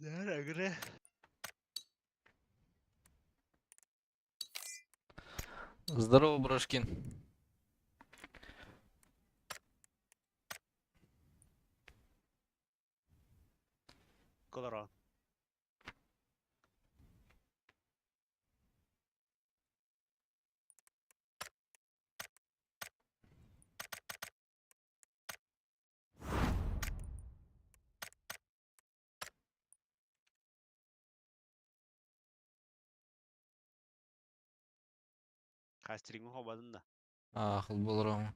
Да, игры. Здорово, Брошкин. Колоро. Кастрингin хобадın da. Ақыл болырам.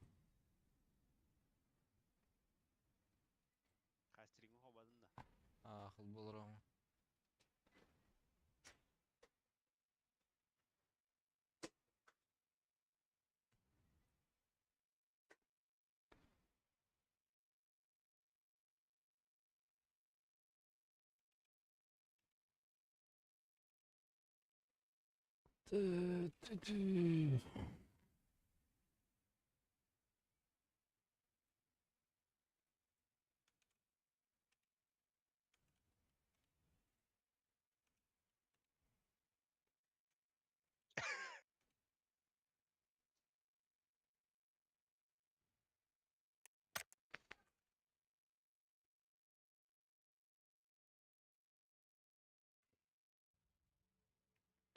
Кастрингin хобадın da. Ақыл болырам.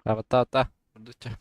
Ата. Үрдүччө.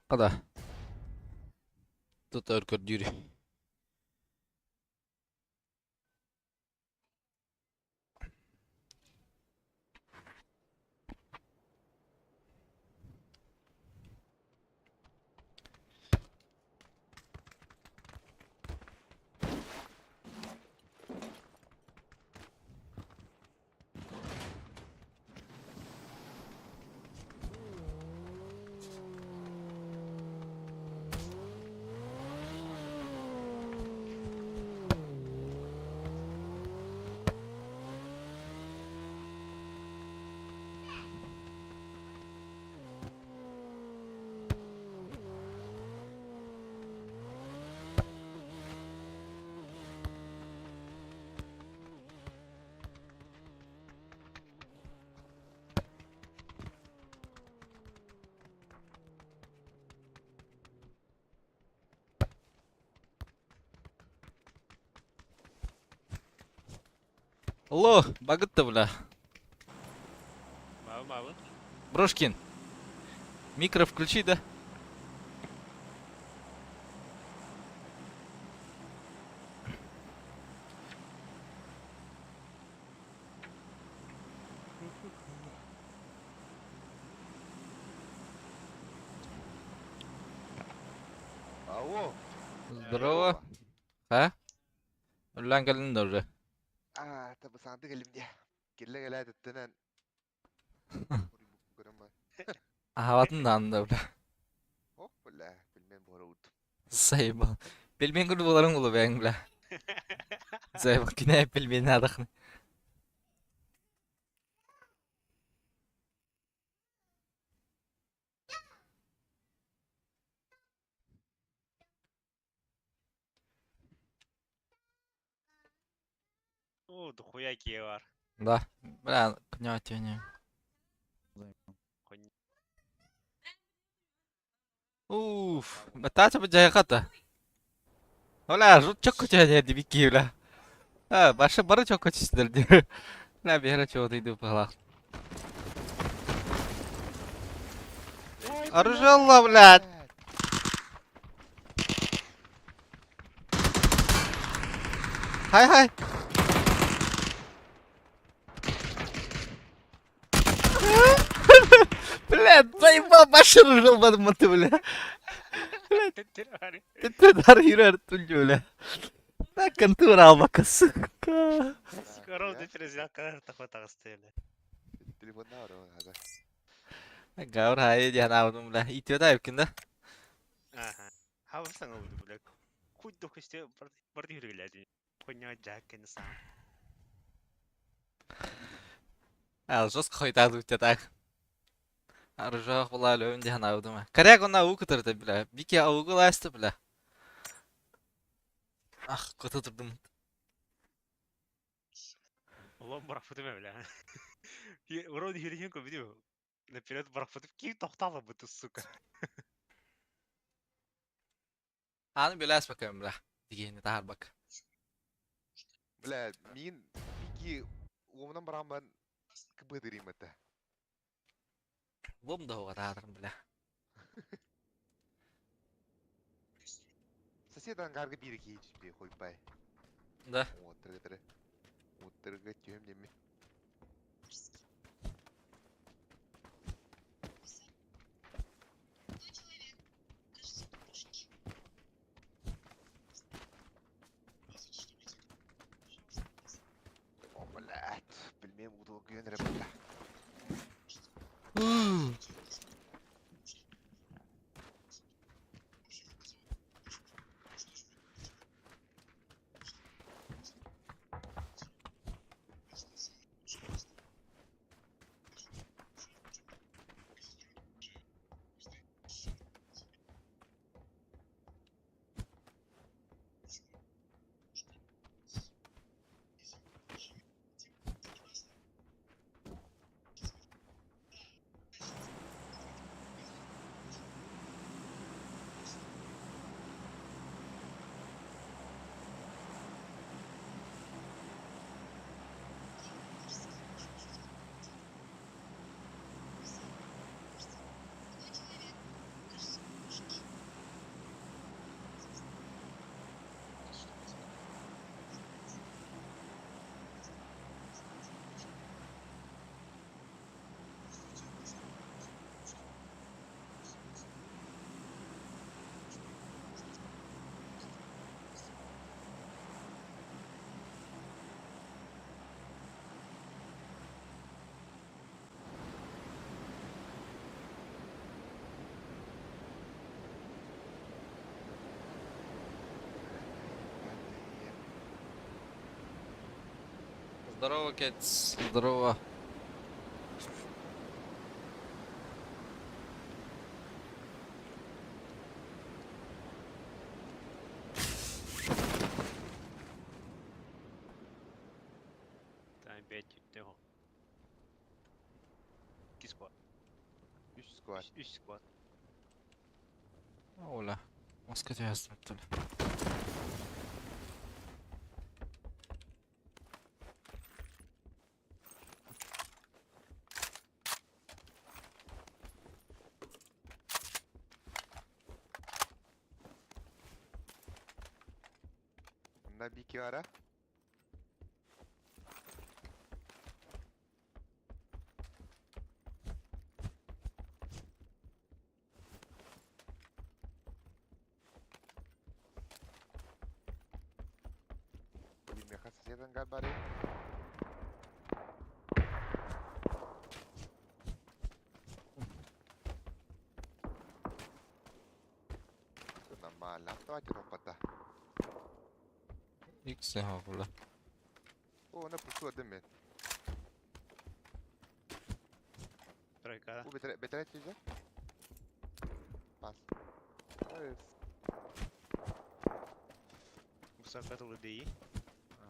Када. Тут өркөр жүрү. Алло, багытты бля. Мабы. Брошкин. Микро включи, да? Алло. Здорово. А? Ulan gelin de oraya. Tabi sandık elimde. Gelle dettenen. Görem var. Havatın da anda bula. Oh valla bilmem bu ara uydum. Sayın bak. Bilmeyen gibi olarım ulu ben bula. Sayın bak yine hep bilmeyen adak. Oo, дохуя кие var. Da. Bula kunya atıyor ne? Kon- Uff. Bata çabuk caya kata. Ola çok kötü hadi bir ki bula. Ha başa barı çok kötü ister diyor. La bir ara çoğduydu falan. Arıcallah bula. Hay hay. Bula sayın bak başarır olmadım mı bula. Tettir var. Tetedar yürür tuncu bula. Bakın tuğra bakası. Скоро дефрез yakar tafa tağıstıyla. Telefonda var o hadi. Gawar haye jangan avdum bula. Itiyor da yükünde. Aha. Havasana oldu böyle. Kuyduk işte bardı yürüyorlardı. Konya jack'ın sağ. Alsos koyta dutyatak. Arıcak bula löön jangan avdum. Karyak ona avu kıtırdı bula. Bir ki avu gılaştı bula. Ah kötü durdum. Ulan bırakmadım öyle. Orada yürüyen ko biliyor. Naперед bırakmadım ki tohtalı bu suka. Anı bilas bakayım bula. Digeni tahar bak. Valla min peki oğlumdan baran ben kıbıdırayım hatta. Bum da hova taharım bula. Sasiyedan kargı bir iki hiç bir koyup bay. Da. Ottırgıtırı. Ottırgıt diyorum değil mi? Oh valla bilmem bu da güvenir valla. Здорово, Кетс. Здорово. Tamam bet de o. 2 squad. 3 squad. 3 squad. Оля. Маска ясно. Bunda bir iki ara. punya khasiat yang gambar ya. Sudah malam tuh aja tempat dah. X'e havla. Oh, ne pusu değil mi? Тройка. Bu betere çizecek. Pas. Evet. Высоко ЛДИ.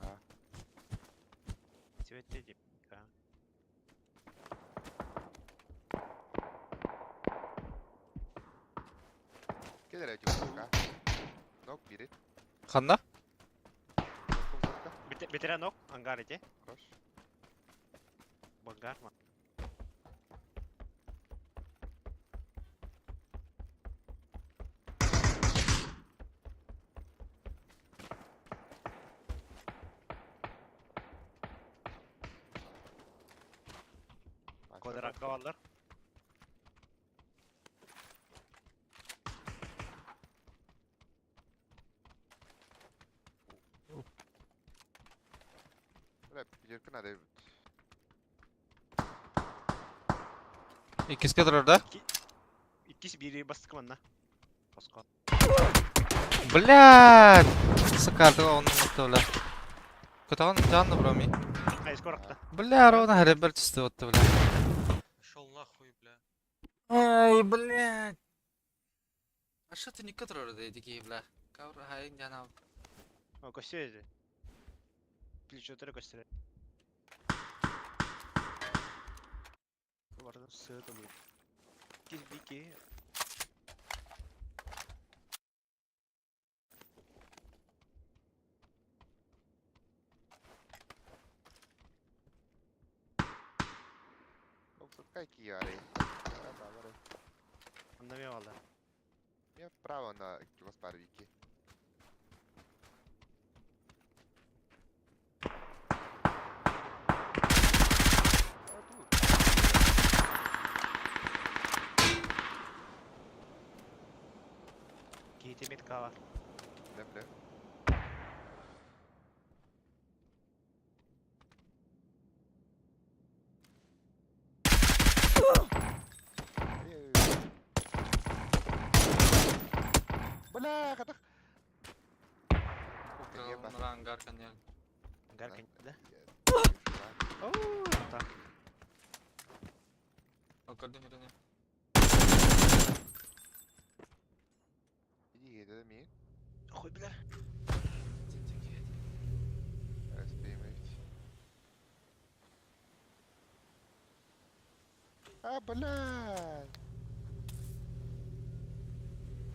Ага. Цвет типа. Gelir aja buka. Nok biri. Qanda? Nok buka. Бетера ног. Ангар эти. Koş. Ангар mı? Kodrak kavallar. Böyle bir yakın hadi. İkisi kadar orada. İkisi biri bastık mı lan? Pasko. Блядь! Сыкарды он отты. Кытаган жанны броми. Ай, скорокта. Бля, ровно хребер чисты отты, бля. Шел нахуй, бля. Ай, блядь. А что ты не который такие, бля? Кавр хайын жана. О, костюзе. Плечо тыры костюзе. Var da sığdı bu. Bir Yoksa какие ари? anlamıyor valla. Я право на госпарвики. Giydi mid var. Demle. Bala kata. Ангар каньян. Ангар да? Ya, Ооо, так. Окырдым херine. İyi geliyor mi? Охуй, бля. Спеймейт. А, блядь.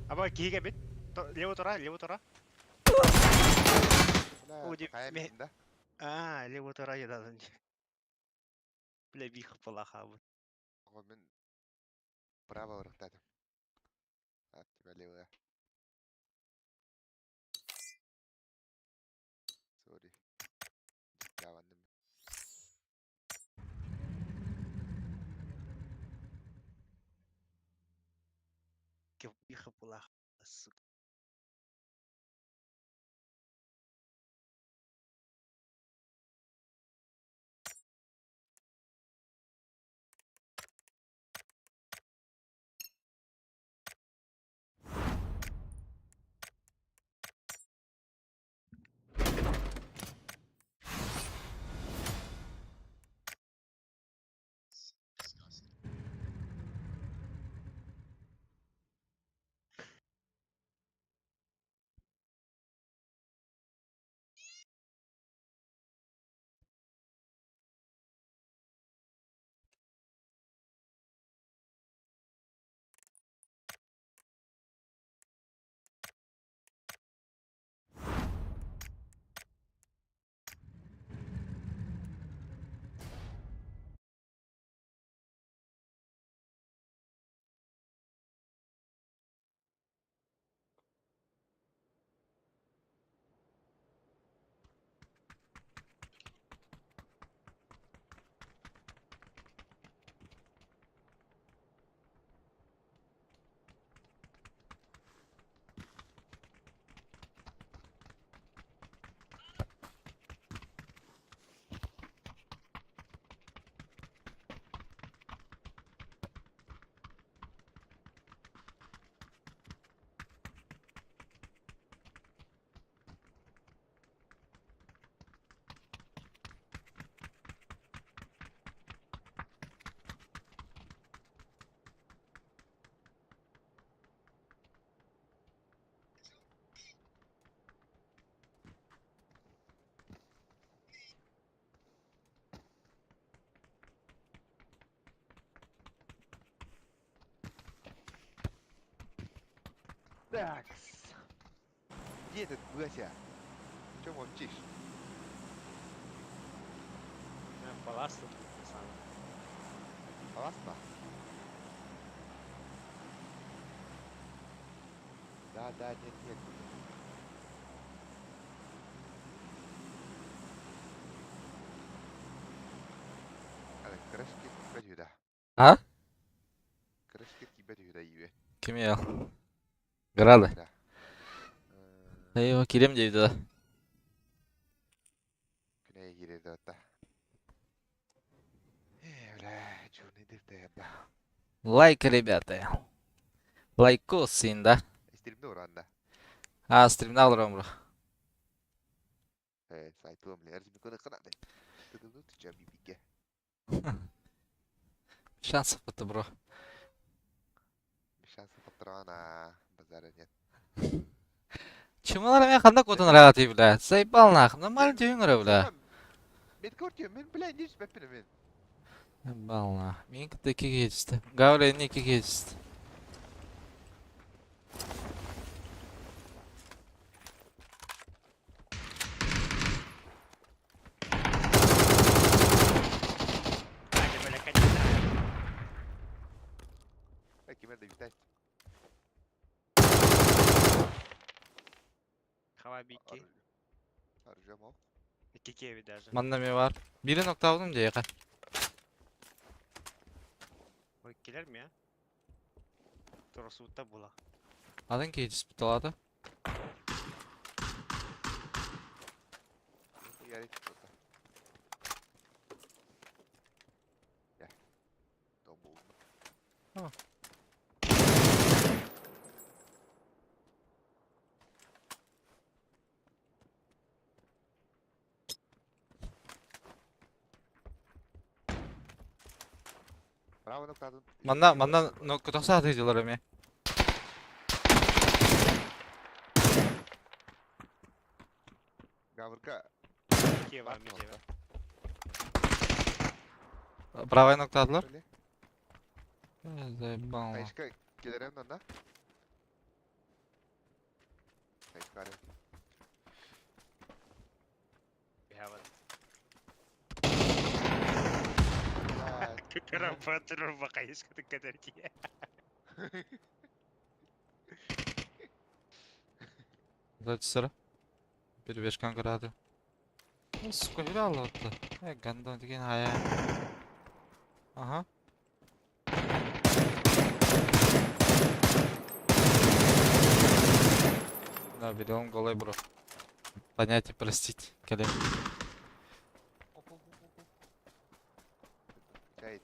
Ama giyiga bit. Лево тора. Бля, Уди, какая ме- минда? А, лево тора ya da önce. Бля, бих плаха bu. Ama ben право ырықтадым. От тебя левая. Сори. Javandым. Бих плаха. Сука. Такс. Где этот Вася? Чё молчишь? Палас тут сам. Классно? Да, нет. Крышки тебя сюда. А? Крышки тебя сюда, Иве. Kim ya? Grada. Да. Eyvah gireyim deydi da. Güneye giredi hatta. Бля, чё не дыртаем-да? Лайк, ребята. Лайкос инда. Стримді ұранда. А, стримді алырым бро. Сайтылым, әрзімі көні қынады. Тыдымды түчем бибиге. Шансов это, бро. Шансы патронна. Базара нет. Чему мен қандай котын рағаты, бля? Заебал нахуй. Нормально дейін бля. Мен көртем, мен бля, не жүзбәппені мен. Заебал нахуй. Мен кітті 2-ге жетісті. Гавлен 2-ге жетісті. Hadi böyle kaçın. Пәке, мен де витайт. Hava bir iki. Аржам ау. İki evi даже. Manda me var. 1 aldım diye. O ikiler mi ya? Torosut'ta bula. Adın ki hiç aladı. Ярик кто-то. Я. То был. Право нокладын. Manda noktası atıcılar emi. Гаврка. İki ev var mı evi? Правая nokta adılar. Öyle. Заебал. Кайышка келерем да? Кайышка арем. Bir hava. Блядь. Karampantur bakayız dikkat et ki. Дайте сыра. Перебежкан грады. Сука, вилял отты. Гандон деген ая. Ага. Да, берем голый бро. Понятие простить. Колен. Чайт.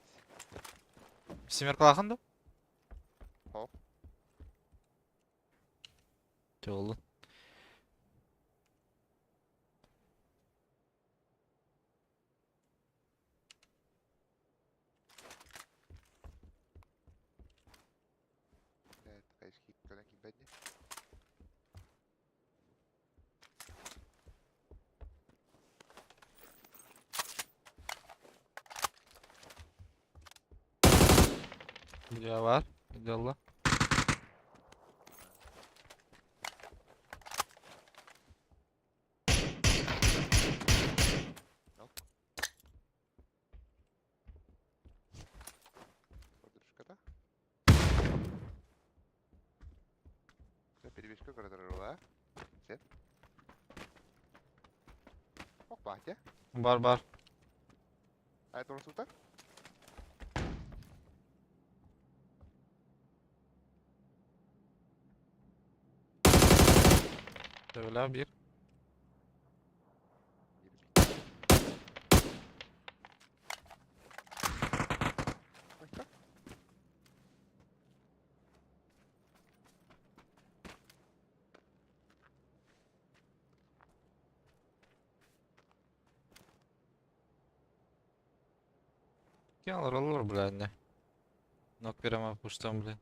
Семерка лаханды? Хоп. Жолу. Блядь, кайышки көлен кимбәдне. Video var. Videolla. Подружка-то. Перебежка кырдырыла. Сен. Ок бахте. Бар. Ай торсулта. Şöyle bir. Başka? Alır блядь, ne. Nok veremem puştan блядь.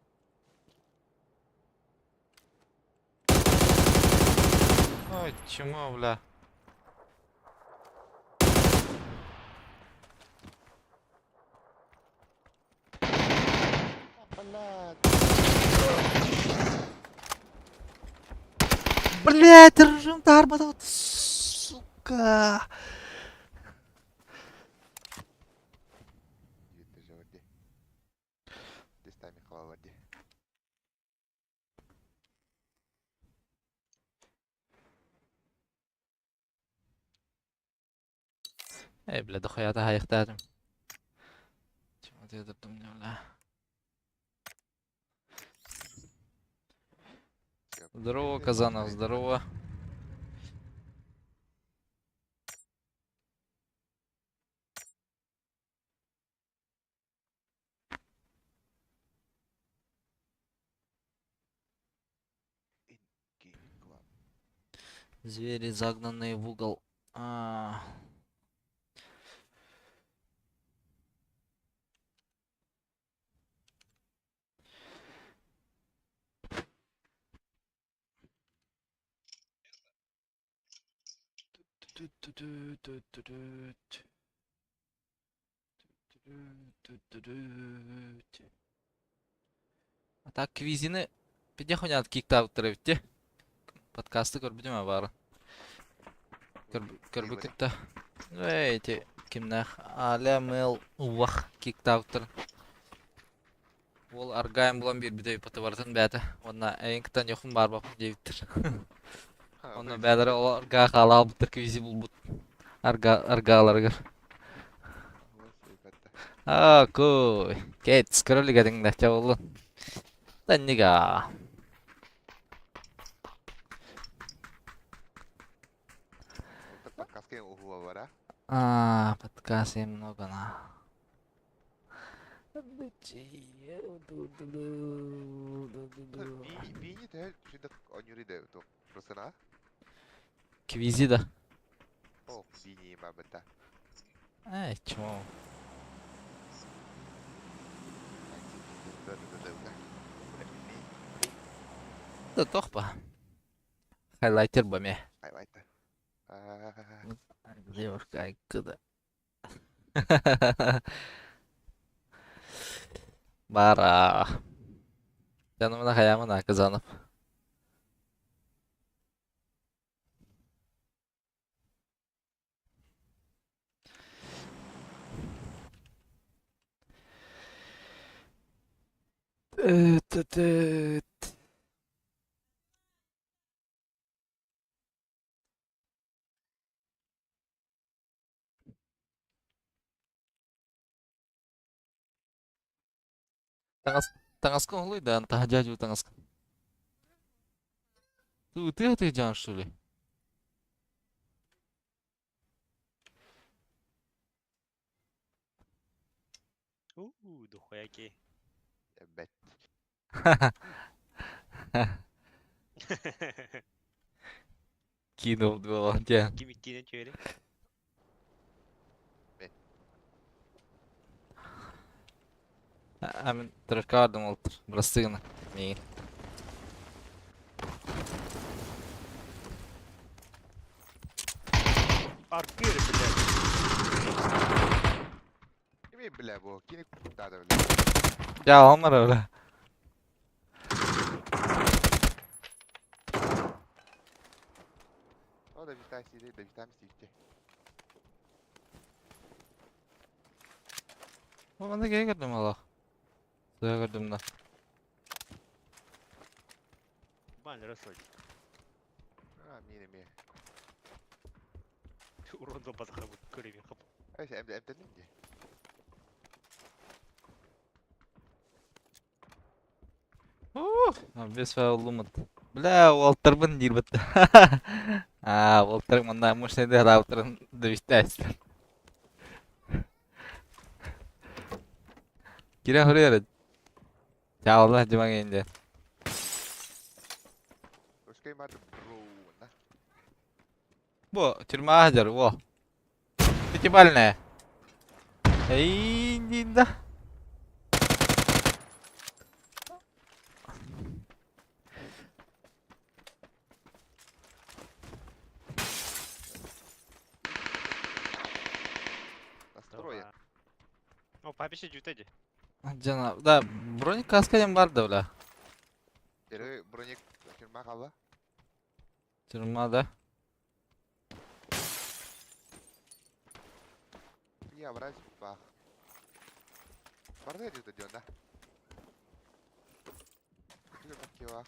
Ой, чему, бля? Блядь. Блядь, режим тарбата вот, сука. Жетті жауырде. Дестами қалаларде. Эй, бля, дохуя да хайыктадым. Чего ты дурдум не бля. Здорово, Казанов, здорово. Звери, загнанные в угол. А так квизины пиде хонят кикта утырыбытте. Подкасты көрбүдүм а бары. Көрбүкүттө. Эти кимнах Аля Мэл Уах кикта утыр. Ол аргайым булан бир бидөй паты бартын бәті. Онна әйінкітан yokum бар бапы дейбіттір. Онна бәдірі ол арга қала албыттыр квизи бұлбыт. Аргаларгар. Кой. Кейт, скролли гадыңда чавулы. Даннига. Подкасткен ұғуа бар, а? Подкасты много на. Бейні тәл жүдік онюриді ұтық. Русына? Квизи да. О, бейні ема бітті. Чмо. Да тохпа. Хайлайтер баме. Хайлайтер. Девушка айкыда. Бара. Жанымына хаямына Казанов. Тангаскан улой да, антаха дядю Тангаскан. Ты отъезжаешь, что ли? Дохуя ке. Бәт. Кинул два дя. Кимиттине чөйре. Амин трошкардым олтыр. Брастыгына. Мейін. Аркыры, блядь. Кеме білә бұл, кені күттады білә. Ya onlar öyle. O da bir tanesi değil de bir tanesi gitti. Ben de geri geldim valla. Suya girdim de. Бан расоль. Мені. Урон базаха көрейін қып. Ayşe emdendin mi? Без фаулумат. Бля, Уолтербын дирбет. Уолтер мында мышныйды раутерын дөвістәсті. Кире хөрер. Чаулла жумаң енді. Өскей марды броу, на. Бо, тюрма ажар, во. Пятибальная. Эй, да. Настроен. О, папише жүтеді. Жана, да, броник каскаден бар да, бля. Дері броник firma қала. Tırma da. Я врач, бах. Барда идет идет, да? Кива.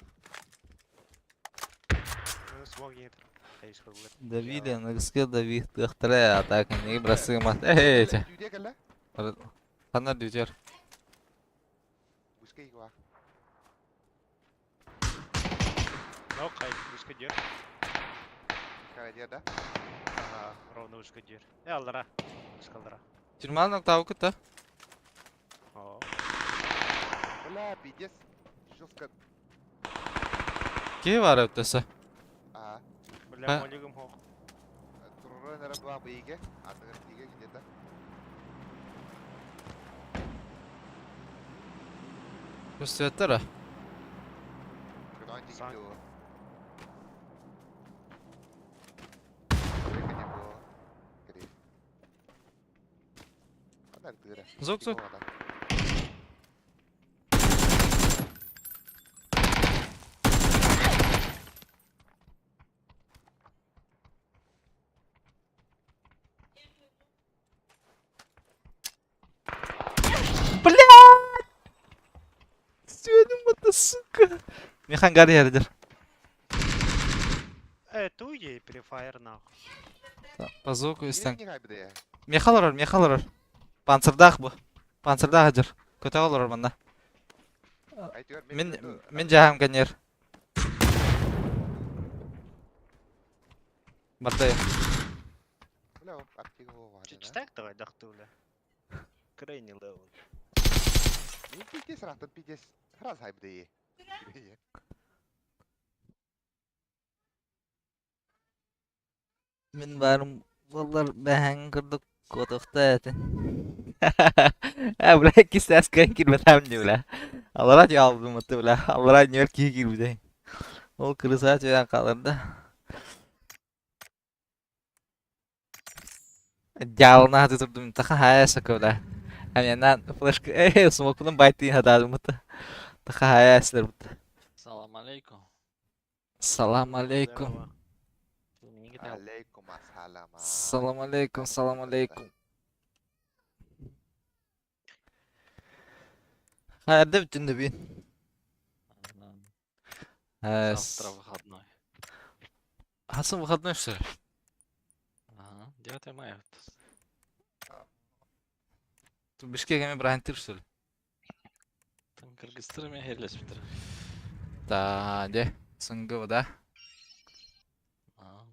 Смог ет. Тайс хуллет. Давили, нагскил Давид. Тахтарая атака. Не бросыма. Эйча. Дюдя калла? Ханар дючер. Бускай кива. Нок, хай, ушка дер. Кара дер, да? Ага, ровно ушка дер. Алдыра. Ушкалдыра. Тюрманың тауқы та. О. Бля, пиздец. Жестко. Ке бар өттесі? А, Бля, молигым хок. туруры нараба бейге. Атыгыр тиге где-то. Көстеттірі. Кыдан тиге Сан. дио. Кыре дио. Кыре. Адар тыра. Зок, зок. Блядь! Сёнім это, сука. Механ гар ердір. Туй, префайр нахуй. По звуку істен. Не хайбы да. Мехал ұрар. Панцырдақ бұл. Панцырдақ жүр. Көте олар мында. Айтыр Мен жағам ганер. Бардай. Бля, аптега var. Читак давай дахтуля. Крайний левел. Не пиздец, ратан пиздец. Раз хайбы да. Мен барым болар бәһәң кырдык котықта әтін. Бля, кистәс кән кирмәтәм не бля. Аллара ялдым мыты бля. Аллара нер ки кирмәдәй. Ол кырыса төян калырды. Ялына хаты тұрдым. Тақа хаяса көбля. Әменнән флешка смокпының байтын хатадым мыты. Тақа хаясылар мыты. Салам алейкум. Салам алейкум. Алейкум ассалам. Салам алейкум, салам алейкум. Хайырда бүтінді бейін. Завтра выходной. Хасан выходной что ли? Ага, 9 мая. Ты Бишкекеме брахантыр что ли? Там Кыргызстанмен херлес бітір. Да, де. Сыңгы да.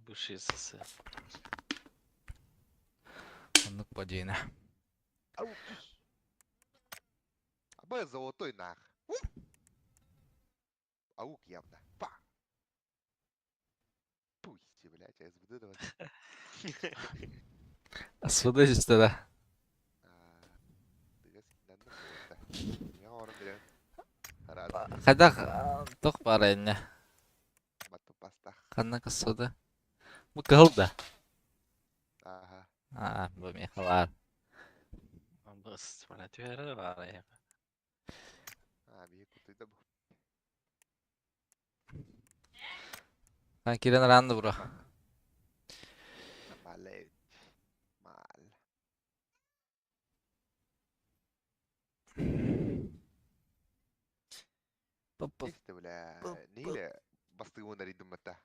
Бывший СССР. Сындық подейна. Ау. Абы золотой нах. Аук явно. Па. Пусть, блядь, СВД давай. Асфада жүсті да. Дыгас кинден да. Я орын берем. Рад. Қайдақ тоқ бар әйіне. Бату пастах. Қанна қысуды. Бұл қыл да. Ага. Бұл меха бар. Бас, бля, тюрі бар я. Бие кутuydu bu. Қан керен ранды бұра. Malay. Mal. İşte bile. Neyle bastığı onları iddim hatta.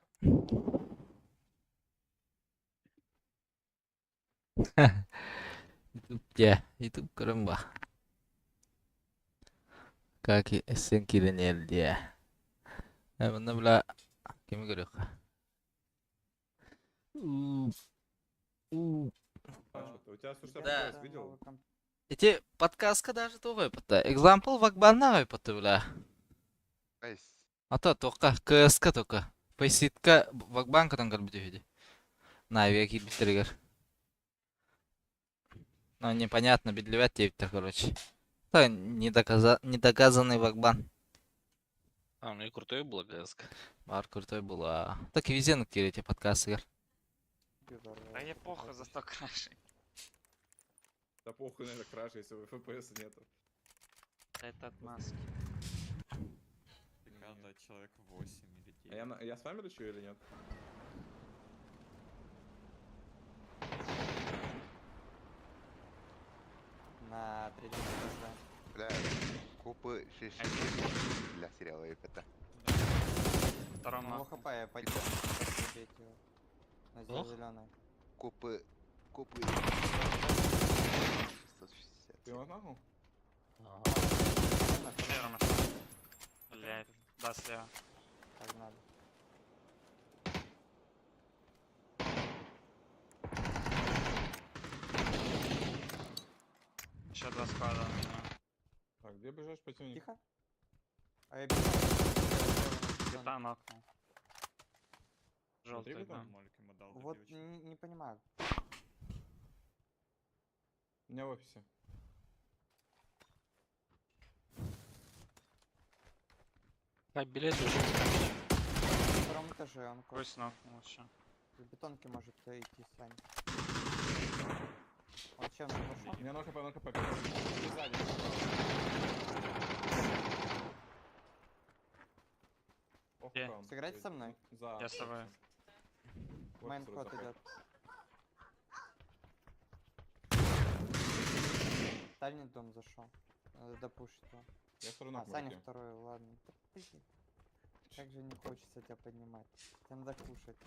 YouTube keren bah. Kaki sen kiren yer dia. Bunda bila kimi görüyor? У тебя слушай, Да. я видел? Эти подкастка даже тоже пата. Example вакбанна пата бля. Neyse. А то только КСК только. Пейситка вакбанка там горбите види. На веки битригер. Ну непонятно, бедлевят тептер, короче. Да, недоказанный вакбан. У меня крутой был ГСК. Бар крутой был, а... Так и везде на эти подкасты, игр. А мне похуй за 100 крашей. Да похуй на это краш, если у FPS нету. Это отмазки. Надо человек 8 или 9. А я с вами лечу или нет? на третьем этаже. Бля, копы 6 для сериала это. Втором Ну, нахуй. ХП, я пойдем. Убить его. На Ох. зеленой. Копы... 660. Ты его нахуй? Ага. Слева машина. Блять. Да, слева. Погнали. Еще 2 склада у меня. Так, где ближайший противник? Тихо. А я бежал. Бита нокнул. Внутри Желтый, бита? да. Вот не понимаю. У меня в офисе. А билет уже. На втором этаже он кот. Пусть нокнул еще. С бетонки может идти Сань. Он чем не У пошел? меня на ХП, на ХП. И сзади. Ох, Где? там. Сыграть со мной? За. Я с тобой. Вот Майн сюда кот заход. идет. Дальний дом зашел. Надо допушить его. Я второй на А, Саня кнопке. второй, ладно. Да, блин. Как же не хочется тебя поднимать. Тебе надо кушать.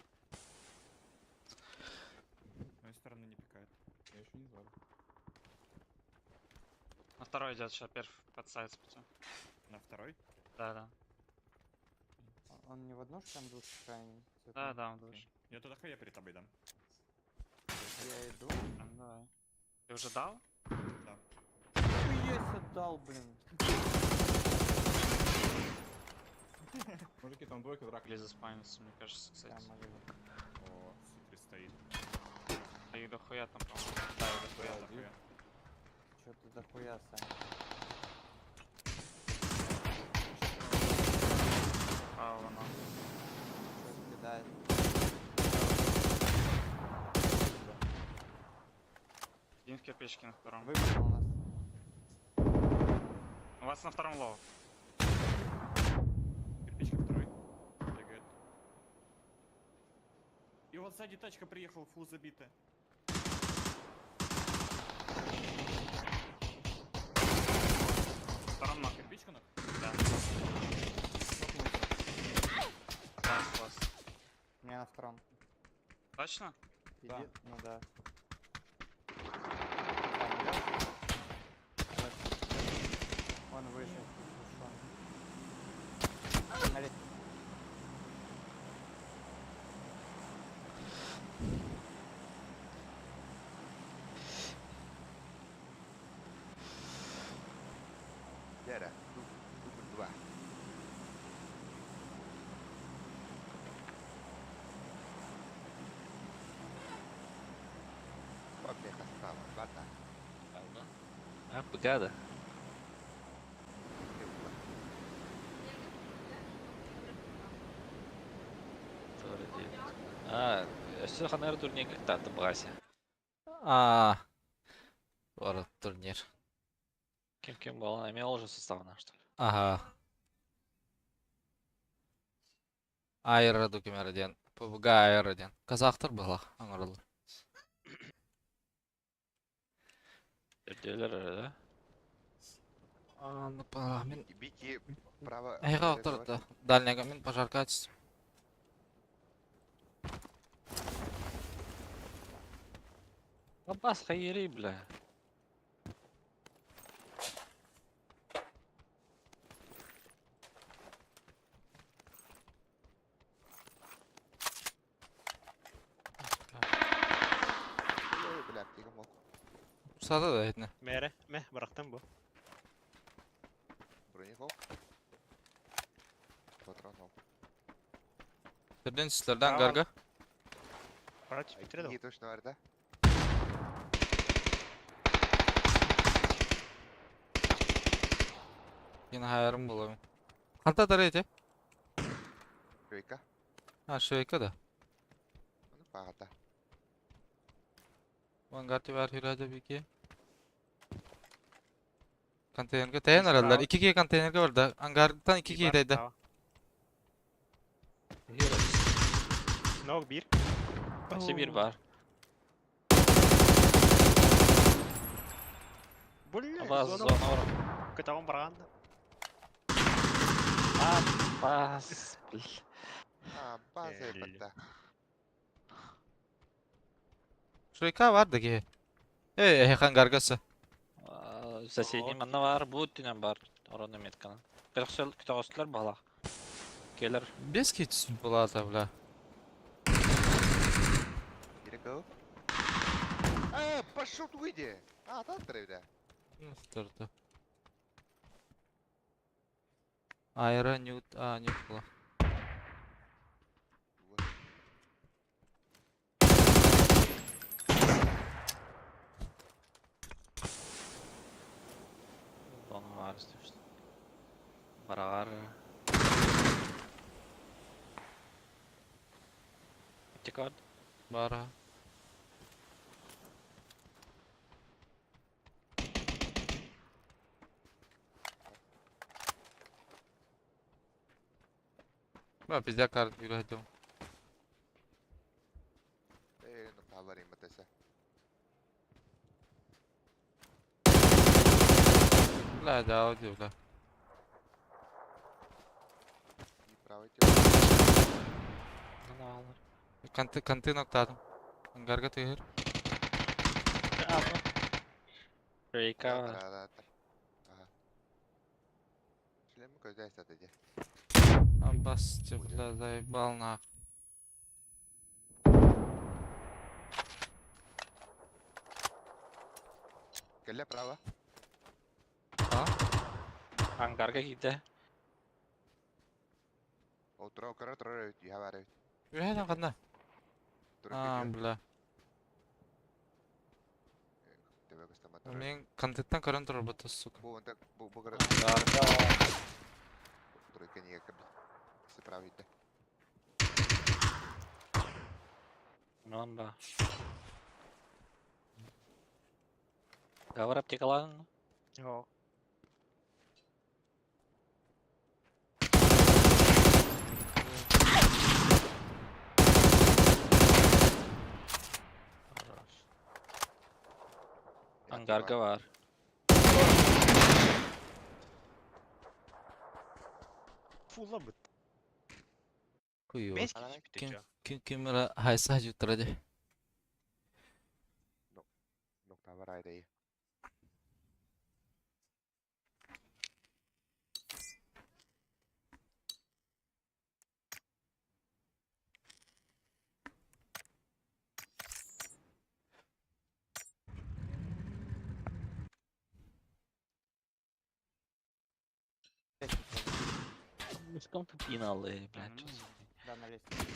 С моей стороны не пикает. Я еще не знаю. На второй идет сейчас перв под сайт спути. На второй? Да, да. Он не в одну шканду крайний. Да, да, он дальше. Я туда я перед тобой дам. Я иду. Давай. Ты уже дал? Да. Хуесть отдал, блин. Мужики, там двойка драка. Или заспавнится, мне кажется, кстати. Да, могу. О, супер стоит. Да и дохуя там, по-моему. Да, и дохуя. Я дохуя. Чё ты дохуя, Саня? А, вон он. Чё кидает? Один в кирпичке на втором. Выбежал нас. У вас на втором лоу. Кирпичка второй. Бегает. И вот сзади тачка приехала, фул забитая. Втором ног. Кирпичка ног? Да. Да, класс. У меня на втором. Точно? Иди. Да. Ну да. Сам идёшь? Вот. Он вышел. Ушел. Смотри. Лера, дубль 2. Сколько их осталось? 20. Ah, pegada. Ah, все наверное, турнир как-то отобрался. Orada turniir. Kim был? Она имела уже составно, что ли? Ага. Айрраду кемерден. PUBG айрраден. Казахтар была, аңғарылды. Перделер, да? Аны пара, мен Бики право. айға отырды. Дальняга мен пожарка açtım. Аббас хайри, бля. Бля, тегім ол. Ұрсады да етіне. Мәре, мә, барақтан бұл. Броневол. Патрон ол. Бірден сіздерді аңғарға. Против бітіреді Не точно var da. Yine hayarım bulamıyorum. Kanta da reydi. Швейка. Ha şöyle da. Ну, пагата. Vanguard'ı var hürade bir ki. Konteynerge tayan aradılar. 2G konteynerge vardı. Hangardan 2G'deydi. Nok 1. Kaçı bir var. Бля, Бас, зона зона ұрып. кытабын барганда. Бас, бл. База Элли. епатта. Шурика vardı ki. Хангаргасы. Соседний манна бар, бууттинен бар. Орон эметкана. Персел күтөгөстүлөр бала. Келер. Без кит болады, бля. Иреко. Пошел ты выйди. Там трейда. Durdu. Айра, нют, нют была. Зона бар істеп. Барагар. Тикар. Бара. Ben bizde kart yürüdüm. نقطة عبارين متسع. La da o diyor la. Правый Mana alır. Kantı noktadım. Hangarga tüyür. Reyka. Шлем көзді әстәді де. Бас, бля, заебал нах. Кәлі право. Ангарга gitti. Отырау көрі тұрар өт. Үйе бар өт. Yürüyeden kanda. Bля. Төбе көстема тұрар. Мен кантыттан көрін тұрар бұты, сука. Бұл көрі Angarga. тұрар кәнеге кірді. Кісі право етті. Non ba. Gavur aptikaladın mı? Yok. Angarga var. Fulla mı? Kuyu. 5 kişi bitecek. Kimera haysa jutradı. Нокта бар айда. Слишком тупиналые, блядь. Да, на лестнице.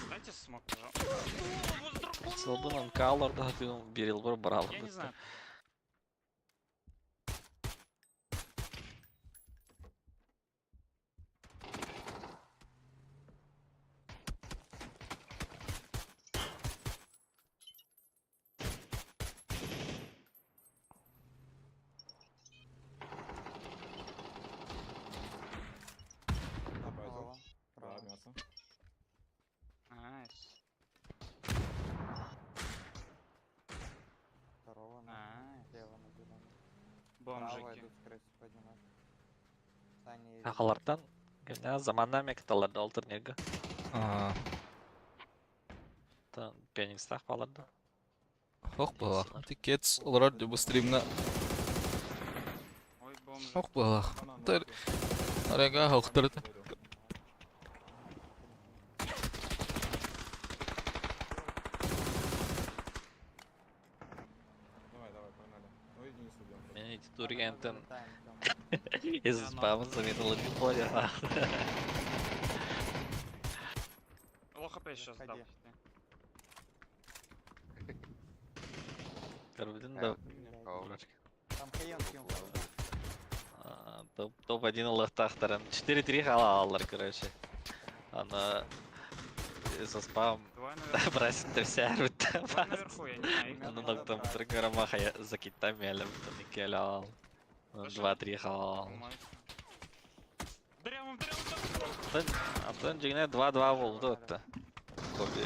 Дайте смог, пожалуйста. Слабынан калорда берил бір брал. Я не знаю. Право. Да, Право. мясо. Найс. Второго на Найс. слева на зеленый. Право Бомжики. идут скорее всего поднимать. Саня едет. Ақалардан кенә заманнан мекталарда алтыр нерге. Пенинстах баларда. Hoq bala. Tickets olarak bu stream'na Ой, бомжи. hoq bala. Банан, Тар- окей. Arega hoqtırdı. Давай, давай, погнали. Ну и Денис убьем. Мен эти тургентен Залетаем, из спамы заметил не понял. Лоха сейчас дал. Заходи. Корбидин Э, да. О, дурачка. Там Кайон кинул. Топ-1 лохтахтаран. 4-3 хала алар, короче. Она со спам Давай наверху. брасит все рут. Давай наверху, я не знаю. их Она надо там брать. триггерамаха за китами, але не келял. 2-3 хала. Алмайсың. Дырям. Антон жигне 2-2 болду отта. Коби.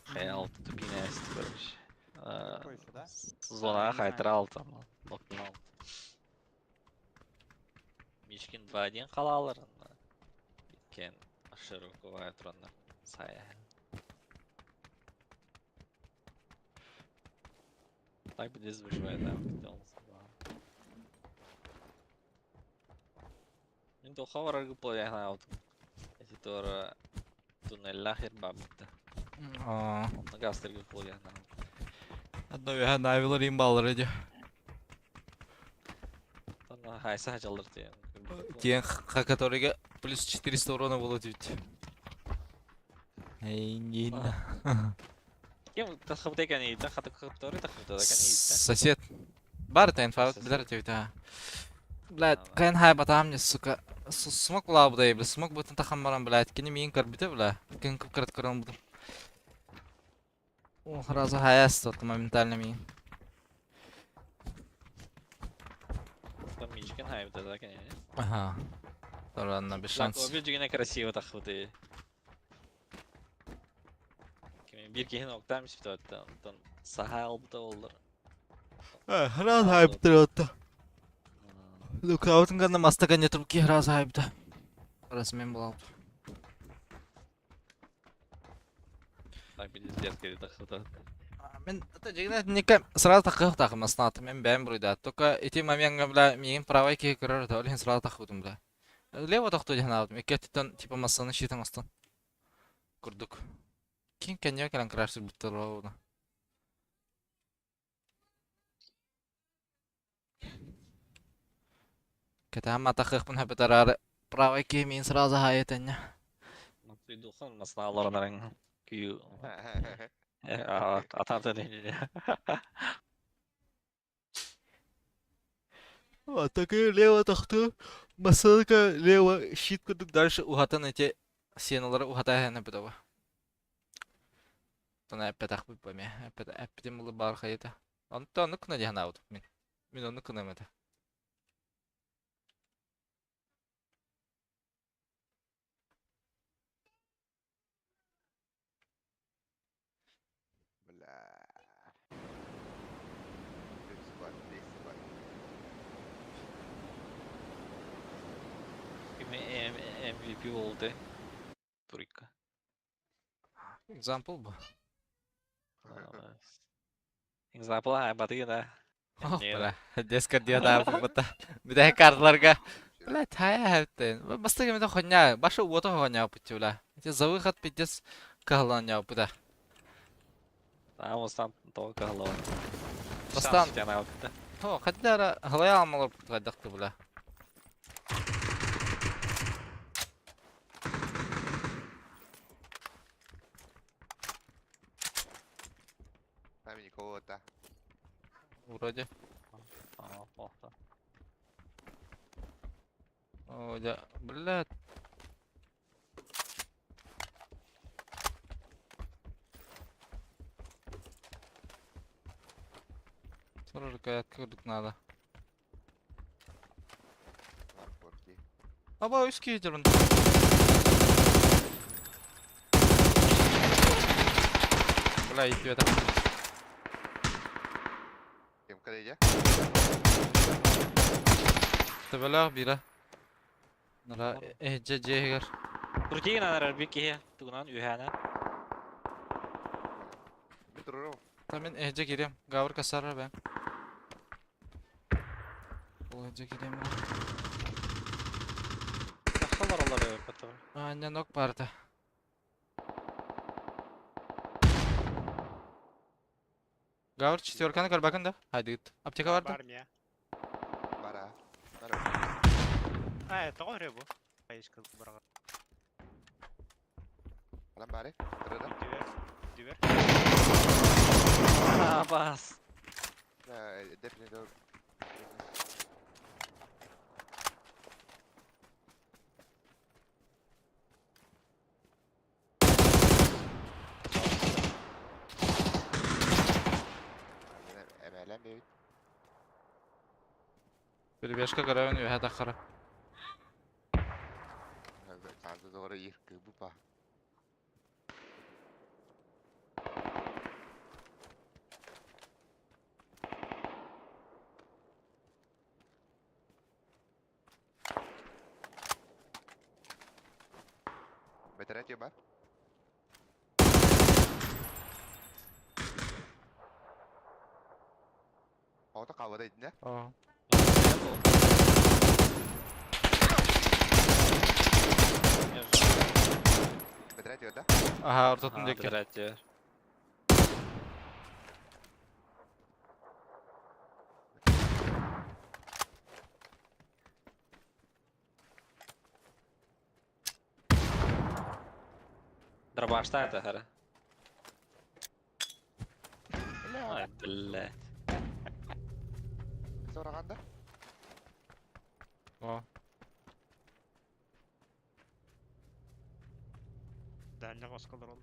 Хаял тупинест, короче. Далеко еще, да? Зонаға не знаю. қайтыра алды. Блоктан алды. Мишкин 2-1 қала алыр. Кен широковая тұрғандар. Сая. Так бы здесь выживает, да, хотел. Мен тоқа барарғы бұл яғына аутым. Эти тора туннелла хер бабытты. Онны гастырғы бұл яғына. Одно я навилар им баллар эди. Онны хайса хачалыр тейін. Тен которыйга плюс 400 урона было ведь. Эй, не. Кем тахыбыт екен ейді, хаты қыптары тахыбыт екен ейді. Сосед. Бар та инфа Сосед. билер тебе да. Блядь, кайын хай батам мне, сука. Смог была бы, блядь, смог бы тахам барам, блядь, кини миин карбите, блядь. Кин кып карат карам будем. О, разу хаяс тот моментально миин. Там мичкен хайбыт екен ейді. Ага. Ладно, без Так, шанс. обил жігіне красиво тахыбыт ейді. Bir kehin oktaymış bir tane. Ondan saha aldı da olur. Раз хайп трётта. Лукаутын гана мастага не трубки раз хайпта. Раз мен был. Так bir izleyet geri takıldı. Мен это жигнет никак сразу такых тахмаснат. Мен бәм бурда. Только эти моменты, бля, миин правой ки көрөр да, олен сразу тахудым, бля. Лево тахту жана, мекеттен типа массаны шитен астан. Курдук. Ким кенне келен крашер биттер болду. Кета мата хыхпын хапетарары правой ки миин сразу хаетенне. Duyduğun masnalarından kıyı. Atardı ne? Вот такие лево тахту. Масалка лево щит кудук дальше ухатан эти сеналары ухатая на бедова. Тона пятах выпами. Эпидем было бар хайта. Он то нук на дихнаут. Мин он нук на мета. Бля. Плюс склад, 10 склад. MVP oldu. Turika. Example bu. Example haybatı da. Oh бля. Деска диада бата. Бидай карларга. Бля, тая хавтен. Бастыга мета хоня. Баша уото хоня путюла. Эти за выход пиздец каланя пуда. Там остан только голова. Бастан. Я на вот. О, хаддара халая алмалар путгадакты бля. Там никого-то. Вроде. Плохо. О, да, блядь. Только открыть надо. Наркотики. Аба üst gidiyorum. Бля, иди это. Кем калеja? Табелах бира. Нара жегер. Turkiye nanar bir ki tuğunan ühene. Bir dururum. Tamen ehce gireyim. Gavur kasarlar ben. O ehce gireyim. Takıllar onlar ya katı. Aynen nok parta. Gavur четверканы көр bakın da. Hadi git. Apteka var da. Армия. Bara. Bara. Тоғыр бу. Кайышкы барға. Alan bari. Kırarım. Дивер. Bas. Defne doğru. Emelen bir. Перебежка гаравен ühe takara. Kandı doğru yırkı bu pa. Третій бар. Ota kavada edin О. Третій öde. Aha, ортотун Ha, деке. третий. Дробашта это хара. Ай, блядь. Soraganda. О. Дальня баскалар ол.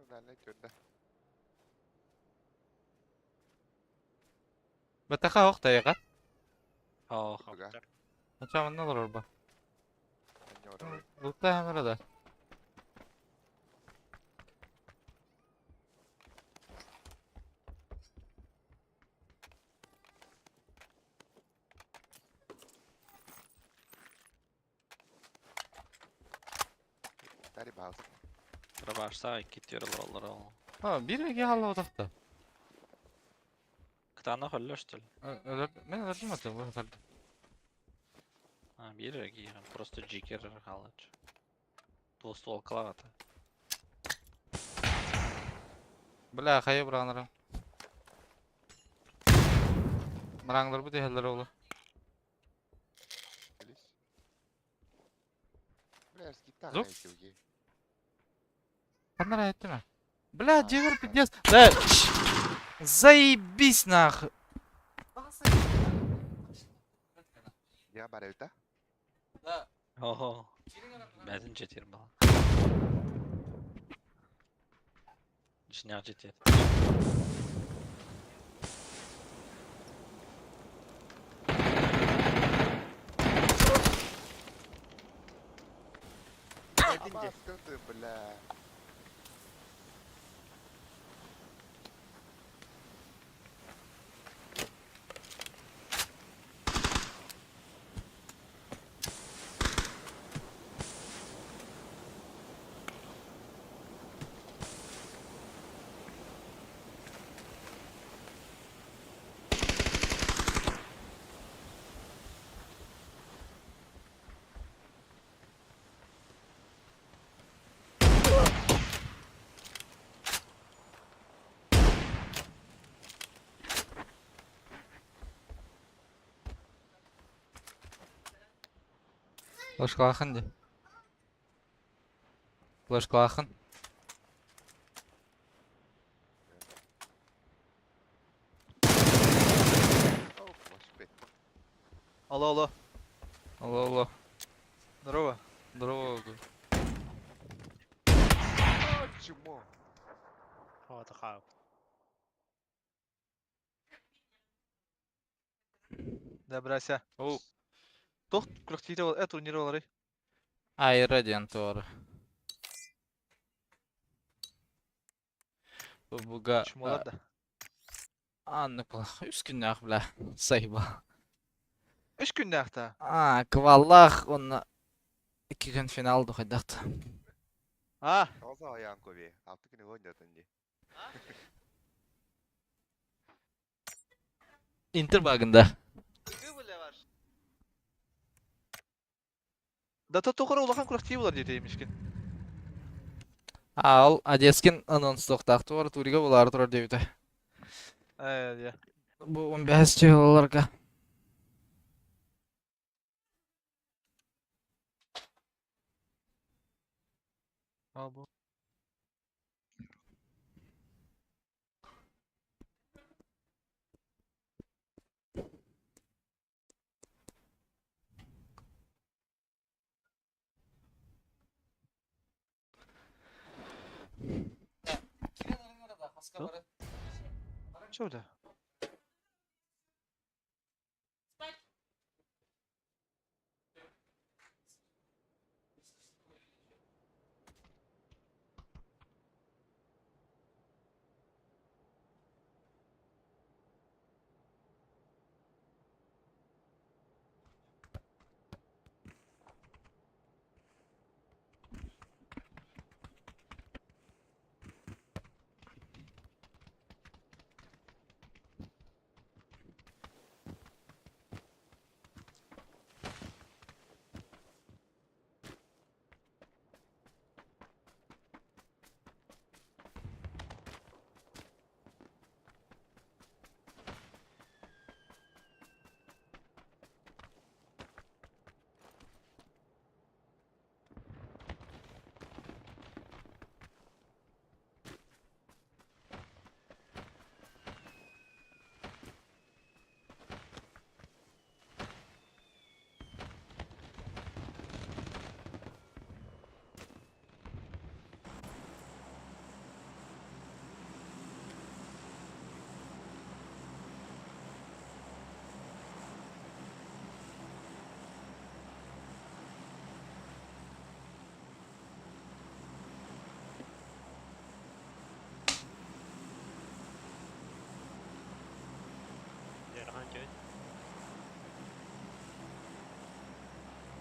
Ben ne öde. Бәтәхә ох тайга. Ох, Buga. Ача мында булыр ба. Ben yorulur. Лутта һәммәре дә. Tari bağız. дробашта китер олар. Ха, биреге халла отакта. Ктана холло что ли? Мен öldüm atı bu sefer. А, биреги, просто джикер халач. Двуствол клавата. Бля, хая бураныр. Мыраңдыр бу дехелдер олу. Bilis. Biraz gitti Zup. ana itiyogi. Канара әйттеме? Бля, дегір пиздец. Да, заебись нахуй. Ya bara öde. Ого. Бәзін жетер бала. Жняк жетер. Ama sıkıntı bla. Flashka akın de. Flashka akın. Oh, boş be. Алло, алло. Allah Allah. Здорово. Здорово. Чмо. О, така. Да, брася. Оу. Тох, тренировал, тренировал, рей. Ай, Radiant var. Buga. Чмолар да. Anlık bula. 3 gün yak bile. Sayba. 3 gün nähta. Kvallah onu 2 gün final doqaydaqdı. А, Oza ayağın kovi. Altı günü oynadın diye. Inter bagında. да то тохора улахан коллективлар деймишкен. Ал Одескин анонс тоқтақты бар турига булар турар дебите. Я. Bu 15 жылларга. Ал бу. Что да?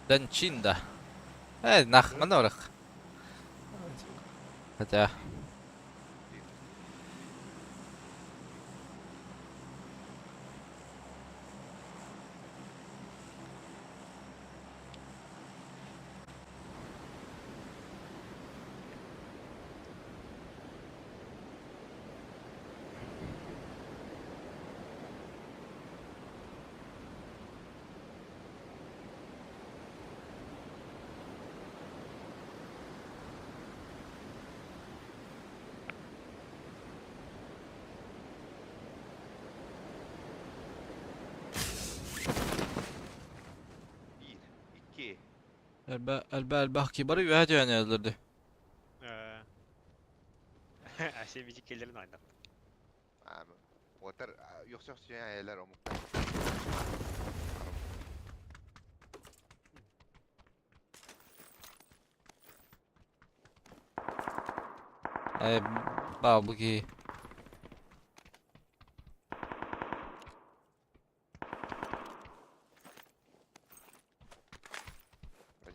Den Chin da. Nach, man orach. Хотя... Bir, iki. Elbe kibarı üye yani öldürdü. Her şey müziklerin oynadı. Abi. Otar yok yok şey ayarlar omukta. Babuki.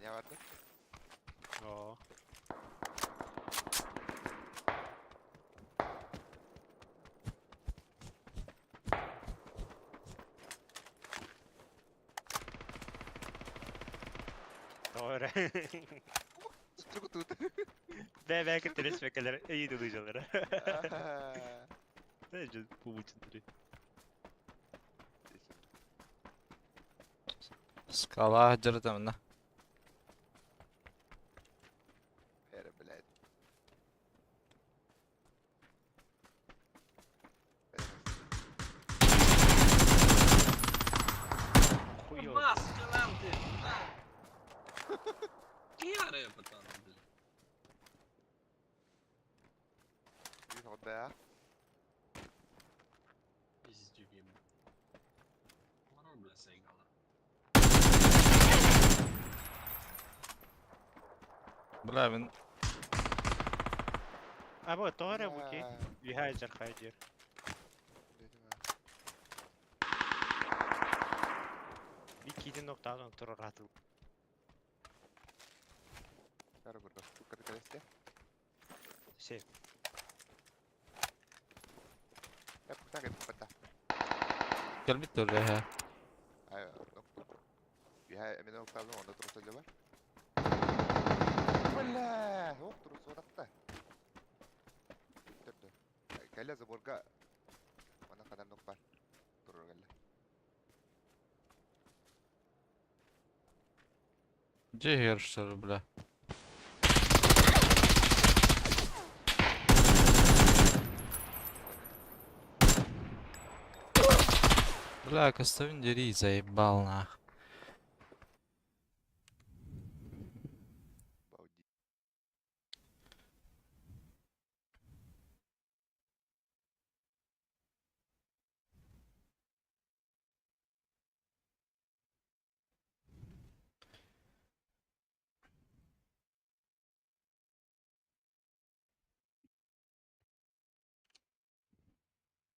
Ne vardı? Oo. Doğru. Çok tut. Ve belki telespekalar iyi de duyucuları. Bence bu ucundur. Skala hacırı da Her bilad. Хуёво. Bir tane daha. Бля, мен... Або doğru bu ki. Vihajar hayır. Bir kidi noktadan turur atıl. Cara burada. Bu kadar kaleste. Şey. Hep bu tane patah. Gel bir dur ya. Ayo, nokta. Bir noktadan onda terus aja var. Walah, oh terus odakta. Terus. Kayla zaborga. Mana kadar nokta. Turur kayla. Cehir sır bля. Бля, Коставин дери, заебал нах. Baudi.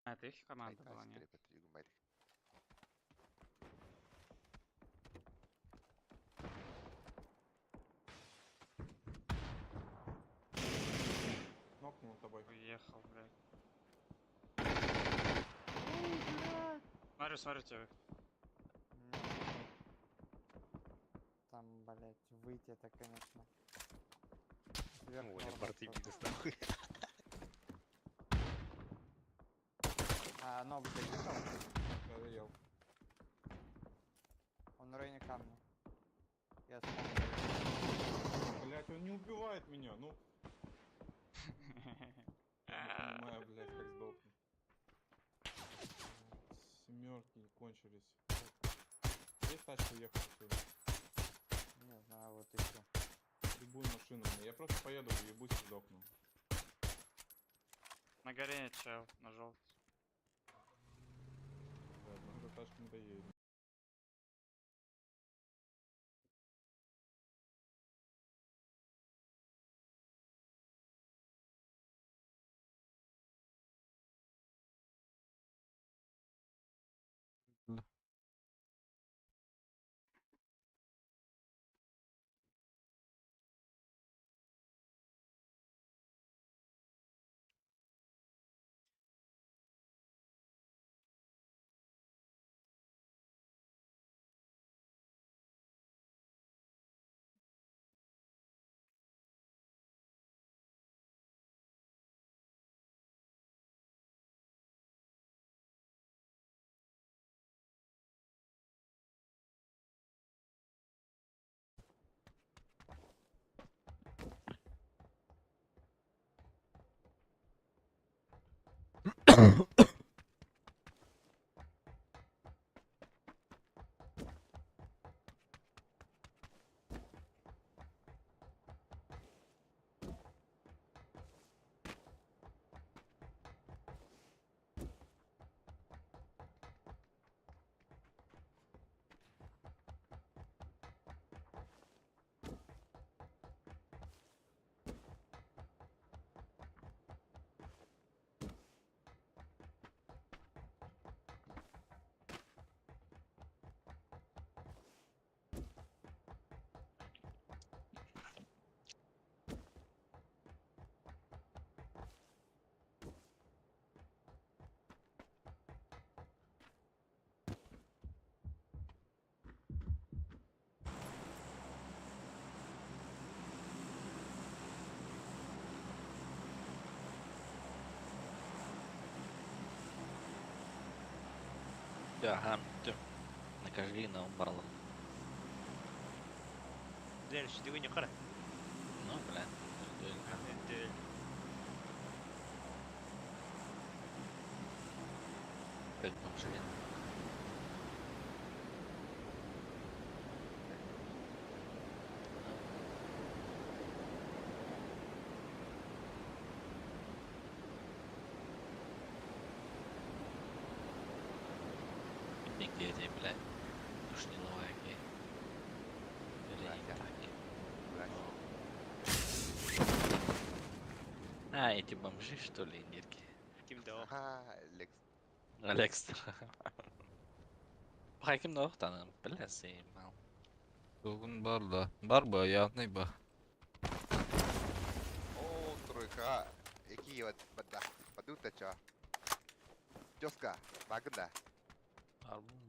Это их команда была, Ay, нет? siktir et, yugmaydı. Нокнул тобой. Уехал, блядь. Смотрю тебя. Там, блять, выйти это, конечно. Ой, Сверхнорма борты просто. бизнес нахуй. А, ног доехал? Я доел. Он в районе камня. Я вспомнил. Блять, он не убивает меня, ну. Я не понимаю, блять, как сдохнуть. Семерки кончились. Есть тачка ехать отсюда? Не знаю, вот и все. Любую машину мне. Я просто поеду, въебусь и сдохну. На горе чел, на желтый. Блядь, ну эта тачка не доедет. Ага, накажи на барлы. Дәл шидеге не қара. Ну, бля. Енді Опять бомжи. Нигде эти, блядь. Уж не лайки. А, эти бомжи, что ли, нерки? кімді о? Ага, Лекс. Алекс. Бахай ким да оқтаны, біләсей, мал. Бүгін бар да. Бар ба, яғни ба. О, тройка. Эки вот бада. Падута чо. Чоска, багында. Арбум.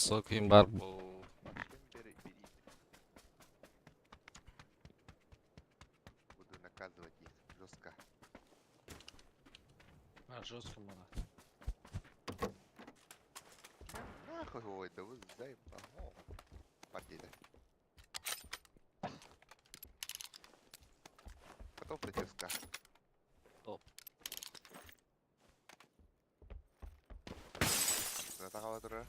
Сокин бар бұл. Бери. Буду наказывать их жестко. А, жестко надо. Нахуй, ой, да вы заеб. Ого. Партида. Готов до ческа? Топ. Натахала тура.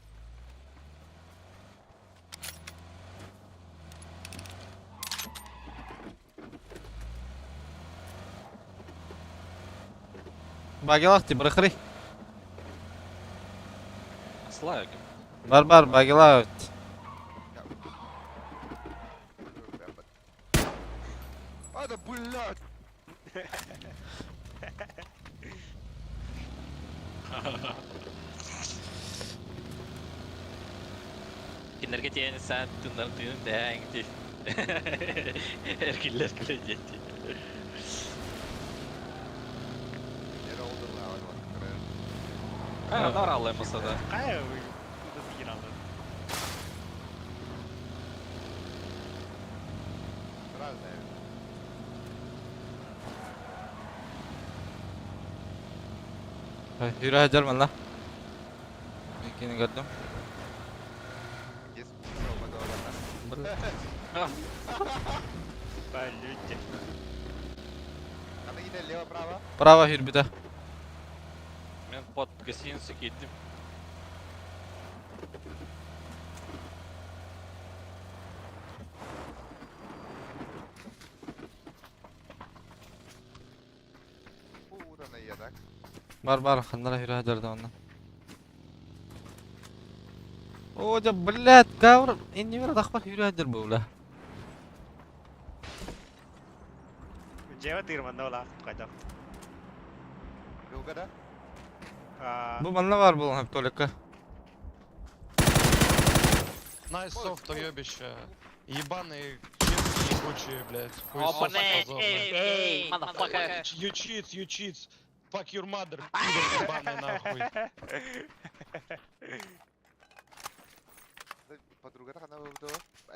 Багилахти, брахри. Славик. Бар, багилахт. А, да блядь! Кинерге тиен sen tınlar tüyün değen gitti. Erkiller kılacak. Yere oldu lan hadi bak. Ha, var Allah'ın masada. Қай ой? Nasıl kiraladı? Разное. Yürü hajar malla. Ikini gördüm. Здесь olmadı oralar. Полюте. Надо gidelim leva prava. Право yürü bir de. Ben под гостиницу gittim. Buradan yadak. Бар, хандара yürü hajar da ondan. О, да, блядь, гавр. Inni bir adakbar yürü hajar bu ulah. Джева тырманда ола қайда. Долго да? Bu malla var bu hep toleka. Найс софт, уебище. Ебаные чипсы ебучие, блядь. Опа, эй, You cheats. Fuck your mother, пидор ебаный нахуй. Подруга-то она был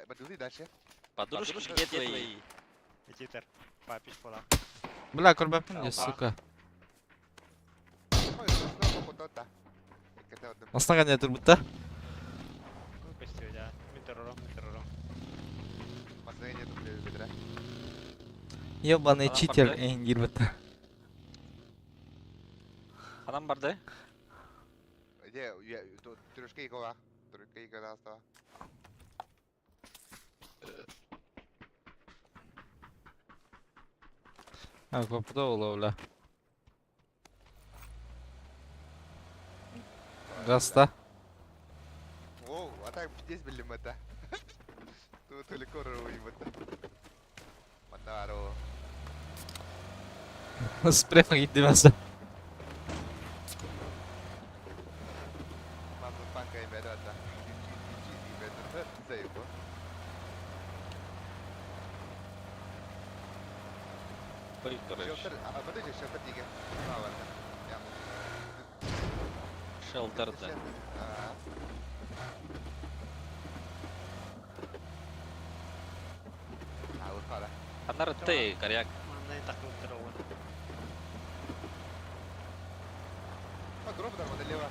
Подруги дальше. Подружки где твои? Читер. Папиш пола. Бля, kurban suka. Ой, снова потота. Aslan gel dur burada. Купести, да. Метеоролог. Настроение тут бедра. Ебаный Adam читер, bakıyor. gir burada. Adam var da. Где? Трюшка и кола. Трюшка и кола осталась. Kapıda ola. Gasta. Wow, атак здесь были мата. Тут только рои мата. Мандаро. Sprey gitti mesela. Mamnun pankaya beda ata. Çiğ beda zayıf. Ой, короче. Шелтер, а подожди, шелтер диге. Право. Шелтерде. Urfada. Anarte, karyak. Mana yang takut terawan. Дроп там долева.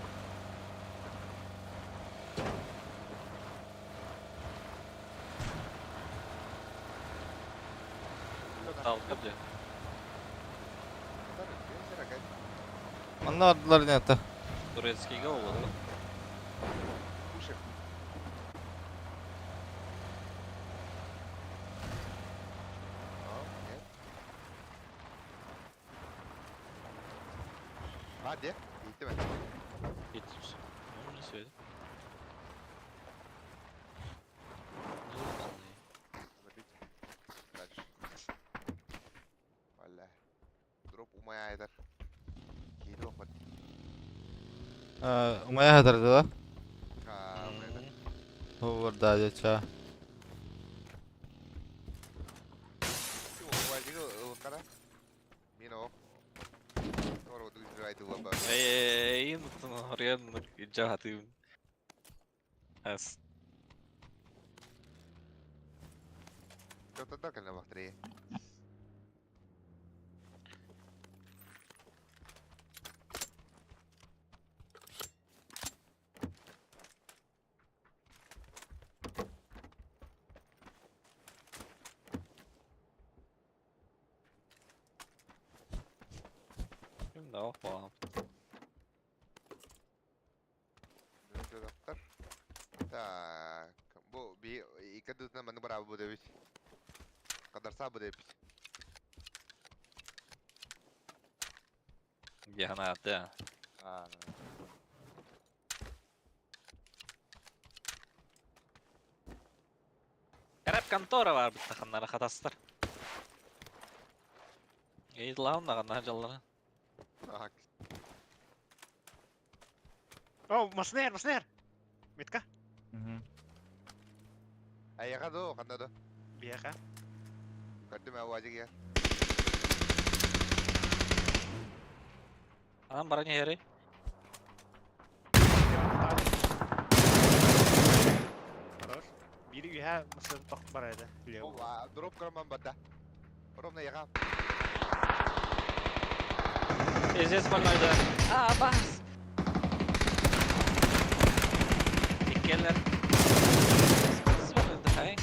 Talka bile. Onlar attılar ne hatta. Турецкийге oldu. Уши. Нет. А, где? Иди давай. Gitmiş. Onu ne söyledi? Смотрите. Дальше. Валя. Дроп у моя айдар. Кейді оқыт. Umaya hadardı da. Haa, у моя айдар. Burada aja. Wajib kara. Mino. Orang tu try tu apa? Ini tuh harian jahatin. As. Kau tahu kan nama tadi? Şimdi oh falan. Itu dokter. Tak. Bu ikat tu nama berapa bu Davis? Kadar sah bu Davis? Яханат, да. Ah. Karab kontora var bitti xanlara xataslar. Eğit lan da xanlar jallara. Ah. Oh, masner. Mitka? Ayah kan tu, kan tu. Biar kah? Kau tu mau aja ya. Adam baranya yeri. Terus? Biri ya masih tok barada. Beliau. Oh, drop kerana benda. Drop ni ya kan? Ezes ballaydı. Aa bas. Dikkeller. Sıvırdı hay.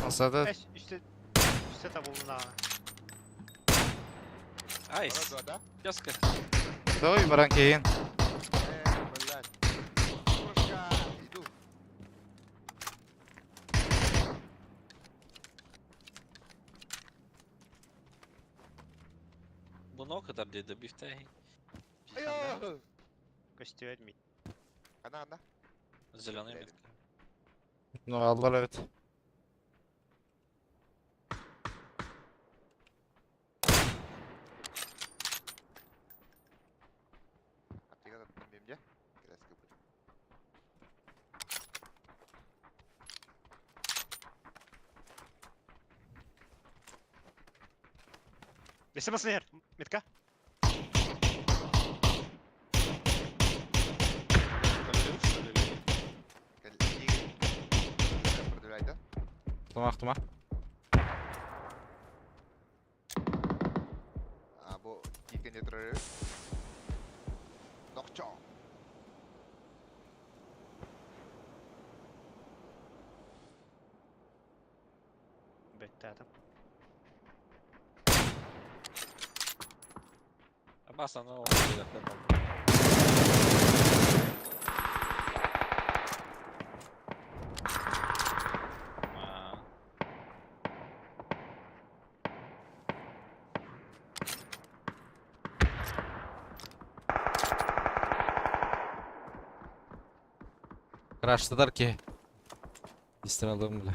Masada Üstte tabulun ha. Ice. Orang tu ada? Яска. Давай баранкейин. Belas. Terus itu. Bu ne kadar dedi bifte. Ayo. Gösteriyor mi? Ana. Zеленый метка. No aldılar evet. Aplikasi tanam dia. Kita skip. Лесе masner. Mitka? Продвигайся. Tamam. Bu gitken yatırır. Nokça. Bekle adam. Basta no. Крашtılar ki. İstemediğim bile.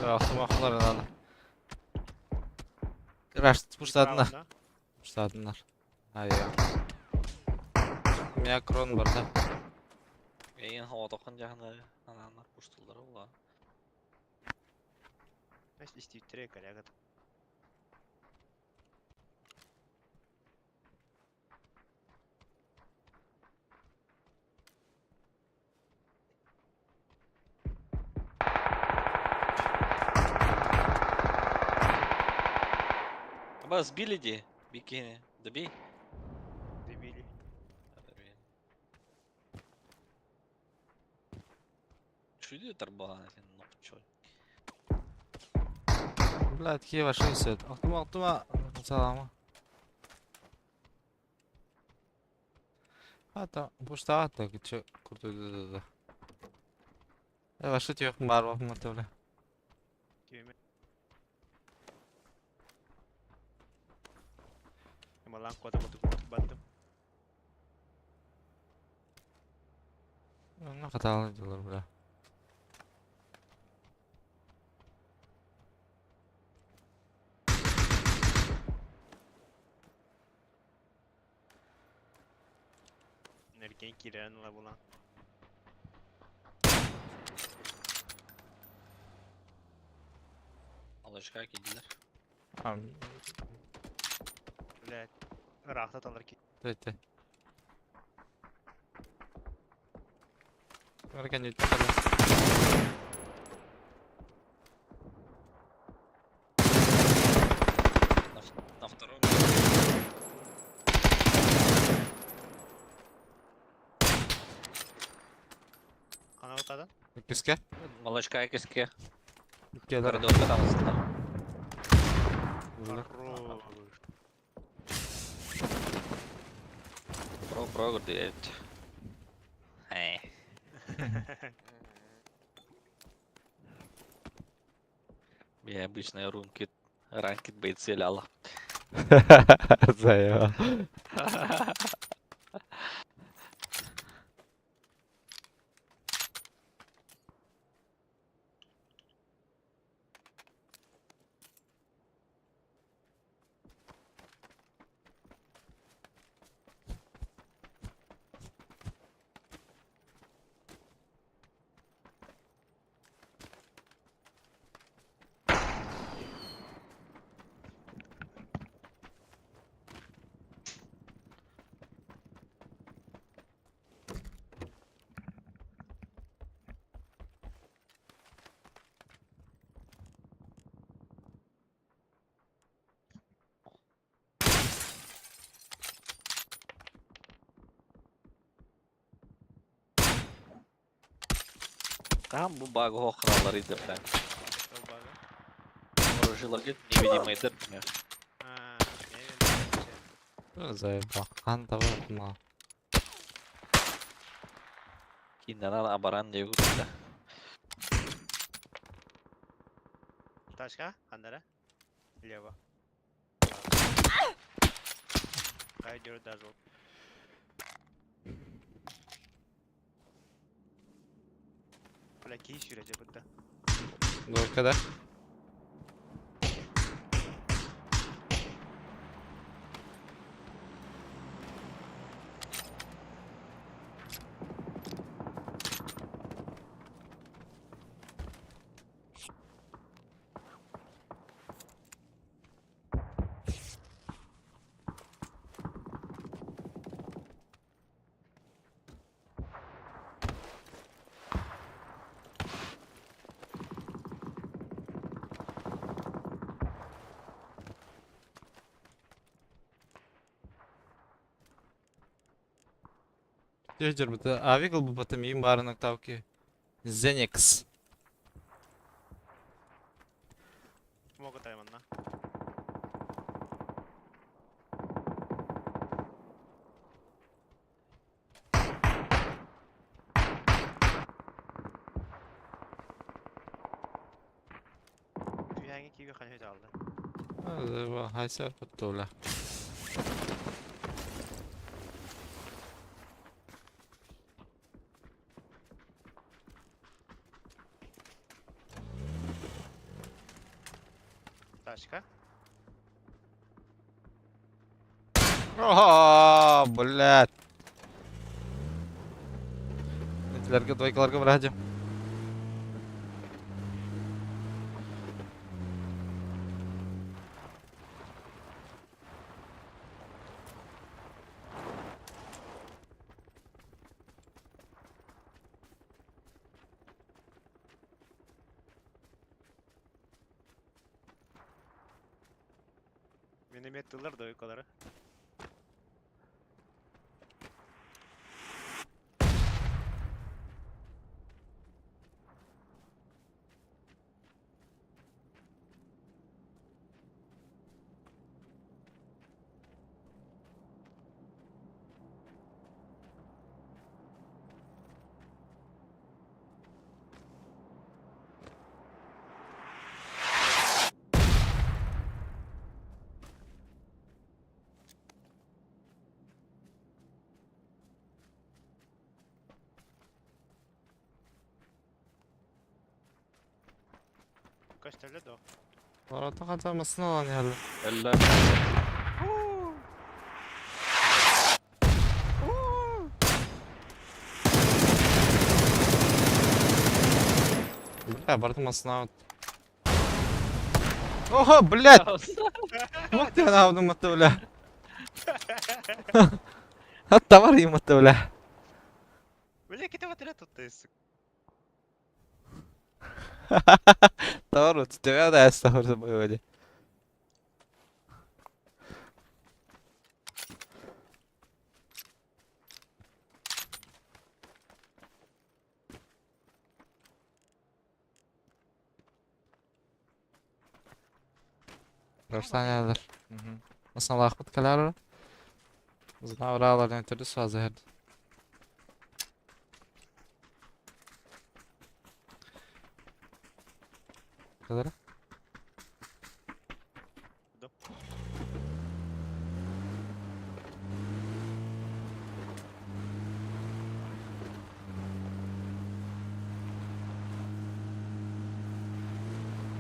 Aklım akıllar herhalde. Crash puşladınlar. Правильно. Puşladınlar. Hay ya. Mea kron var da. Eyin hava dokun jahına ananlar puştulları ola. Значит, исти коллега. Аба сбили ди, бикини, доби. Дебили. Чуди тарбан, ну чё. Блядь, Киева что несет? Aklıma Salama. Hatta puşta hatta ki kurtuldu da. Evet şu yok var var muhtemelen. Кеме. Malan kota battım. Ne hatalı diyorlar bura. Erken kiren la bulan. Alışka kediler. Tamam. Блядь. Rahat alır ki. Döydü. Erken döydü bakalım. На втором. Ana ortadan. Küske. Малышка киске. Gelir. Коридорда там астында. Хорош. Про көрді. Хей. Я обычно ранкет бойцы ляла. Заебал. Там bu bug o krallarıydı ben. Что бага? Оружие невидимый дырк. А, я вижу. Заебал. Анда var mı? Киндана абаран diye kuruldu. Тачка, Андера. Лево. Хайдер даже. Бля, кейс sürecek burada. Doğru kadar. Деждер бата. А викал бы потом им барынок тавки. Зенекс. Смог тайманна. Тәңе күйге қанша алды. Хайсер құттула. Ташка. О, блядь. Этлерге, двойкаларга бирәдем. Миномет тылар да yukarı. Kaç tane de o. Orada kaçamasın olan yerler. Eller. Бля, бартымасына вот. Ого, блядь! Вот я навдым это, бля. Товар им это, бля. Бля, ките батарея tuttayız. Товар вот тебя, да, я с тобой забыл. Görsen Mesela Ahmet Kalar Zna oralardan ötürü sazı herdi. Kadar?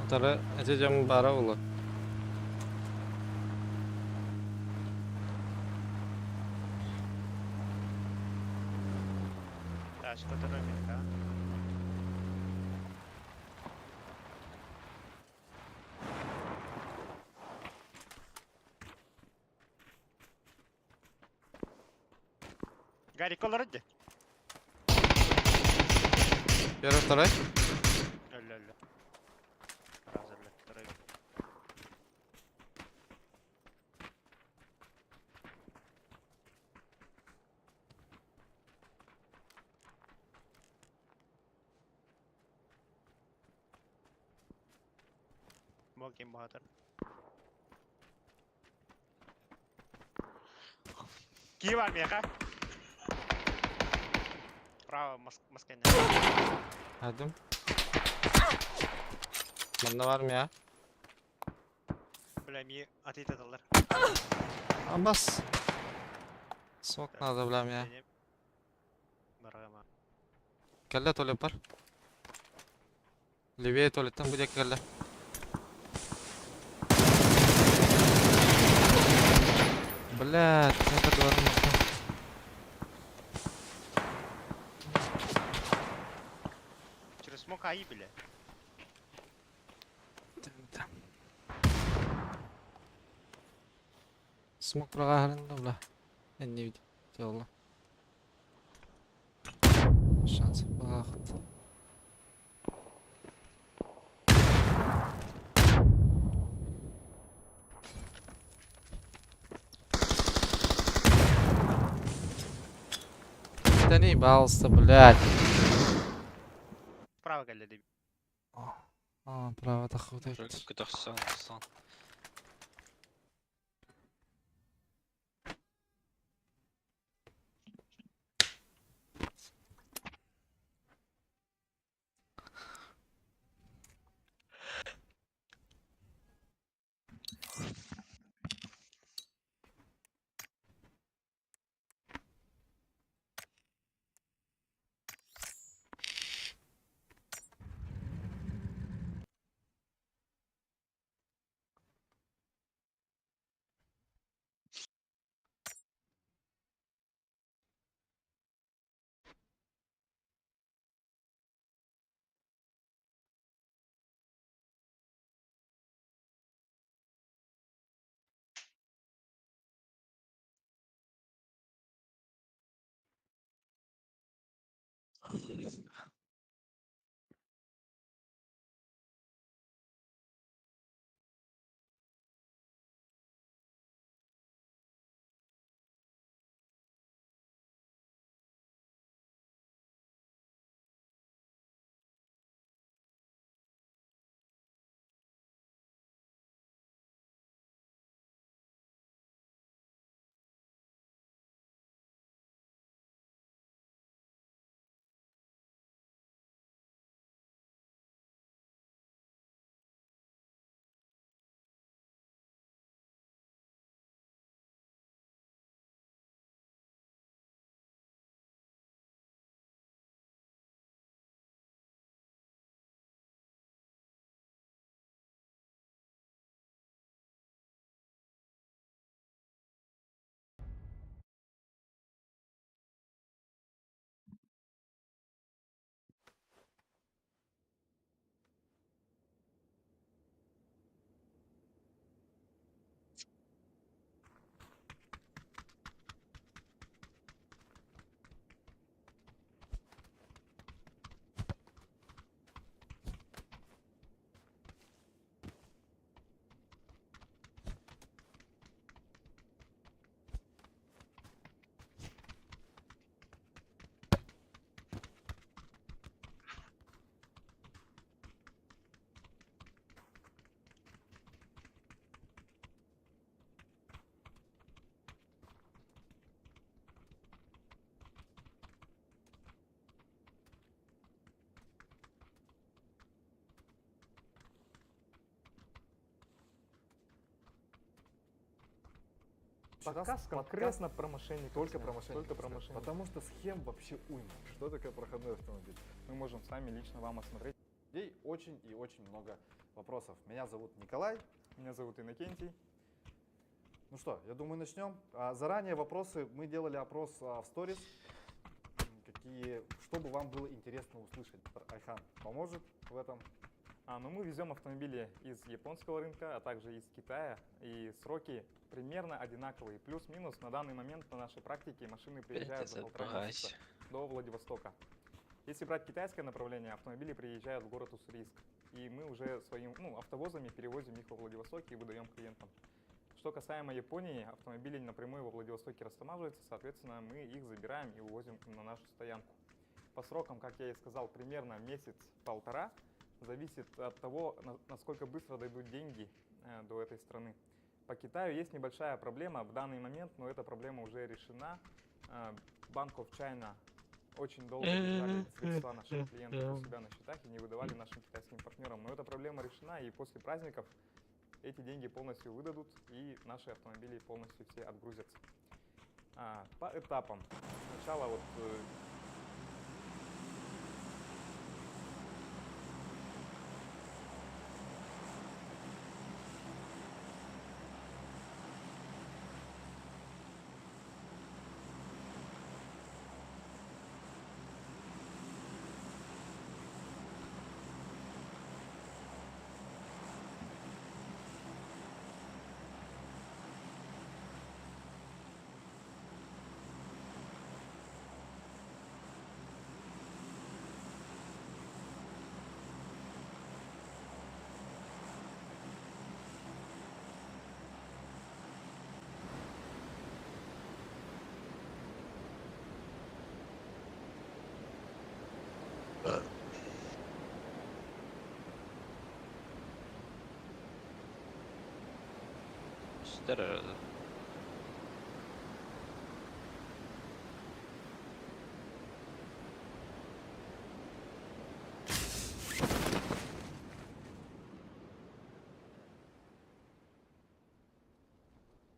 Tara aja jam 12 ola. Taşka dönemedik ha. Гарри, колор öldü. Yarı taray. Öldü öldü. Hazırlı. Tarayı. Bakayım Bahadır. Ki var mı ya? Bravo, maskeni. Hadi. Bunda var mı ya? Bilmem iyi ateş ederler. Bas. Sok надо, блям ya. Bravo. Кәллә туалет бар. Левее туалеттан будет кәллә. Блядь, это дворно. Через смог АИ, бля. Смог прогарында, бля. Я не видел. Делала. Шанс бахт. Да не ебался, блядь. Справа geldi. Право тахута. Күтәхсән, сан. Подкаст конкретно про мошенников. Только про мошенников. Только про мошенников. Потому что схем вообще уйма. Что такое проходной автомобиль? Мы можем сами лично вам осмотреть. Людей очень и очень много вопросов. Меня зовут Николай. Меня зовут Иннокентий. Ну что, я думаю, начнем. Заранее вопросы. Мы делали опрос в сторис. Чтобы вам было интересно услышать. Айхан поможет в этом. Ну мы везем автомобили из японского рынка, а также из Китая. И сроки примерно одинаковые. Плюс-минус на данный момент на нашей практике машины приезжают за 1,5 месяца до Владивостока. Если брать китайское направление, автомобили приезжают в город Уссурийск. И мы уже своими автовозами перевозим их во Владивосток и выдаем клиентам. Что касаемо Японии, автомобили напрямую во Владивостоке растамаживаются, соответственно, мы их забираем и увозим на нашу стоянку. По срокам, как я и сказал, примерно месяц-полтора. Зависит от того, насколько быстро дойдут деньги до этой страны. По Китаю есть небольшая проблема в данный момент, но эта проблема уже решена. Bank of China очень долго держали средства наших клиентов у себя на счетах и не выдавали нашим китайским партнерам. Но эта проблема решена, и после праздников эти деньги полностью выдадут, и наши автомобили полностью все отгрузятся. По этапам. Сначала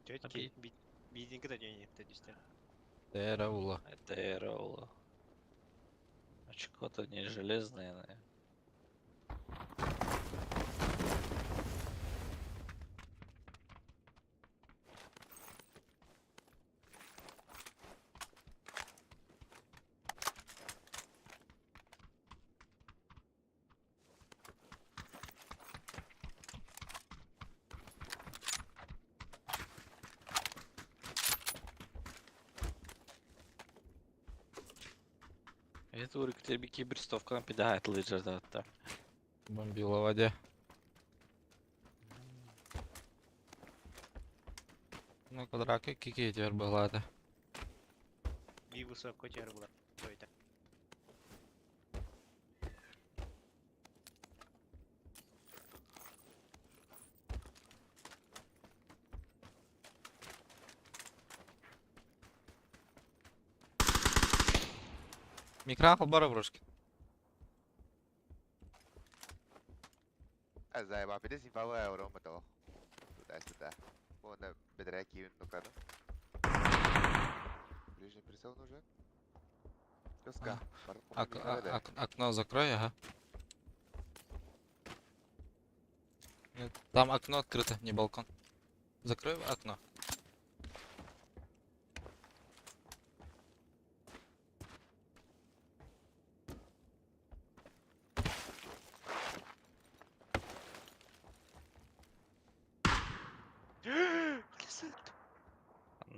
Тетки, бедненько не, это дистер. Тераула. Это Эраула. Очко-то не железное, наверное. Я говорю, тебе киберстовка підгає лиджер да так. Бомбила в воде. Ну, квадраки кики теперь была, да. Бій високо тягар була. Ой, так. Микрофон бары брошки. Заебал, 52 евро, мото. Туда-сюда. Вон, бедраки, ну-ка, ну. Ближний прицел нужен. Тёска. Окно закрой, ага. Нет, там окно открыто, не балкон. Закрой окно.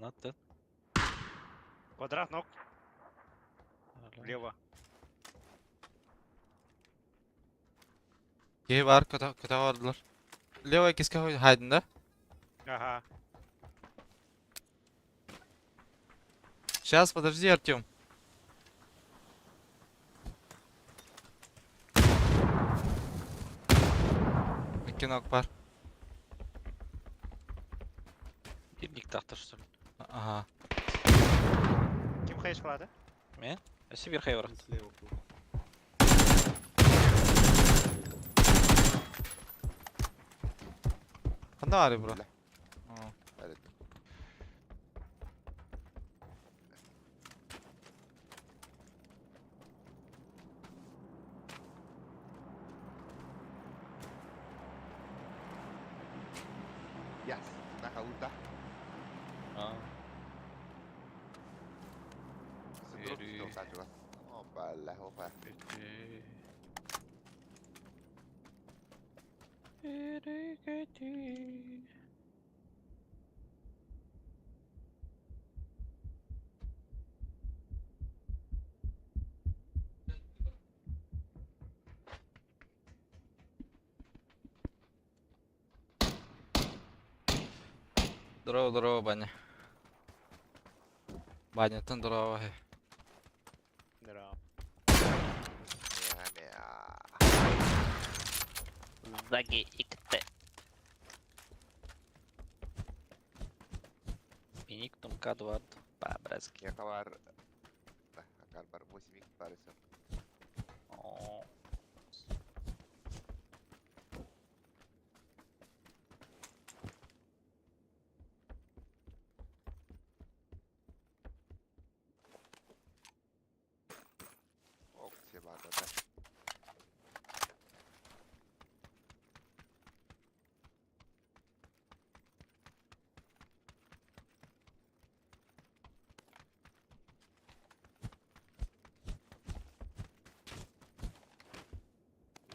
Not that. Квадрат ног. Влево. Кей бар, көтө бардылар. Левая киска хайдын, да? Ага. Сейчас, подожди, Артём. Кинок бар. Дебник тахта что ли? Ага. Ким хайш кылады? Мен? Сибир хайвар. Кандай ари, бро? Yes, nakauta. Seterusnya tuh kacau. Oh, balah, opa. Здорово, Баня. Баня, ты здорово. Здорово. Заги икте. Миник тумка двад. По-братски. Я кавар... Да, акар 8 париса. О. Ок, все бада, да.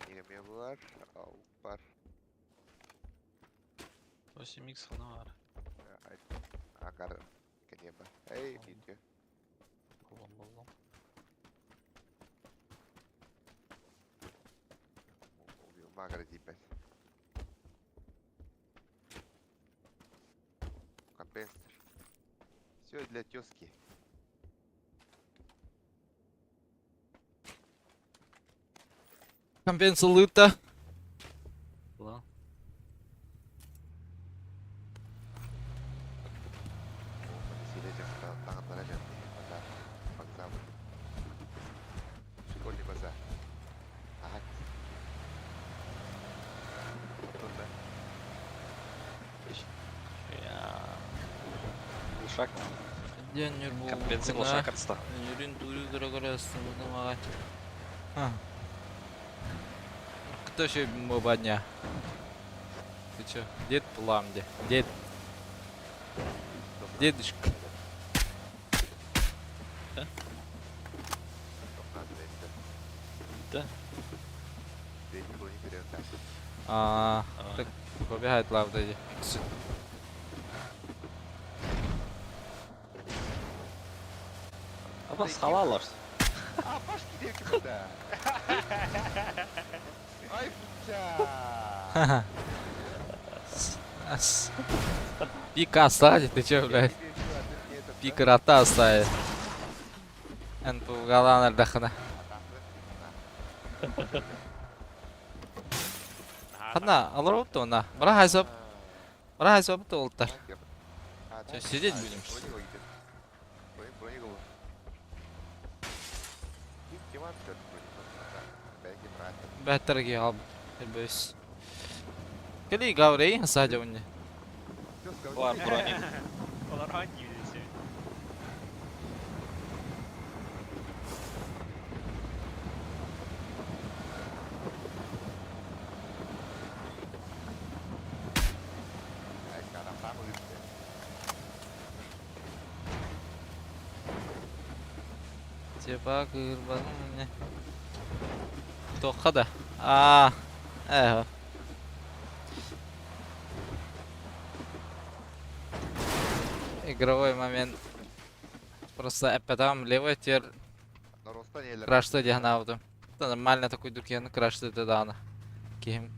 Yine mi var? Au, var. 8x falan var. Akar ke neba. Hey, video. Buldum. Убил магра дипес. Компенсатор. Все для тёски. Компенсалыта. Ладно. Tangan mana dan bazar. Bazar. Школьный базар. Ага. Туда. Я... Глушак. Денер бул. Компенсы глушак отстал. Юрин турю дорогорастым, давай. Кто еще Баня? Ты чё? Дед Пламде. Дед. Дедушка. Да? Ты не был не передан. Так побегает лавда иди. Ama salalar. А, пашки девки куда? Ай, путя! Пика оставить, ты чё, блядь? Пика рота оставить. НП уголан отдохна. Хана, алрот на. Брахайсоп. Брахайсоп толта. Чё, сидеть будем? Бәттерге алып. Бөс. Кели гаврей садя унне. Var bronnik. Onlar hangi birisi? Типа кырбаны. Тоққа да. А. Игровой момент. Просто потом левый тер крашты дегнавды. Это нормально такой дуркен крашты дедана. Кем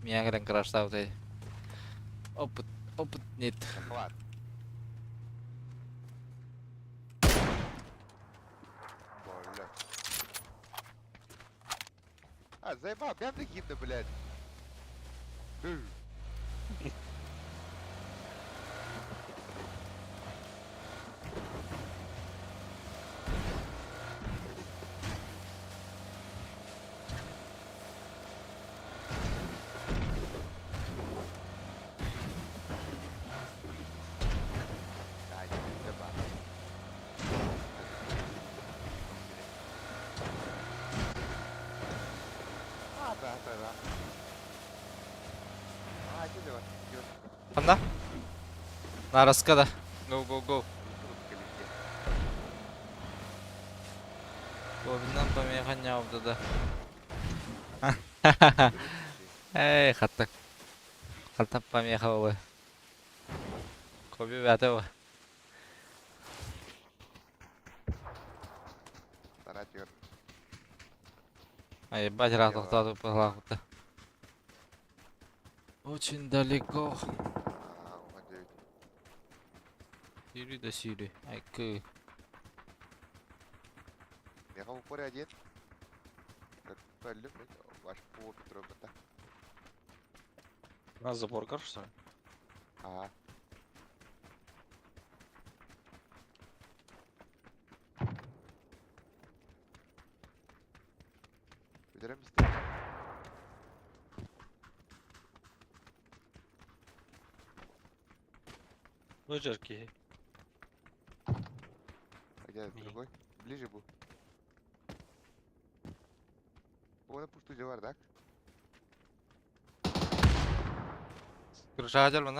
меня грен краштауты. Опыт нет. А, заебал, прям такие-то, блядь. Anda? На раскада. Go. Ковиннан помехан явды да. Эй, хаттак. Хаттап помеха болы. Коби бәті ба. Ай, бать рад тоқтады пылақыты. Очень далеко. Сири да сири. Ай, кы. Я в упоре один. Как палю, ваш повод робота. У нас забор кар, что ли? Ага. Ведерем быстрее. Ну, жаркий. Где другой? Ближе был. Ona pushtuja var da. Крыша хотел бы,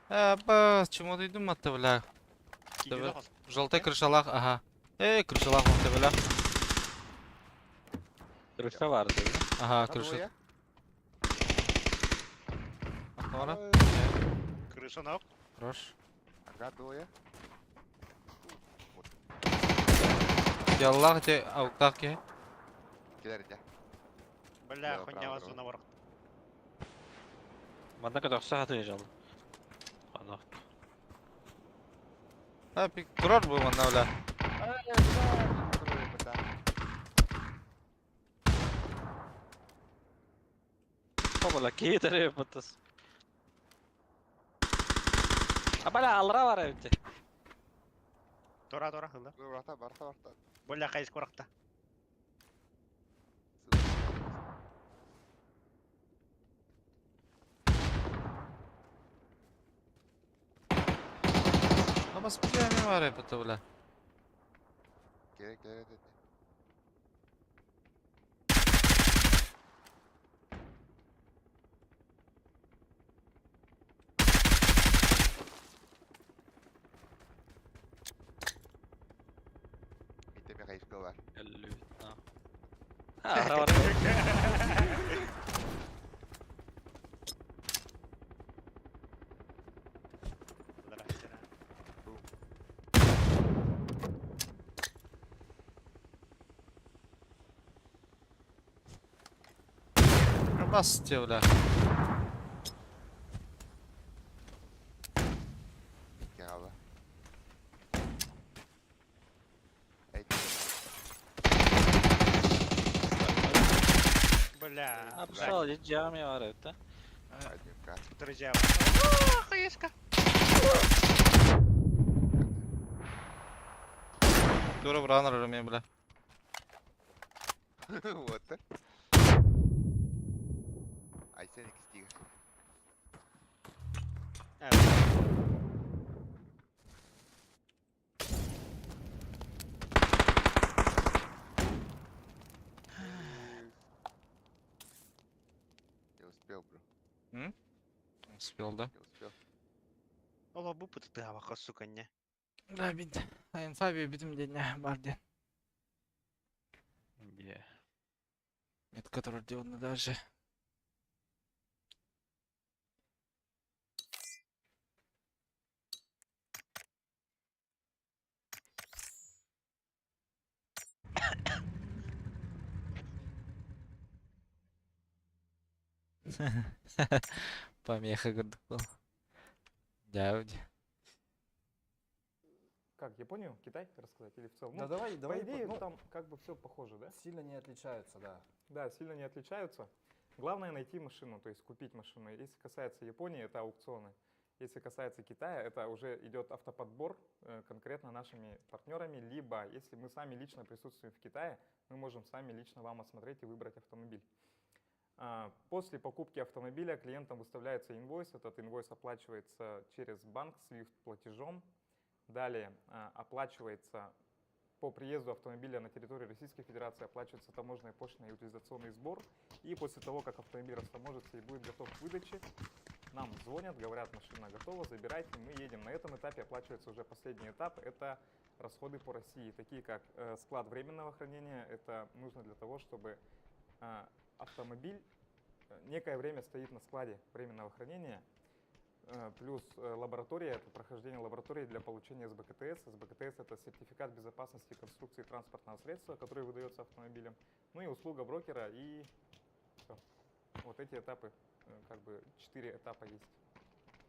да? Чему ты думал-то, бля? Желтый крышалах, ага. Крышалах он-то, бля. Крыша vardı. Ага, крыша. Sonra? Крыша ног. Хорош. Ага, двое. Яллах те аутаки. Кидайте. Бля, хуйня вас на ворот. Манда kadar saat ejal. Ana. Пик турар был он, бля. Kabala kiitere yapatız. Abala alra var evde. Тора, хылы. Барта. Бля, кайс коракта. Ama spijami var hep это, бля. Gerek. Biteme kayışı var. Elli. Ha, ara var. Бас те, бля. Кява. Эй, Бля. Обшел, джами var evde. один кат. Друзья. Хаешка. Дура бранер рами, бля. Вот так. Айсен стига. Не успел, бро. Успел, да? Не успел. Ола bu pıtı hava сука не. Да, бит. Инфаби битим деня, барден. Yeah. Это который делал даже. Помеха гордыкол. Дяуди. Как, Японию, Китай рассказать или в целом? Да Ну, давай, по давай. идее, ну, там как бы все похоже, да? сильно не отличаются, да. Да, сильно не отличаются. Главное найти машину, то есть купить машину. Если касается Японии, это аукционы. Если касается Китая, это уже идет автоподбор конкретно нашими партнерами, либо если мы сами лично присутствуем в Китае, мы можем сами лично вам осмотреть и выбрать автомобиль. После покупки автомобиля клиентам выставляется инвойс. Этот инвойс оплачивается через банк SWIFT платежом. Далее оплачивается по приезду автомобиля на территорию Российской Федерации, оплачивается таможенная пошлина и утилизационный сбор. И после того, как автомобиль растаможится и будет готов к выдаче, нам звонят, говорят, машина готова, забирайте, мы едем. На этом этапе оплачивается уже последний этап, это расходы по России, такие как склад временного хранения. Это нужно для того, чтобы автомобиль некое время стоит на складе временного хранения, плюс лаборатория, это прохождение лаборатории для получения СБКТС. СБКТС — это сертификат безопасности конструкции транспортного средства, который выдается автомобилем, ну и услуга брокера, и все. Вот эти этапы, как бы 4 этапа есть.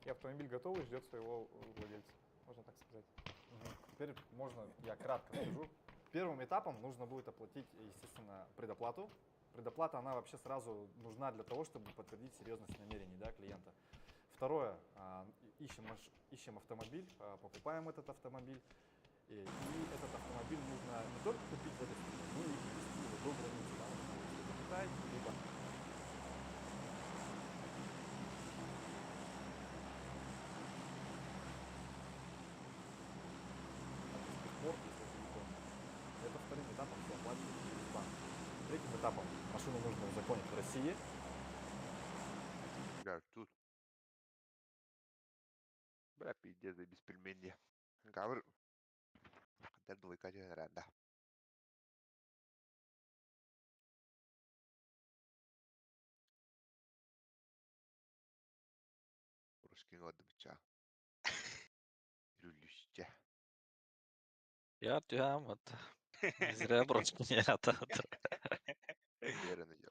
И автомобиль готов и ждет своего владельца, можно так сказать. Теперь можно, я кратко скажу. Первым этапом нужно будет оплатить, естественно, предоплату. Предоплата, она вообще сразу нужна для того, чтобы подтвердить серьезность намерений, да, клиента. Второе, ищем автомобиль, покупаем этот автомобиль. И этот автомобиль нужно не только купить в этой стране, но и привезти его до границы, да, либо Китай, либо это вторым этапом все оплачивается через банк. Третьим этапом машину нужно узаконить в России. Бля, тут. Бля, пиздец, да без пельменей. Гавр. Хотя двойка да. Русский год быча. Люлюще. Я тюам, вот. Не зря просто не это.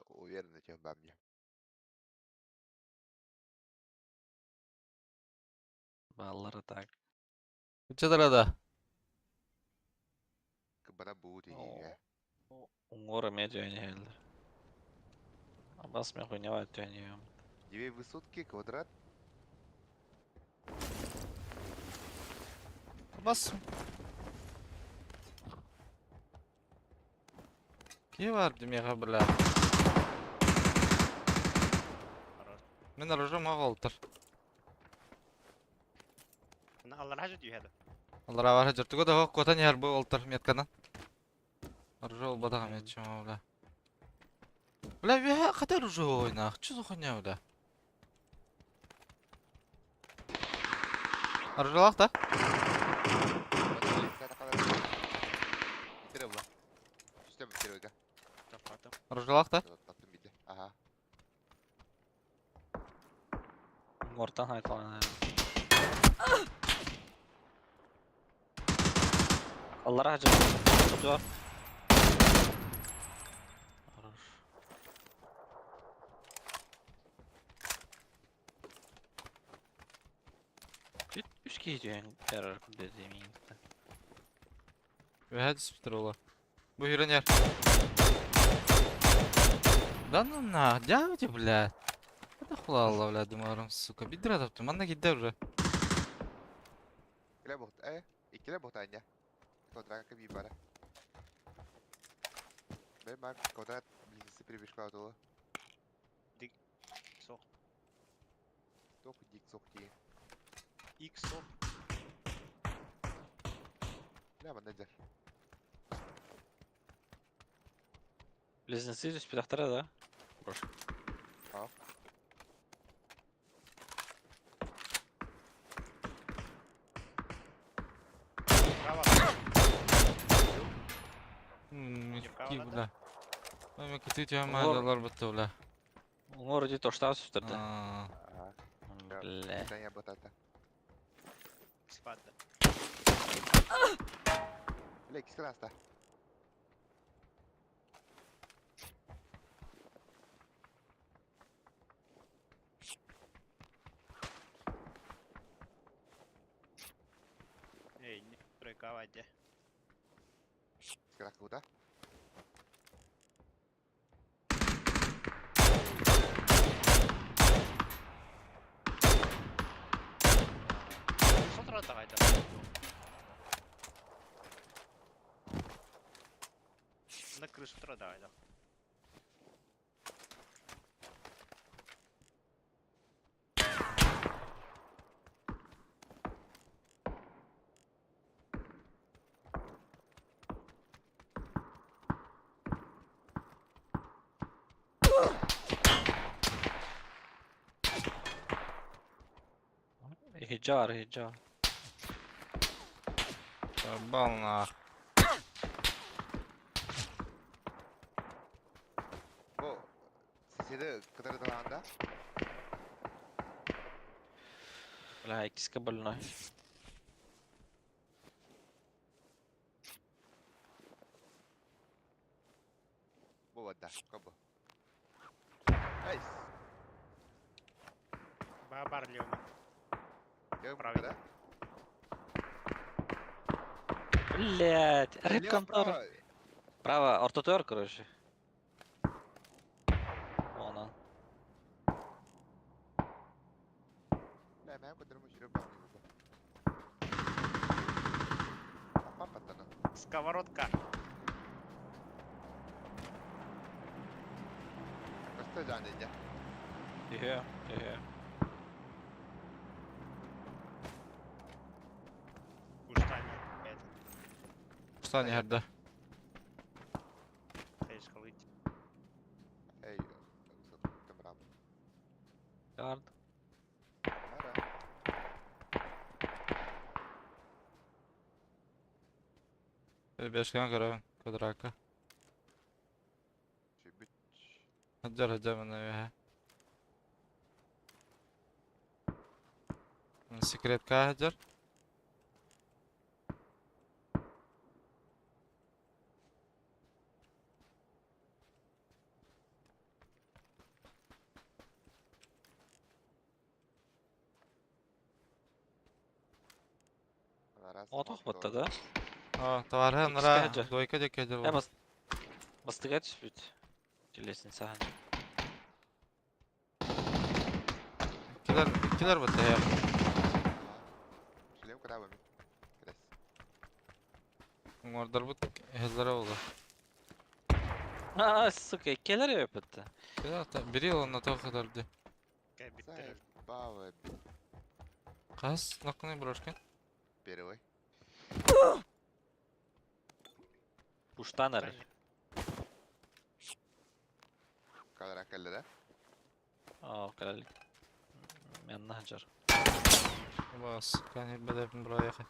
Уверен в обо мне. Баллары так. Что-то да. Кабана будет и Уңор медиа не geldi. Basmıyor хуйня тянем. 2 высотки, квадрат. Бас. Ки бар демега, бля. Мен рожом агалтыр. الله راح جدي هذا. الله راح جرت كده هو كوتان يهرب والتر ميت كنا. رجول بدها ميت شو ولا. لا بيها قدر رجول هنا. شو زخنيا ولا. رجول وقته. رجول وقته. Ага. Uңортан хайкалан. Allah rahmet eylesin. Хорош. Üski gidiyorsun yarar dediğim gibi. Ve hadi spitter ola. Bu hüren yer. Да ну на, дядя, блядь. Это хула, блядь, думаю, сука. Бидра таптım. Bana gider bre. İkile buht. İkile buht anya. Kontrakt bir bara. Ben kontrakt bilgisi привешка того. Sok. Только дик сок diye. X sok. Ne ama nedir? Близнецы спидахтера, да? Брошка. Права. Ки, бля. Мен кететем малалар бітті, бля. Он вроде то что sürdü. Aa, Бля. Sen ya batata. Spadda. Bile ikisi klasta. Ей, не тройка де. İkisi klasta kuda. Sonra da hayda. На крышу трада, да. Hicar, hicar. ебал нах. Bu sesleri kadar dalağında. Бля, киска больной. Bu vadda. Kabı. Hey. Бабар Лёма. Yok bu Правильно. kadar. Блять, Leo, рэп-контор. bravo. Право, ортотер, короче. Вон он. Ne ben kudurmuş yürü ben yürü. Apa patladı? Сковородка. Kaçta can edeceğim? Тихо, тихо. Куштани. Это. Встань, herda. Hayır kalıydı. Ey. Tamam. Yardım. Ara. Бешкан караван. Квадрака. Çibit. Hajar hajar mana ya. Secret ka hajar. Отох бутта, да? Таварха Икс нара hajar. дойка дек hajar. Я бастыгач бит. Телесница. Kiler bitti ya. Şöyle kadar mı? Biraz. Orada bu hezara oldu. А, сука, келер yapıttı. Biri yolunda ta kadar di. Sen baba Kas nakını bırakın. первый. Puştan er. Kadar akıllı da. Aa, kalalik. Yanına hacar. Bas. Kan bedevim buraya yakın.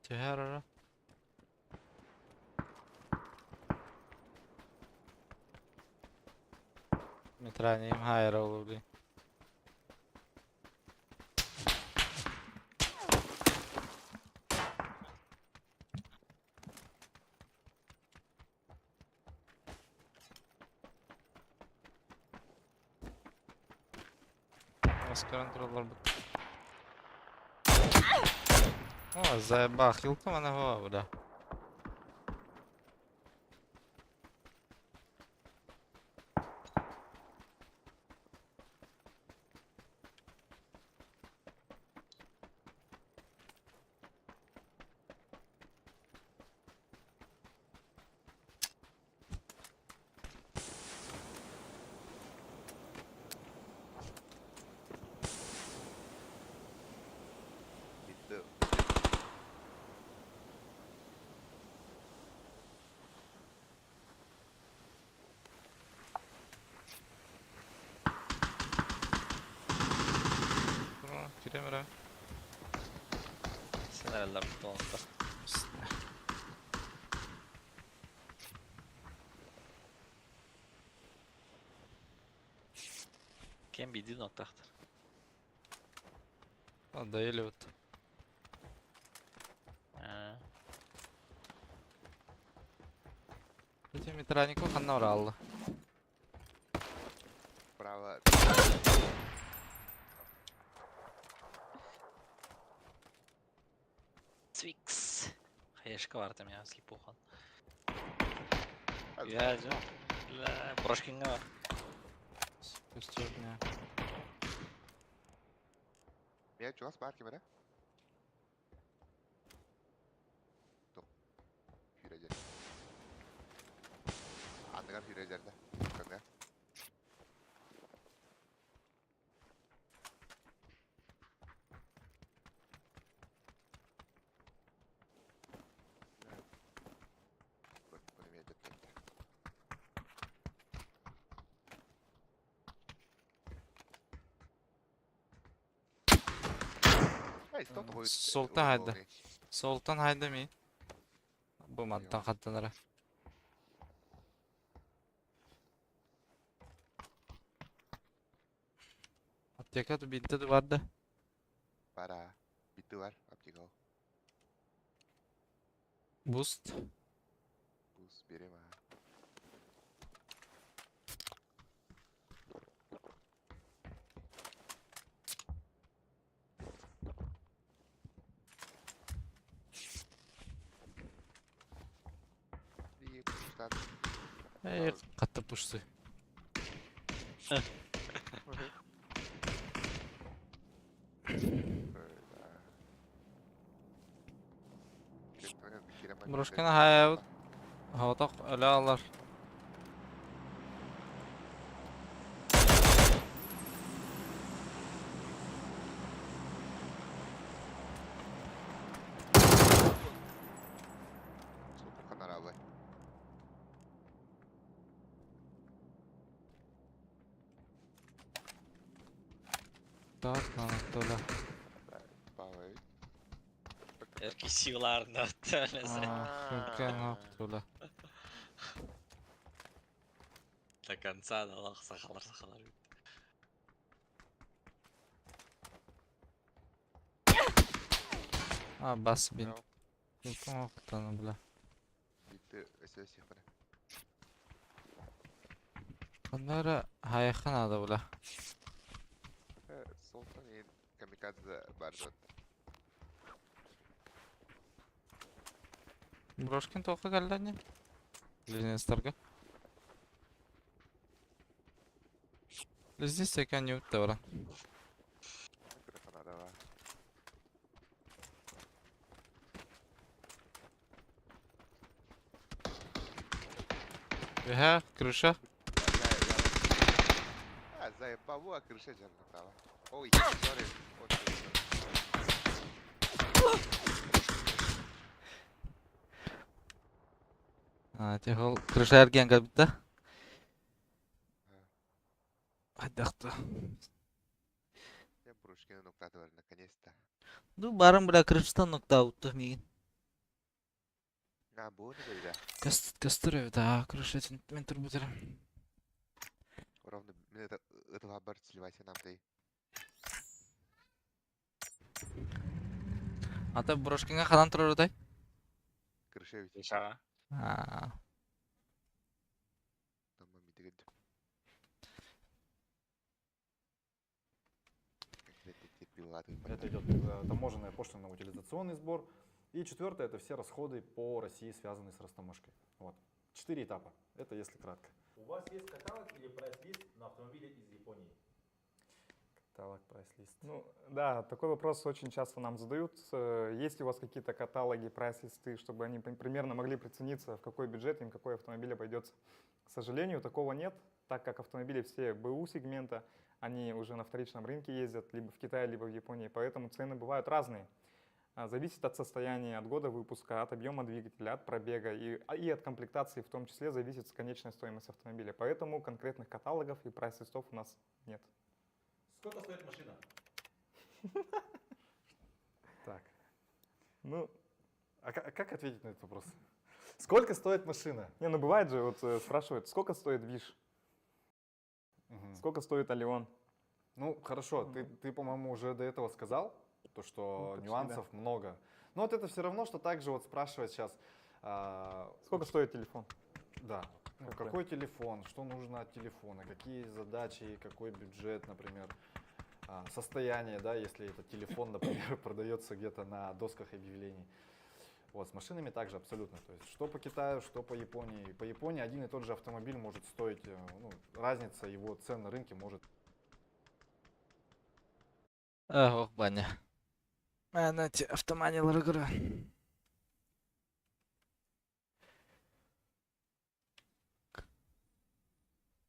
Tehera. Metraniyim hayır oldu. Маскаран туралар бит. О, заебах, хилка мене гова, бля. Bitti. Tamam, giremir ha. Sen herhalde bitti onda. Kim bildiğin noktadır. O da öyle bit. Эти метранику ханна уралды. Право. Twix. Хаешка var там я слепухан. Hadi. Ya canım. La Broşkin'e var. Костюрня. Я чугас бар кемере? Тук. Хүйрежер. Андыгар хүйрежерде. Кanga. Bunu mevcut etti. Hey, stop koyut. Solta hadi. Солтан хайда ми. Буматтан хаттанара. Аптека да битте да vardı. Para. Bitti var. Aptik o. Boost. Buz birim ha. İyi kuşlar. Ey katı puştu. Брошканы hayabıt. Havada öyle alır. Sokulkan araba. Так, öyle. Bavay. Erki sivlarında öttemesi. Ülken öyle. Da cansada Allah sakalar sakalar. Ha bas bin. Bravo. Ülken oktanı bile. Bitti. Ösöz yapara. Bunları hayakın adı bile. Sultan en kamikaze bardo. Брошкин тоқы geldi не? Лизнестерге. Лизнес екен не өтті бара. Kırıkan araba. Веха, крыша. Заебал, а крыша жернатава. Ой, sorry. Техол крыша ерген кабитта. Айдақты. Я Брушкина нуктаты бар, наконец-то. Ну, барым бля крыштан нукта утты мейін. А, бұл не бойда. Кастыр да, крыша мен тұр бұтырым. Ровно, мен это лабар сливайся нам дай. Ата Брошкинға қадан тұрыр ұдай? Крыша ведь. Ишаға. Tamam, bitti gitti. Это идет таможенная пошлина на утилизационный сбор. И четвертое — это все расходы по России, связанные с растаможкой. Вот. 4 этапа. Это если кратко. У вас есть каталог или прайс-лист на автомобили из Японии? Каталог, прайс-лист. Ну, да, такой вопрос очень часто нам задают. Есть ли у вас какие-то каталоги, прайс-листы, чтобы они примерно могли прицениться, в какой бюджет им какой автомобиль обойдется? К сожалению, такого нет, так как автомобили все БУ сегмента, они уже на вторичном рынке ездят, либо в Китае, либо в Японии, поэтому цены бывают разные. Зависит от состояния, от года выпуска, от объема двигателя, от пробега и от комплектации в том числе зависит конечная стоимость автомобиля. Поэтому конкретных каталогов и прайс-листов у нас нет. Сколько стоит машина? Так. Ну, а как ответить на этот вопрос? Сколько стоит машина? Не, ну бывает же, вот спрашивают, сколько стоит Виш? Сколько стоит Алион? Ну, хорошо, ты по-моему, уже до этого сказал, то, что почти, нюансов много. Но вот это все равно, что также вот спрашивать сейчас... Сколько стоит телефон? Да. Ну, какой телефон, что нужно от телефона, какие задачи, какой бюджет, например, состояние, да, если этот телефон, например, продается где-то на досках объявлений. Вот, с машинами также абсолютно. То есть, что по Китаю, что по Японии. По Японии один и тот же автомобиль может стоить, ну, разница его цен на рынке может... Ох, баня. Эти автоманилары көрі.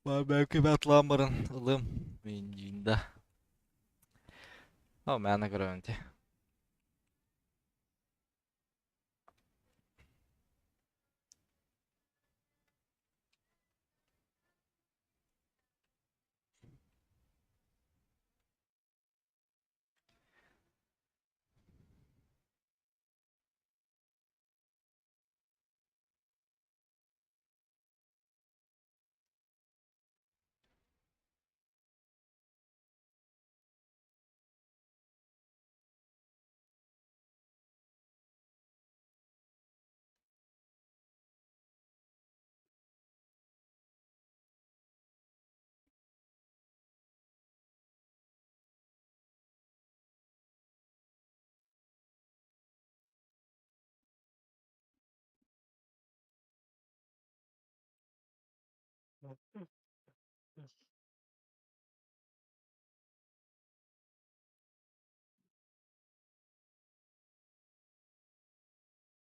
Бәлкім атламырын ылым бензинда. О, мәні көрі.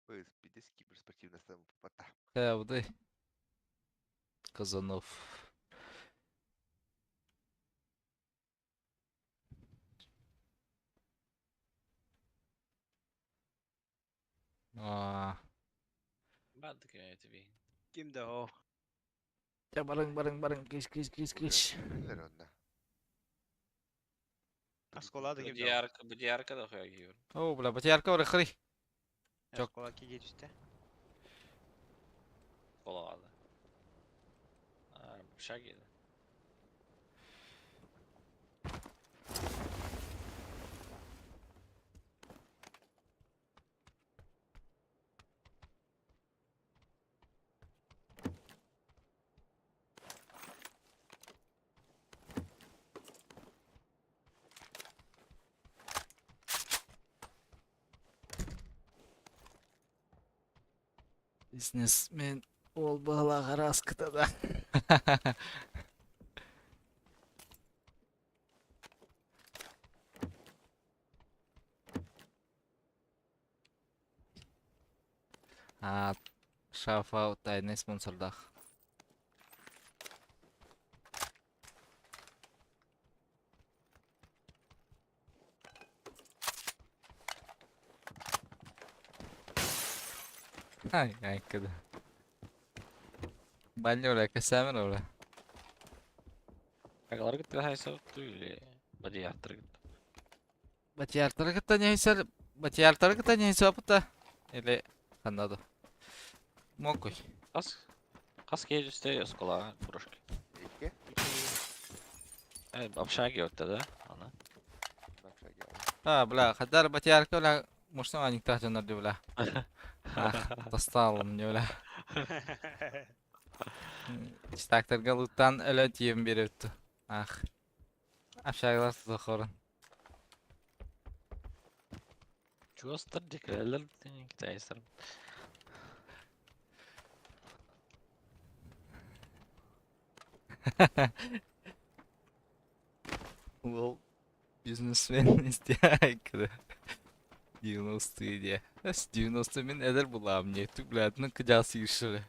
ПС-50 киберспортивная самопота. Хәвді. Казанов. Ben de köyü tabii. Kimde o? Ya barın. Geç. Neler onda? Askola da Bu kimde o? diğer da köyü giyiyorum. О, бля, батярка орехри. Çok. Askola ki gel üstte. Kola vardı. Bıçak yedi. Бизнесмен ол балаға раскытада. Шафа тайный спонсордах. Ай, кыды. Баня оля, кесәмен оля. Kagalar gitti haysa tüyle. Badi yattır gitti. Батияртары кыта не опыта. Или ханадо. Мокой. Kas gece üstte kola kuruşki. İki. Evet, apşak yotta da. Ana. Бля, хадар батиярка оля. Может, они так надо, бля. Достал мне, бля. Стактер галуттан өлө тием берипти. Ах. Апшагылар туда хорун. Чувстар декрелер китайстар. Ол бизнесмен истяйк. 90 diye. 90 мен эдер булам не ту блядны кыжасы иши.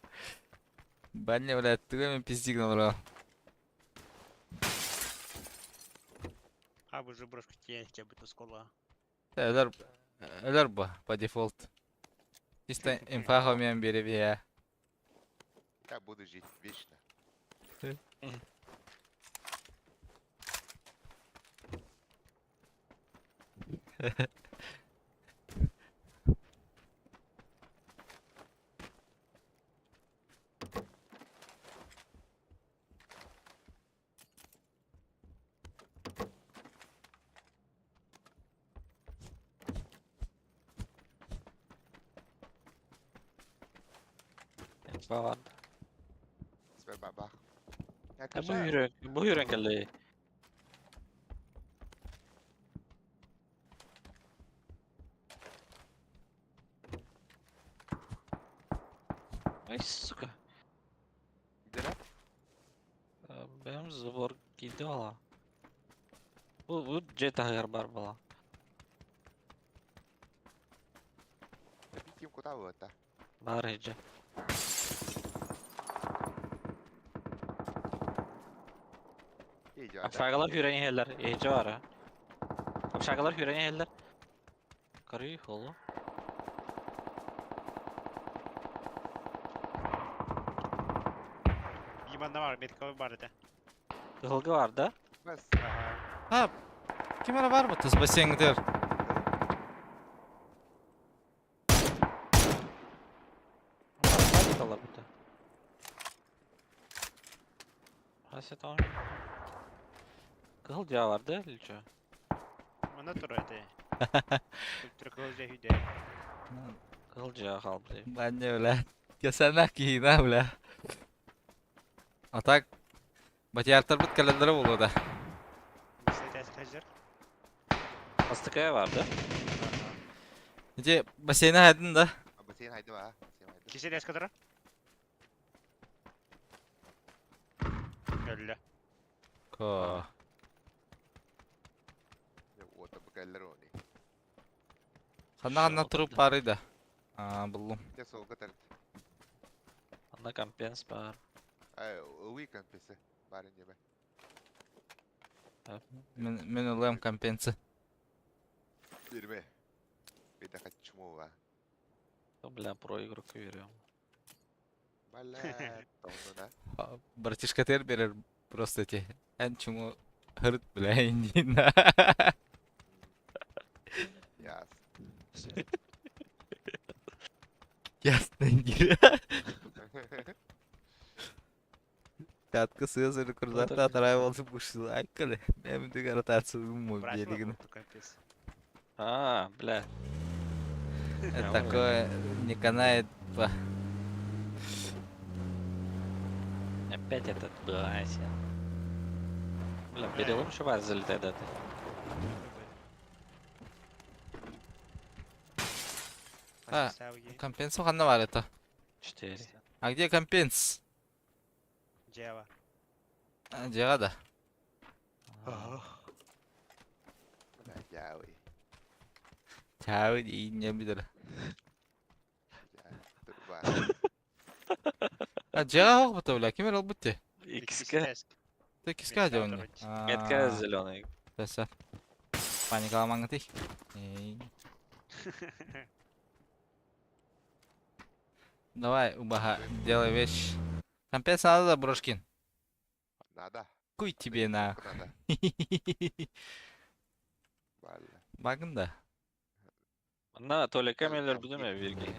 Банне блядты мен пиздик нора. А вы же брошка тень хотя бы скола. Эдер по дефолт. Чисто инфа мен беребе я. Я буду жить вечно. Bawaan. Sper baba. Ya Bu hüreng kali. Ay suka. Где? Benim zor gitti valla. Bu jet ayar var valla. Kim kota vợ ta? Var hece. İyice. Aşağılar hüreğin heller. Hece var ha. Aşağılar hüreğin heller. Karıyı kolu. Limanda var, medikal var da. Kılgı vardı. Bas. Ha. Kimera var mı tız basengdir? Hadi kalır burada. Hadi tamam. Kılca vardı Lüço. Ona turate. Türk hüde. Kılca kaldı. Ben de öyle. Kesenek ki ne öyle. Atak. Batıyartar bit kalendere bulu da. Mesela tezkajlar. Astıkaya vardı. Nece basayına hadin da. Baseyin haydi va. Kişi de eskadara. Öyle. Ko. O da bu keller onu. Kanna turup bari da. Buldum. Ya sol kadar. Anda kampiyans var. Ay, o weekend pesi. Barın yeme. Men olayım kompensi. 20. Bir dakika çumu va. Бля, про игрок верю. Бля, тонна. Братишка тер берер просто те. En чему hırt bile indiğinde. Yaz. Yastan giriyor. Katkı sığızırı kurdan da taray olsun bu şu aykırı. Benim de gara sığım mı diyeligini. А, бля. Такое не канает по... Опять этот Бася. Бля, перелом что вас залетает это. А, компенс ханна var это. 4. А где компенс? Java. Джега да. Bля, yavi. Çağı iyi ne bilir. Dur va. А Джега хок бата бля, кем рол бутте? XK. Ты киска же он. Метка зеленый. Песа. Паникаламан ты. Давай, убага, делай вещь. Компенс надо да, Брошкин? Надо. Куй тебе на. Надо. Бля. Bakın da. Ана Толя Камелер будем я верги.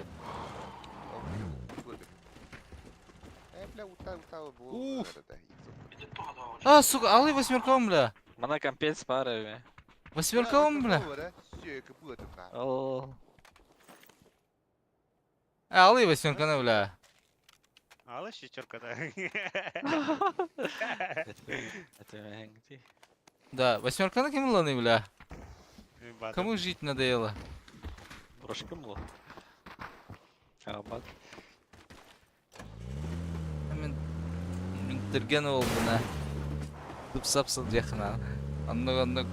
Бля, ута, bu. А, сука, алый восьмерком, бля. Мана компенс пара. Восьмерком, бля. О. Алый восьмерком, бля. Ала шестерка-то. Это где? Да, восьмерком кем ланы, бля. Кому жить надоело? Прошка мı? Ha bak. Мен түрген ол бұна. Дұпсапсыл жақына. Аннық.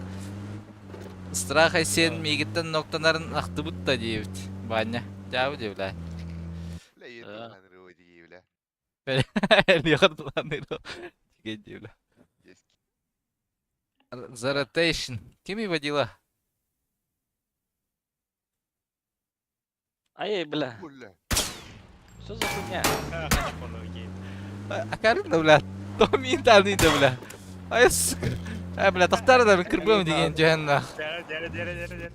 Страхай сен мегіттен ноқтанарын ақты бұтта дейбіт. Баня. Жауы дейбіла. لا يطلع رودي ولا Әлі қырдыланыр. Деген дейбіла. Заратейшн. Кеми водила? Ай, бля. ولا Что за хуйня? Акарым да, бля. То мен таныйды, бля. Ай, сука. Бля, тақтары да мен кірбім деген жайынна. Дәрі.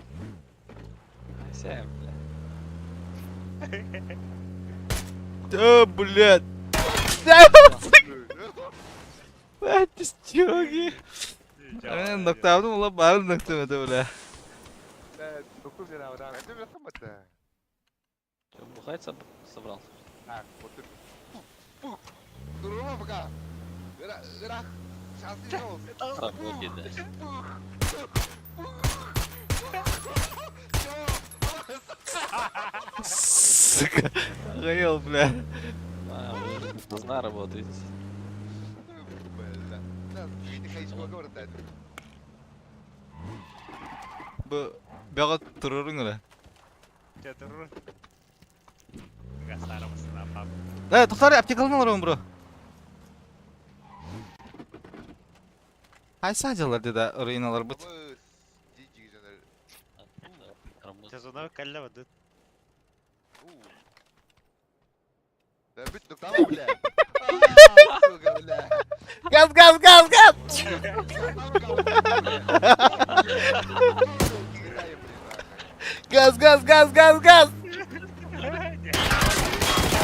Сәм, бля. Да, блядь. Блядь, стёги. Мен ноқтавдым, ола барын ноқтамады, бля. لا دكتور جنا ورانا انت من قمة Чё, бухать собрался? вот дурова пока грах сейчас Работает, да. Сука. Охуел, бля. А, вы поздно работаете. Бәғат тұрырың өлі. Жатырыр. Гастарымызын апам. Тоқтар, аптекалын аларым, бро. Қайсы ажалар деді ұрайыналар бұд. Сезонова кәлі вады. Да бит доктор, бля. Сука, бля. Газ! Газ!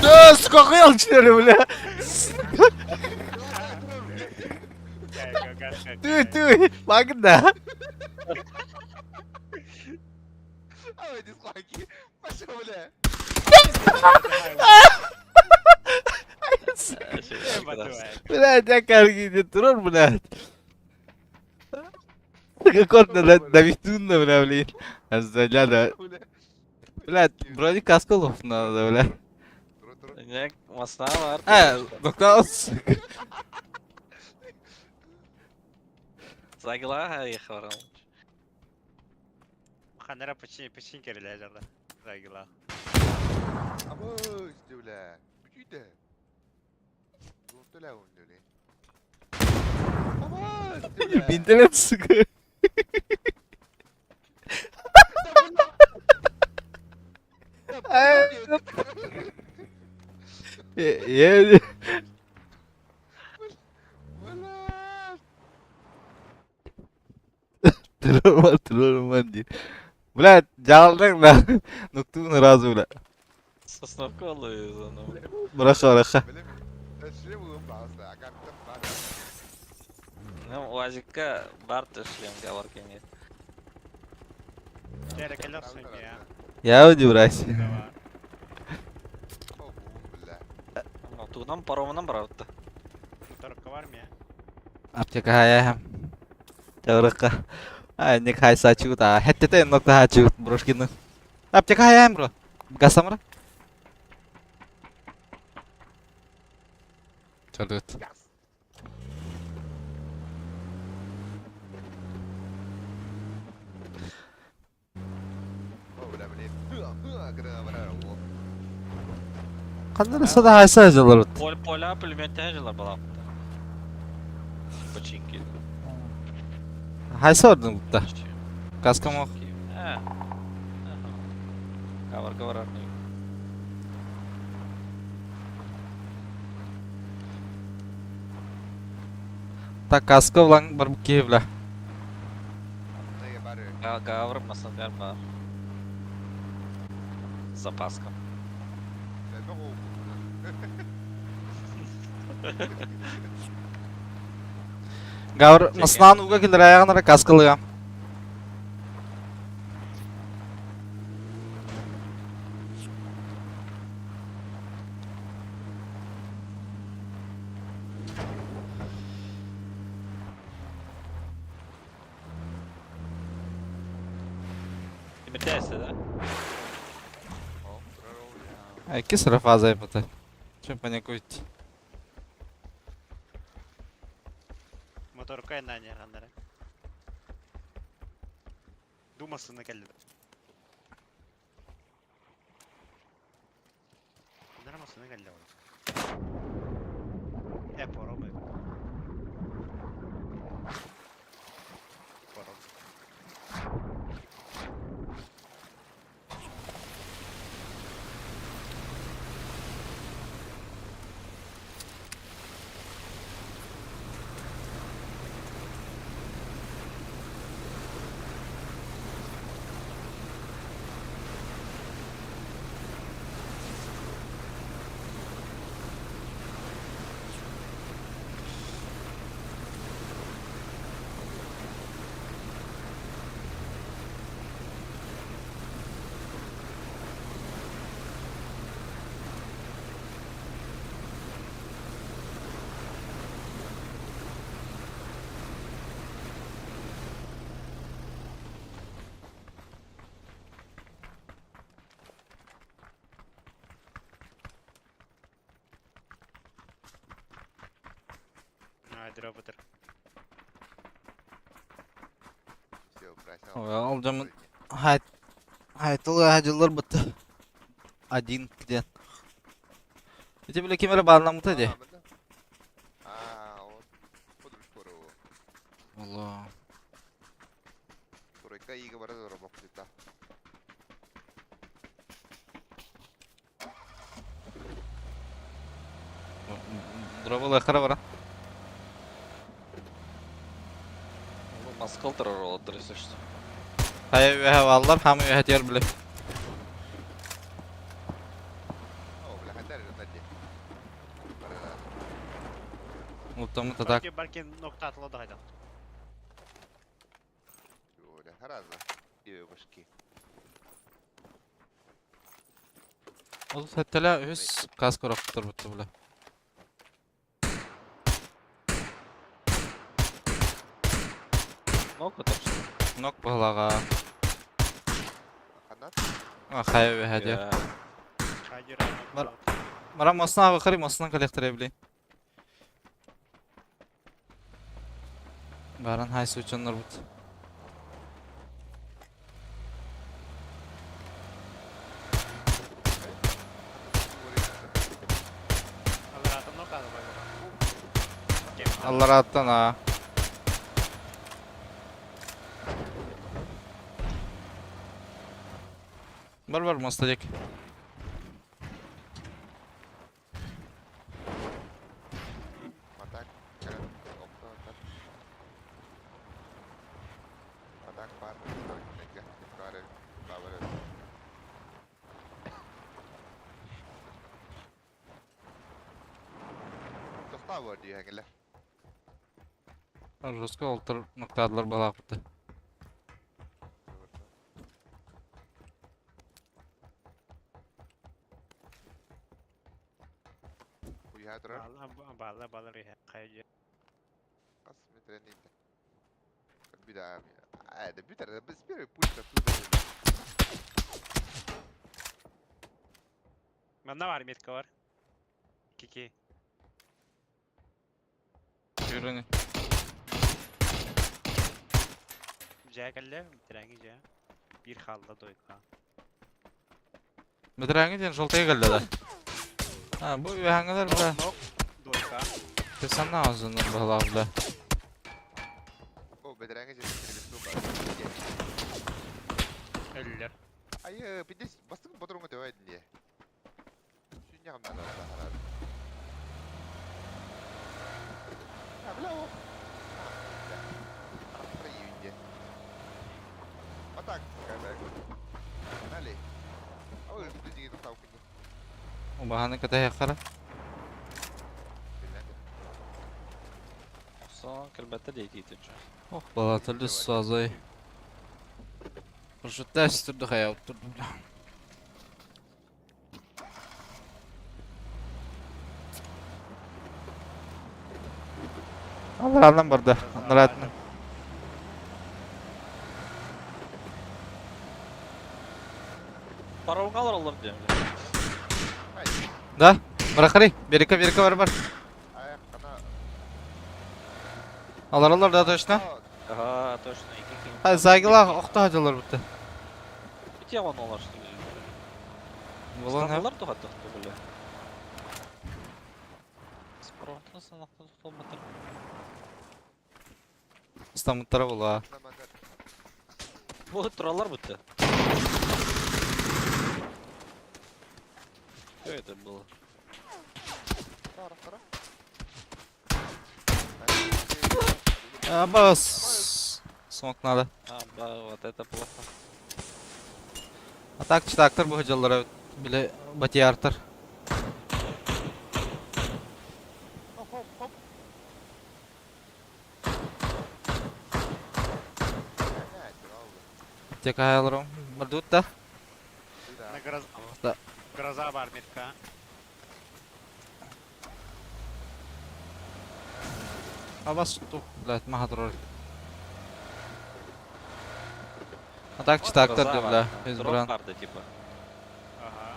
Да, сука, охуел, что ли, бля? Туй, магна. Ой, дизлайки. Пошел, бля. Блядь, я карги турор, блядь. Какой-то навитунно, блядь. Аздаляда. Блядь, вроде касколов надо, блядь. Не, масна var. Доктор. Загла ехал. Ханера почти кереле жада. Загила. Ама, işte, бля. Büyüdü. لا وندولي Binteler sıkı. Yani. Троллман değil. Блядь, жалдың да. Нуктуны разу, бля. Сосновка алıyoruz onu. Браха. Уазикка бар шлемге бар кеңет. Дәрі кәлі орсын ya. Я уди, брась. Тугынан паромынан баратты. Торыққа бар mı ya? Аптека хая. Тәурыққа. Не хайса чута. Хеттете нокта хачу брошкины. Аптека хая, бро. Гасамра. Чалут. Қандай сада хайса жылар бут. Поля пулеметте жылар бала. Починки. Хайса ордың бутта. Каска мох. Кавар. Так каска влан бар буке бля. Кавар масангар бар. Запаска. Гавр маслан уга келер аяғына каскалыга. Темірдесті, да? Iki sıra fazla yapatı. Çok panikuyt. Motor koyandan yaranlara. Dumasını geldi. Dumasını geldi oğlum. Hep orada. Дропотер. Все, бросил. Alacağımın hayatlı hacılar bitti. Один giden. İşte bile kimere bağlanmak hadi. Вот. Подружку рову. Allah. Тройка и говорит, робок где-то. Drop'u akara var. Маскал террор отрясы что. Hayır ve havalar hamı ve hediyer bile. О, бля, хотя это где? Muhtemelen tadak. Belki nokta atladı hayda. Бля, раза. Две башки. Ol hatta hüs kask oraktır bitti bile. Много там что? Nok bağlağa. Канат? Hayır ve hediyer. Я Hayır. Mara masna bakari masna kolektöre Baran hay suçanlar bit. Allah atın nokta da bak. Allah rahattan ha. Var mastacak. Атак. Атак пар. Нека. Кары. Бавары. Тоста var diyor hangiler. Ruska oltar noktalar balaq bitti. Uyuya durar. Bağlar ya. Hayır. Kas metre neydi? Bir daha. Hadi bir tane. Biz bir push atıldı. Bende var metka var. 2-2. Yürüni. Jack'le bitirengi ja. Bir halda doyka. Bitirengi den жолтая geldi da. Ha bu hangiler bile. Nok doyka. Sen ne ağzından balaq bile. O bedirenge cesetleri bir sopa. Ölüler. Ay bir de bastık patronga devam edin diye. Şunu yapmam lazım. Ya bla o. Приюньте. Вот так, когда... Налей. А вы что деньги доставку не? O bahane kata yakara. Son kelbette değil itince. Oh balatırlı sazay. Şu test turdu haya oturdu. Allah burada. Anlaratma. Paravuk alır alır diyorum. Да? Быракырый. Берика бар. Аяқ қана... Алар да точно. Ага, точно. Ай, загила оқта хажалар бітті. Бите вон олар что ли? Болон ха. Станалар туға тоқты біле. Спортны санақты тоқтал батыр. Стамыттары бола. Bu тұралар бітті. Что это было? Бас. Смок надо. Вот это плохо. А так читактар bu hıcalara bile batıyartır. Tek ayalırım. Bardut da. Да. Гроза бар метка. А бас тут, блядь, махадрор. А так читактар да, бля, избран. Дроп барды типа. Ага.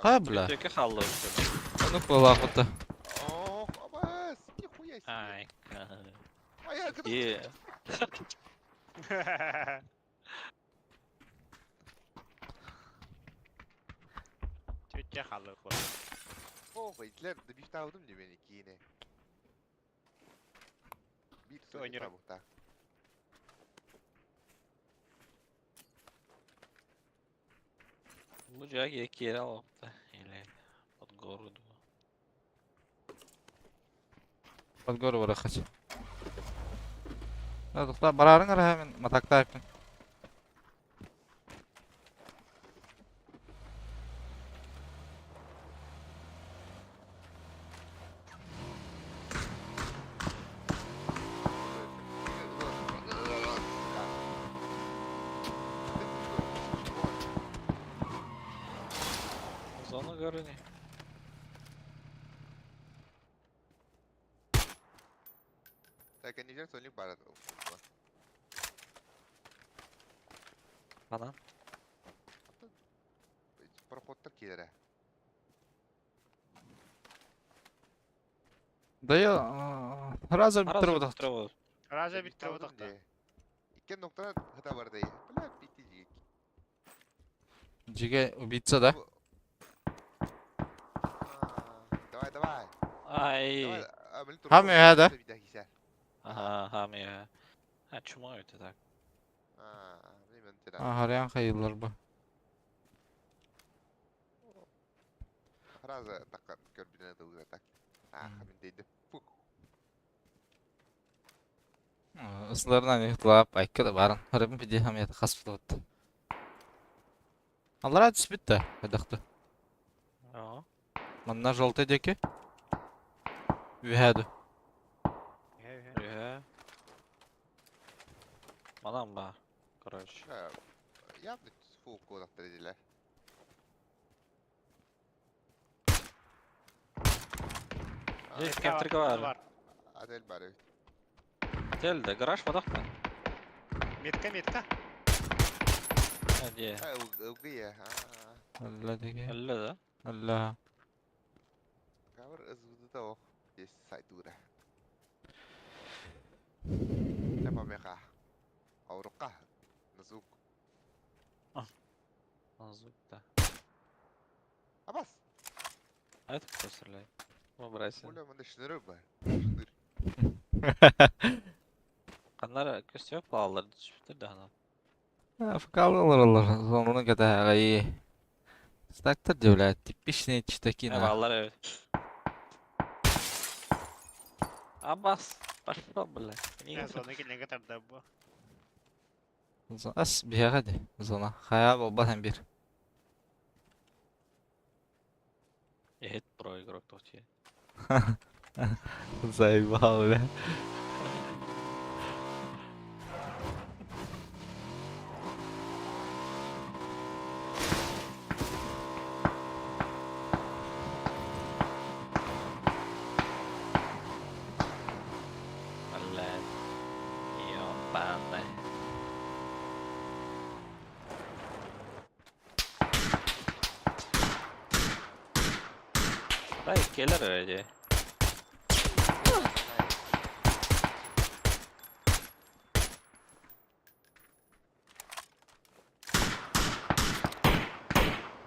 Ха, бля. Тільки халло все. Ну, полахота. Ох, Абас, нихуя себе. Ай. Аяқ Е. Тетя халы ход. Ох, итлер, да бишта алдым не бeni киіне. Bir Oynuyorum. söyle tabukta. Лучак я кирал-то. Или под городу. Под гору вырахать. Да, тухта барарың ара мен матакта айпын. Зона горы не. Так, они жертвы не барат. Банан. Проходтар келері. Да я раза биттіріп отақты. Траву. Ража битті отақта. Икен ноқтана ғыта барды. Бля, битті жиек. Жиге убийца, да? Давай, давай. Ай. Хам я, да? Ага, хами. А чему это так? Haryan kayılır bu. Раза таққа көрбінен дұлға так. Хамин дейді. Фук. Islarından ihtilap ayıkkı da barın. Hırabın pide hamiyatı kasıplı oldu. Allara düz bitti. Hadaktı. Ja. Manna жолты деки. Ühädü. Манам бар. Короче. Явно фул кодов определяй. Здесь кемтрика бар. Отель бар. Отельде, гараж подақта. Метка. Где? Угия. Алла деки. Әлі да? Алла. Кавар ызуды да оқ. Здесь сайтура. Эпа меха. Ауруққа. Назук. Назук-то. Абас. А это кто стреляет? Выбрайся. Оля, мында шыныры бар. Шыныр. Қандар көстеп балалар düşüптір да ана. Факалылар. Zonunu kadar iyi. Staktır diyor bля. Типичные читаки на. Балалар evet. Аббас. Пошла, бля. Я зона келген қатарда бұл. Ас бияға де. Зона. Хая болба hem bir. Я про игрок точнее. Заебал, бля. Дай келер öyle.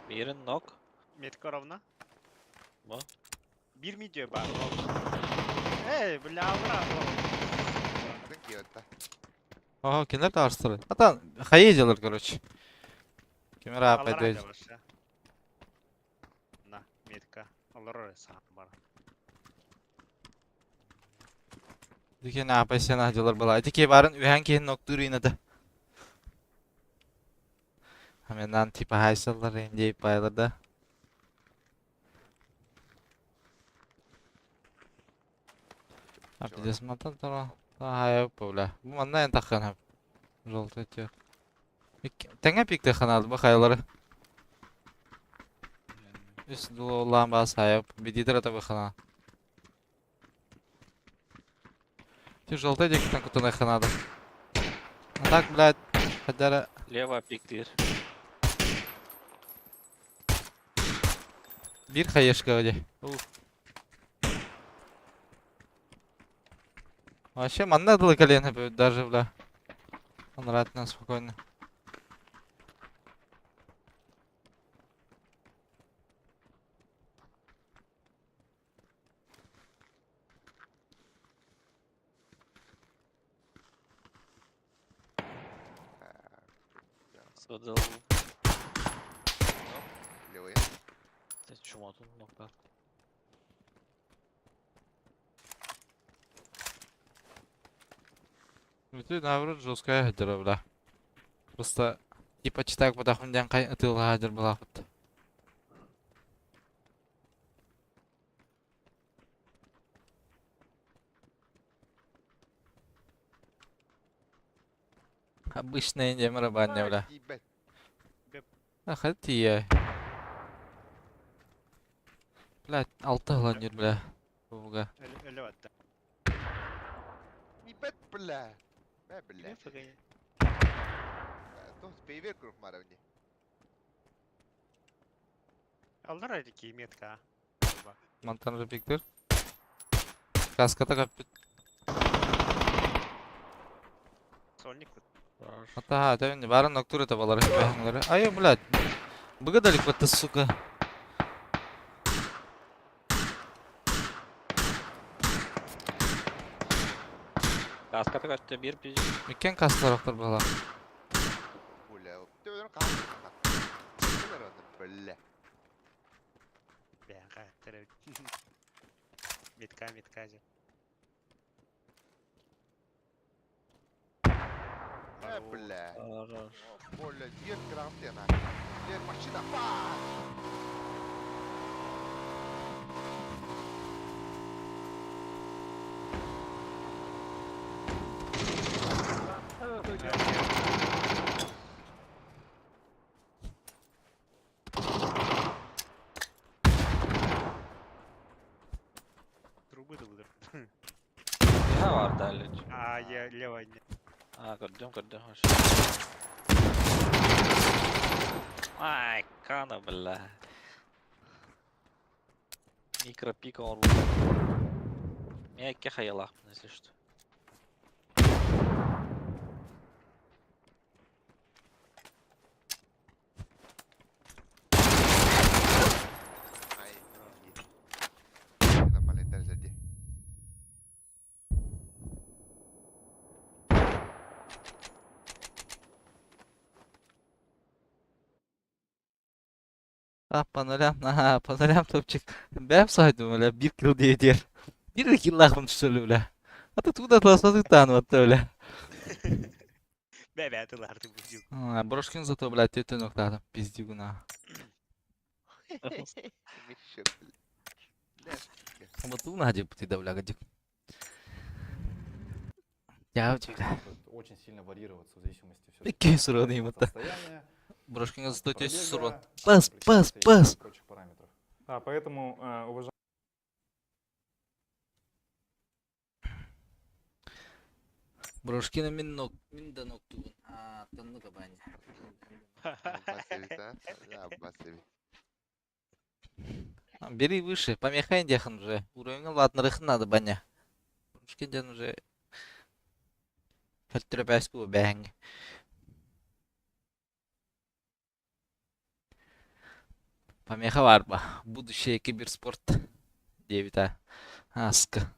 Birin nok. Метка ровно. Во. Bir mi diyor bak. Эй, бля, браво. Атын киотта. Ого, кинер да арстыры. Ата хаедилер, короче. Кемера Алар апайдой. айда баша. На, метка. Алар орası бар. Дикен апай сен адилар бала. Дике барын үһән кен ноктур инеде. Хамендан типа хайсалар инде байларда. Апидес матан тора. Хаяп бula. Бу манда ен таккан хап. Жолтой тек. Тәңә пикте ханалды бу хайлары. Үс дулан бас хаяп. Бидидер ата бу хана. Ты жолтой дектен кутуна ханады. А так, блядь, хадара. Лево пиктир. Bir хаешка где. Вообще, манна было колено даже, бля. Он нравится спокойно. Содал. Левый. Ты чмо тут нокта? Bütün navrut жесткая хадара, бля. Просто типа читак подахундян кай атылга хадыр бла хут. Обычная демра баня, бля. Ебать. Ахати. Блядь, 6 ландер, бля. Буга. Ölü attı. Ебать, бля. Бля, бля. Ne fıkayı? Тос пейвер круг маравни. Alır aydı ki metka. Bak. Монтан репиктер. Каската капит. Solnik. Ата, тәвенде барын ноктур это балар бәһәңләре. Ай, блядь. Буга далеко ты, сука. Каскаты kaçtı bir piji. Мекен кастарактар бала. Бля, ты уверен, как? Бля. Ben karakter. Metka. Бля. Хорош. Бля, дверь графтена. Дверь машина. Трубы долдыр. Ne var derler? А, я лево не. Ha gördüm hoş. Ay kana billa. Микропика он. Я ке хаялах, если что. Ай, это маленькая сзади. Панорам топчик. Бәп сайдым, бля, 1 килл дейдер. 1 килл лахым түшөлү, бля. Ата туда атласады тану атты, бля. Бәбә атыларды bu yok. Брошкин зато, блядь, тетен октадым, пиздюгуна. Батуна гадип ты, да, бля, гадип. Я у тебя. Очень сильно варьироваться в зависимости всё-таки Какие суровые от мата. состояния, Брошкин зато пробега, тебе сурон. амплитуда и Пас. прочих параметров. Да, поэтому, уважаемые Брошкина мин да ноктугун. Танны кабани. Бассевит, а? Да, бассевит. Бери выше, помехай дехан уже. Уровень ладнырых надо баня. Шкенден уже. Фильтропяску бэнг. Помеха варба. Будущее киберспорт. 9 Аска.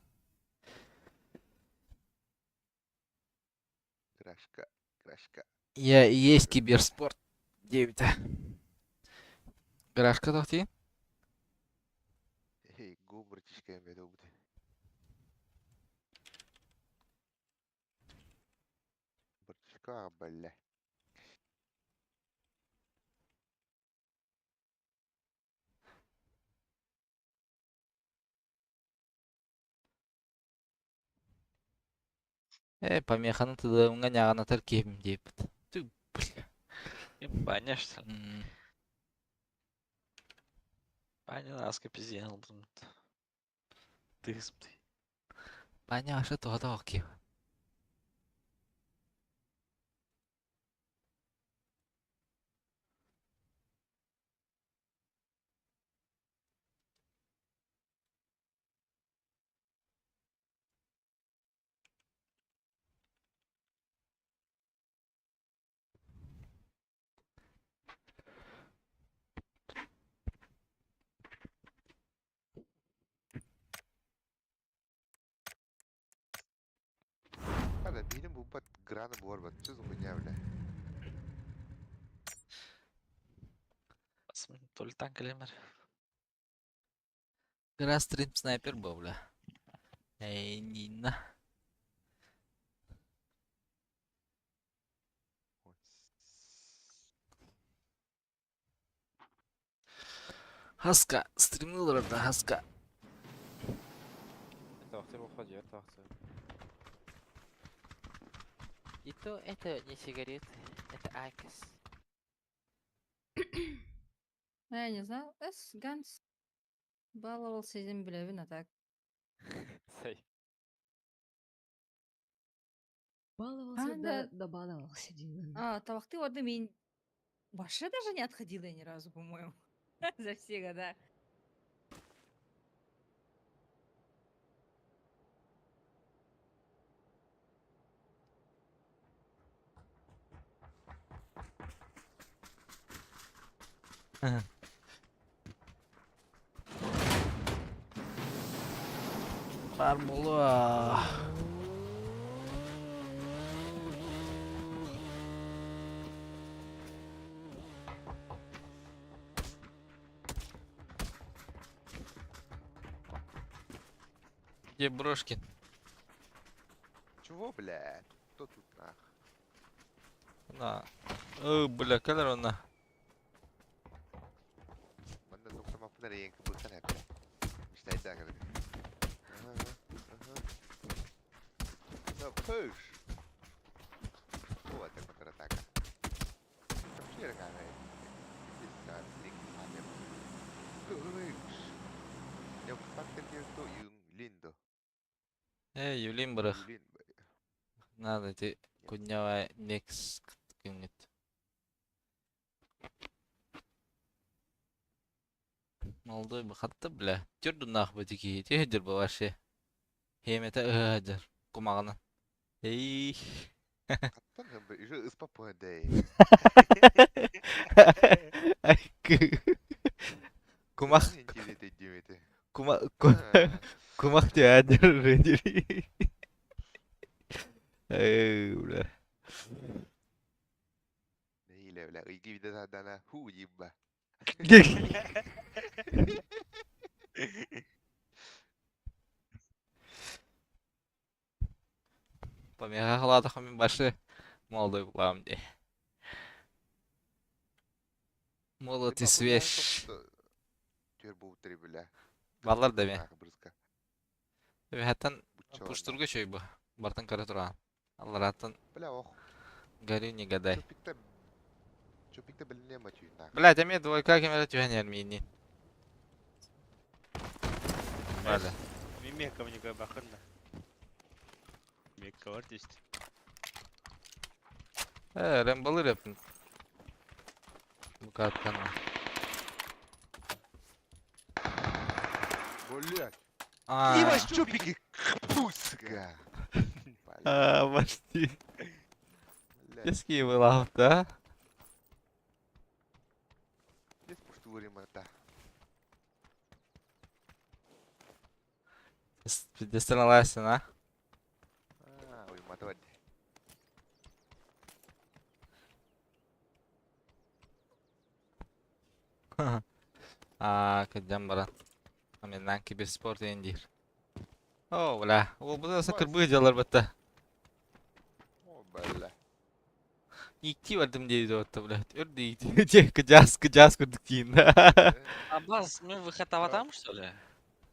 Крашка, крашка. Я и есть киберспорт. 9 Гаражка тохти. Эй, гу братишка им веду буде. Братишка, бля. Помеханы туда угоняна таркем деп. Ты, бля. Баня, что ли? Баня наска пиздел. Ты смотри. Баня аж это токи. Kada benim bu pat grana bu var bat. Çözüm bu ne bля. Посмотри, то ли танк или мэр. Раз стрим снайпер был, бля. Эй, Нина. Хаска, стримнула да Хаска. Это ты выходи, это акция. И то это не сигареты, это Айкос. Я не знаю, Ганс баловался этим блевин, а так. Баловался, да баловался, Дина. Тавахты вот мен вообще даже не отходила ни разу, по-моему. За все года. Формула. Где брошки? Чего, бля? Кто тут нах? На. Бля, когда он на? Benden 90 mapına renk bulsana hep. İşte iddia kadar. No push. Вот так контратака. Вообще рогатая. Здесь линк память. Push. Я фактор что Линдо. Юлин брах. Юлин. Надо ты кунявай next кюнгет. Молодой бы хатта бля. Тюрду нах бутики. Тюрдер бы вообще. Хемета ыжар. Кумагана. Эй. Каттан hem bir işe ıspapı dey. Кумах. İncilete cimete. Кумах тюрдер рендери. Эй, бля. Neyle bля. İki bir de dana hu yibba. Помеха хладахами баши. Молодой булам де. Молод и свеж. Тюрбу три бля. Баллар да мен. Брызка. Хаттан пуштурга чөй бу. Бартан кара турган. Аллараттан Бля ох. горю не гадай. Чупикте біліне ма чүйін. Бля, теме двойка кемера тюханер мини. Бля. Мимека мне как баханна. Мекка var işte. Рэмбалыр yapın. Bu kağıttan var. Блядь. А. И вас чупики, пуска. Почти. Детский вылав, да? Здесь пуштурим это. Дестралайся, на? Ой, мотовать. Кыдям баран. Менен киберспорт ендир. О, бля. Ол буда сакыр быжалар бата. О, бля. Икти бардым дейді отта, блядь. Өрді икти. Те, кыжас күрдік кейін. Аббас, мы выход аватам, что ли?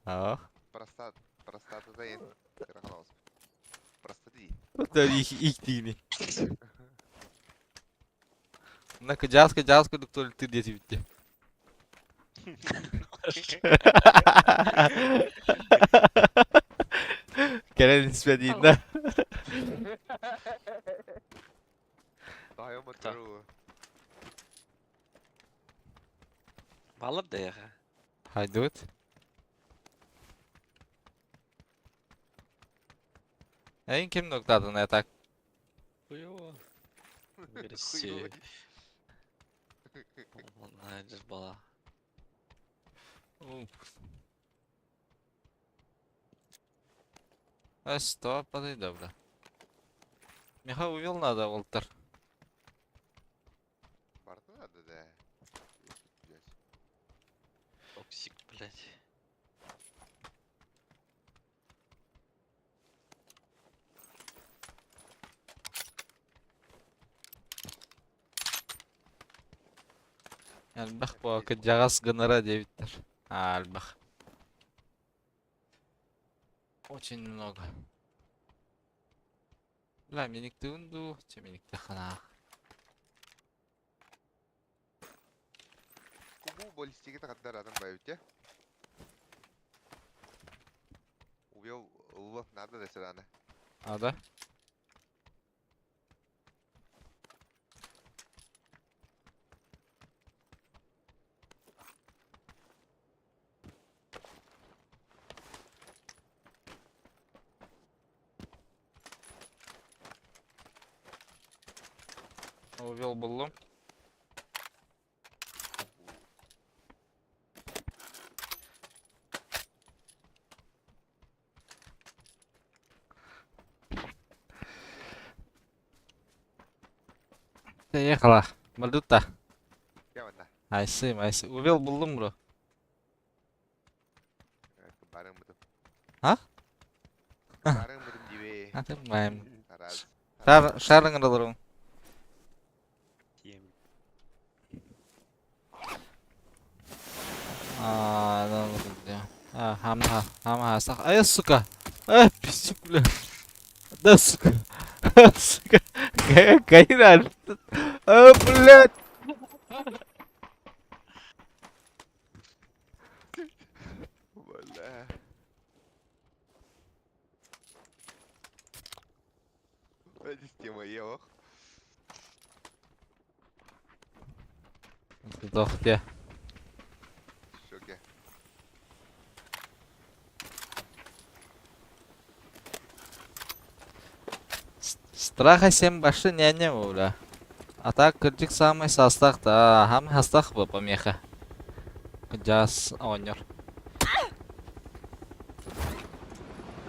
Ау. Простата да енді. Қарақалауыз. Простаты. Отта икти. Мына кыжас күрдік толы тыр деті бітті. Керен іспәдейін, да? Дай оматтару. Балып да яха. Хайдут. Әйін кем ноктадын әтак? Хуёво. Агрессия. Найдешь бала. Стоп, подойди, бля. Миха увел надо, Волтер. Барты надо, да. Токсик, блядь. Альбах по кыджагас гонора девиттер. Альбах. Очень много. Бля, меникті үнду, че меникті хана. Кубу баллистики тақаддар адам байбите. Убил лов надо да сюда. А, да? Увел буллу. Ехала. Мальдута. Айсы. Увел буллум, бро. Барың бұдым. А? Барың бұдым дебе. Атымайым. Тараз. Шарың ұрылырым. Хамха, сах. Ай, сука. Писюк, бля. Да, сука. Сука. Кайран. Блядь. Бля. Эти система ел. Сдохте. Шоке. Страха 7 башы няня, бля. А так, кырдик самый состав, да. Хам хастах бы помеха. Джаз онер.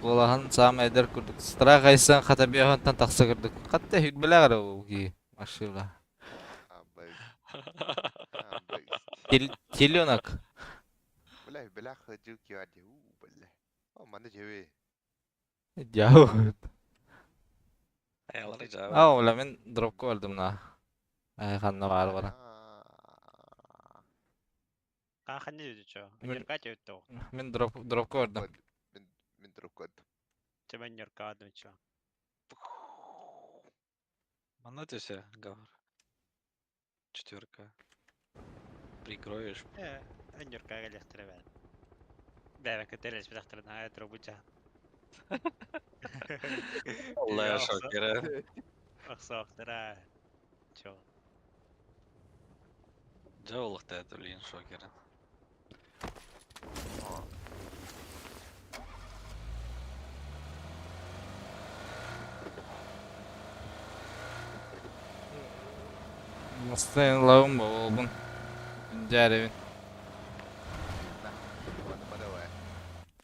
Булахан самый эдер кырдик. Страх айсан хата бияхантан тақсы кырдик. Қатта хүйт білә ғара оги. Машила. Теленок. Бля, хочу кивать. Бля. О, манда жеве. Жау. Аялары жабы. Бля, мен дропқа өлдім на. Айханна бары бара. Қанхан не өді чо? Нерка те өтті ол. Мен дропқа өлдім. Мен дропқа өттім. Мен нерка өдім чо. Мана тесе, Гавр. 4. Прикроешь. Нерка әлектірі бәді. Бәбі көтерес біліқтірін ая тұру бұча. Аллах шокера. Ақсақтыра. Чо. Жаулықта әтілейін шокера. Staying low болбун. Жаревин.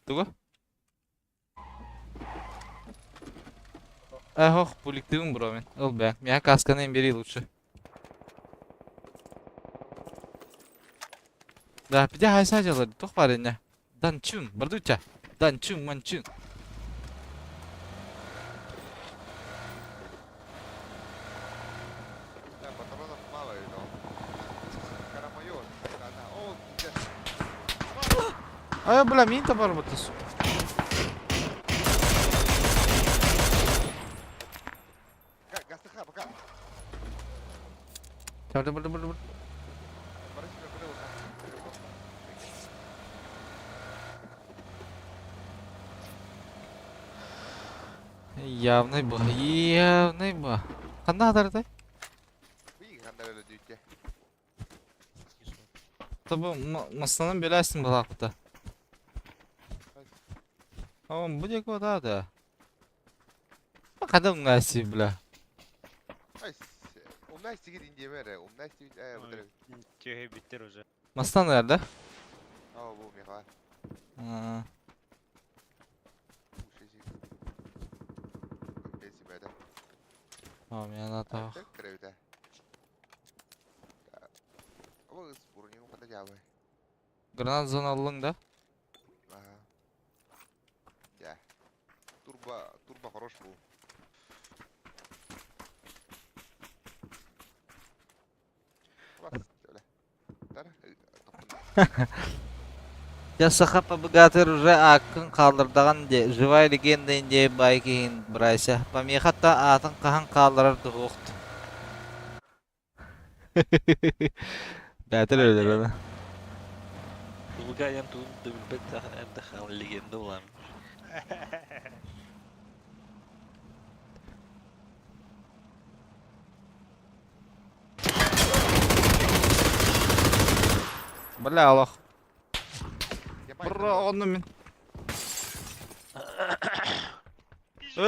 Туго? Ох, пуликтым, бро, мен. Олбе, меня касканы бери лучше. Да, пиде хайса жалар, тух пареня. Данчун, бардуча. Данчун, манчун. Да, патронов мало, но... Карамайор, она... О, пиздец. Ай, бля, мин табар бутус. Гастыха, пока. Чарда, бля. Явный бо. Кандай кадарда? Вы гандары löydüyke. Tabi masanın beləsin bu haqda. Ama bu dek o da. Bak adam nasıl bile. Ay, умнай сигит инде мере, умнай сигит, бутыры. Тёхе биттер уже. Mastan nerede? Aa, bu meka. Ha. Besibede. Tamam yana tamam. Krevde. Ama burunun kadar cevabı. Granat zon aldın da. Ага. Ya. Turbo хорош bu. Я сахапа богатыр уже акын калдырдаган де живая легенда инде байкин брайся. Помехата атын кахан калдырар тугукт. Бәтер өлер ана. Булга янтун дебилбет энде хан легенда улам. Бля, Аллах. Бра, onu min. Ты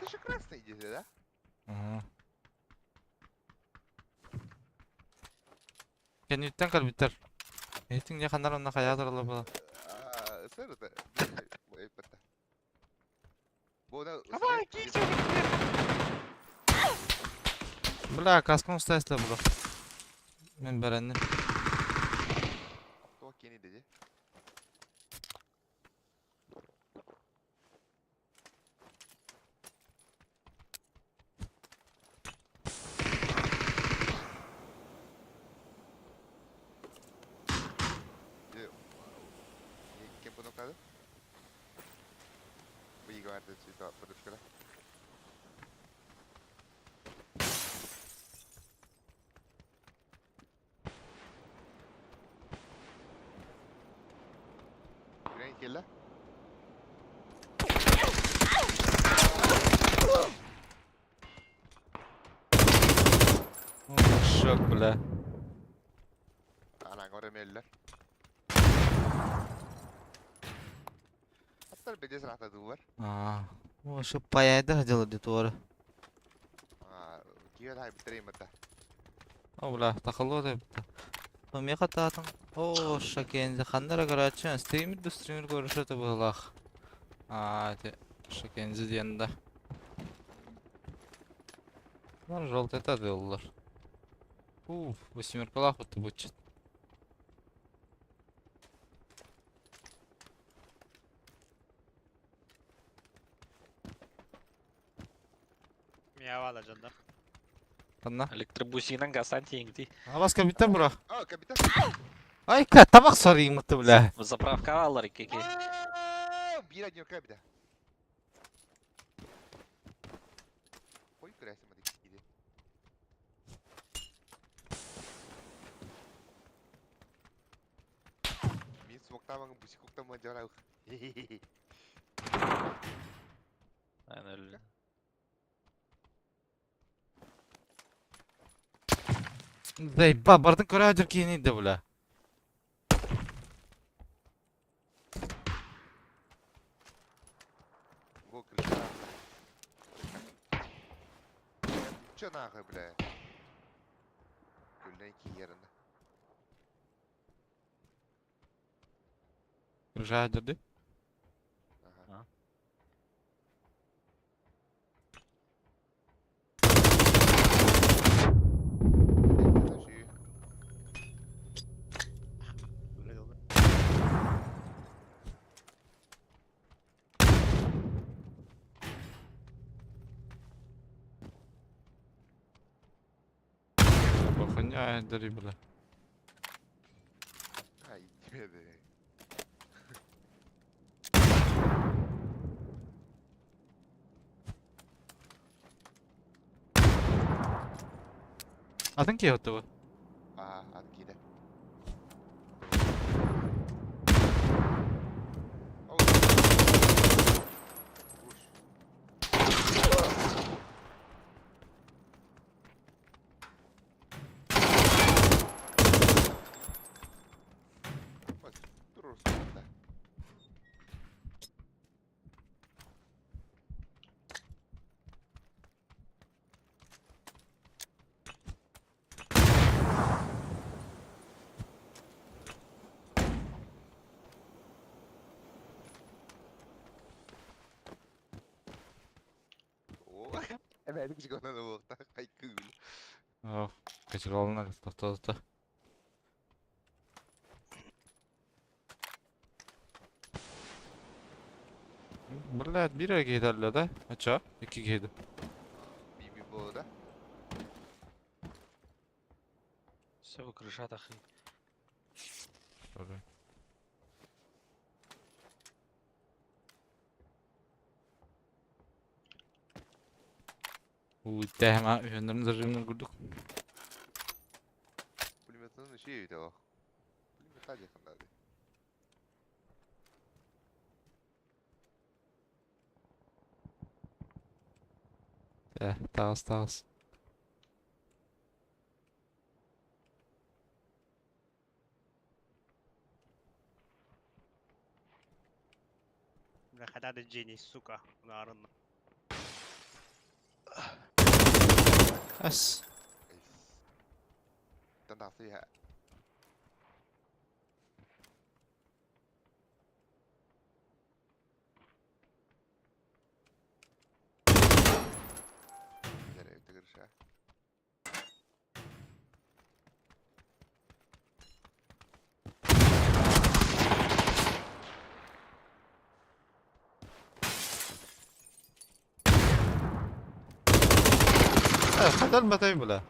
же красный идите, да? Ага. Ken yütten kal biter. Eğitim ya kanlar onunla kayadır Allah bala. Сэр, это... Bu ne? Ama giyeceğim. Bla, kaskın ustayız la bula. Ben beğendim. Кто Кенни dedi? Kim bunu kaldı? Bu iyi vardı size подушка. Gel. Şok bla. Ana göremeliler. Hatta bir de sırada duvar. O şu payayda hacılı dituarı. Kiyo da bitireyim hatta. O bla, takılıyor da bitti. Mamiye katatın. O şakenzi kandara garachın. Streamer görüşü de bulaq. Hadi. Şakenzi diyende. Lan жолт etadi yollar. Восьмеркалах вот будет. Miyava alacaksın. Kanna. Elektrobusuyla gasan tengdi. Alас капитан bro. Капитан. Ay tabak sorayım mı bla. Заправка алар икеке. Bir один капитан. Ой, красиво такие. Min смоктаван бусикуктан мажарау. Aynen öyle. Zeyba bardın köre hacır kiyini de bla. Bu krişa. Куча нахуй, бля. Гүлден iki yerinde. Крыша жүрді. Aha. Taşıyor. Böyle oldu. Bakınca dari bula. Ay gitmedi. Adın ki hotu bu? Aha hadi gidelim. Bak durursun burada. Oo. Hemen küçük ona da bakta. Ay kıl. Oh, kaçır olun to'xta. Billet biri giderler de. Aça, iki giydi. Bir bu da. سوي كرشات اخي. Sorry. Uy, ha, üyenlerin zırhını kurduk. Pulimetin şeyiydi o. Pulimet hadi yakınlardı. Tağız. Бля, хотя ты гений, сука, наорно. As. Tân đọc gì hả? Nereye tıkırışa? Hadi almatayım bula.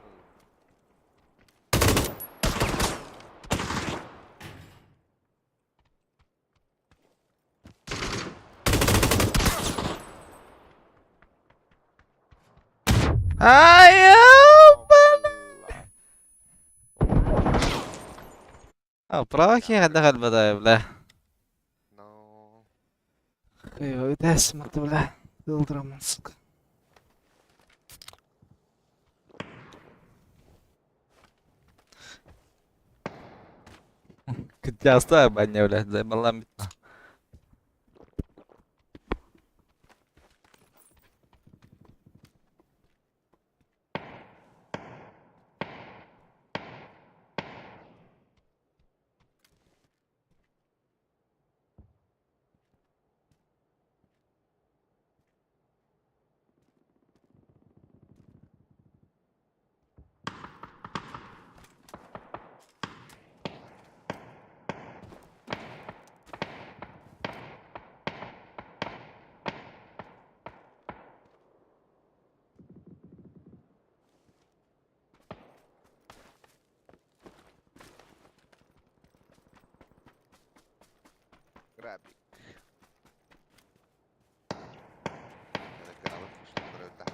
Ay prova che دخل بداية بلا. No. ايوه ده اسمه بلا. يضرب منسك. كنت استوعب عني ولا زي ما الله متنا. Grabik. Ada kenapa pusing berendah?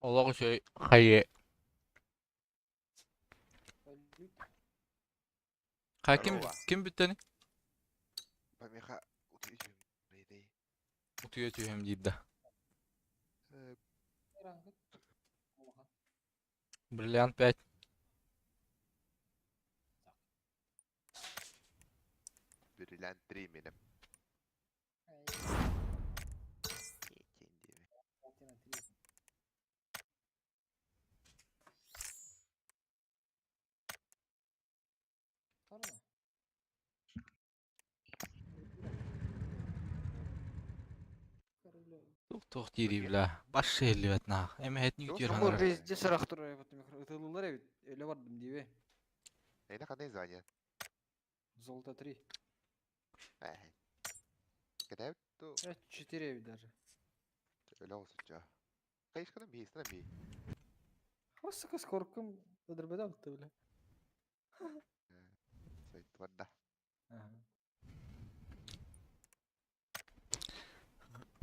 Олог şey hayır. Hakim kim büteni? Помеха утычым рейдей. Utuyor tüyüm ciddi. Бриллиант 5. Бриллиант 3 benim. Тух дири бля. Баш элбет нах. Эме хет ник тюр Самур ханар. безде sırak duruyor ытылуулар эбит эле бардым дибе. Neydi kanday звание? Золото 3. Kadar tu 4 эбит даже. öyle olsun ya. Kayış kadar bir istemem bir. Осы кыз коркум ыдырбеде алты беле. Sayıt var da.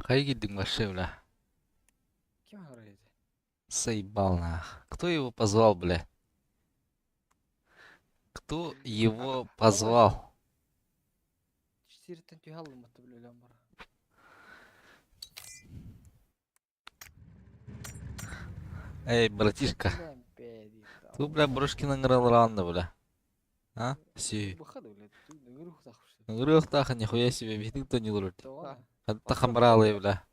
Кай гиддиң башы бля. Ким агырайды? Заебал нах. Кто его позвал, бля? Кто его позвал? 4-тен түй алдым атты беле бар. Эй, братишка. Ты, бля, Брошкиның ыралыранда, бля. А? Си. Бахады беле. Гырык такышты. Гырых таха, нихуя себе, битик-то не лурд. Тола. Тахан бралы, бля.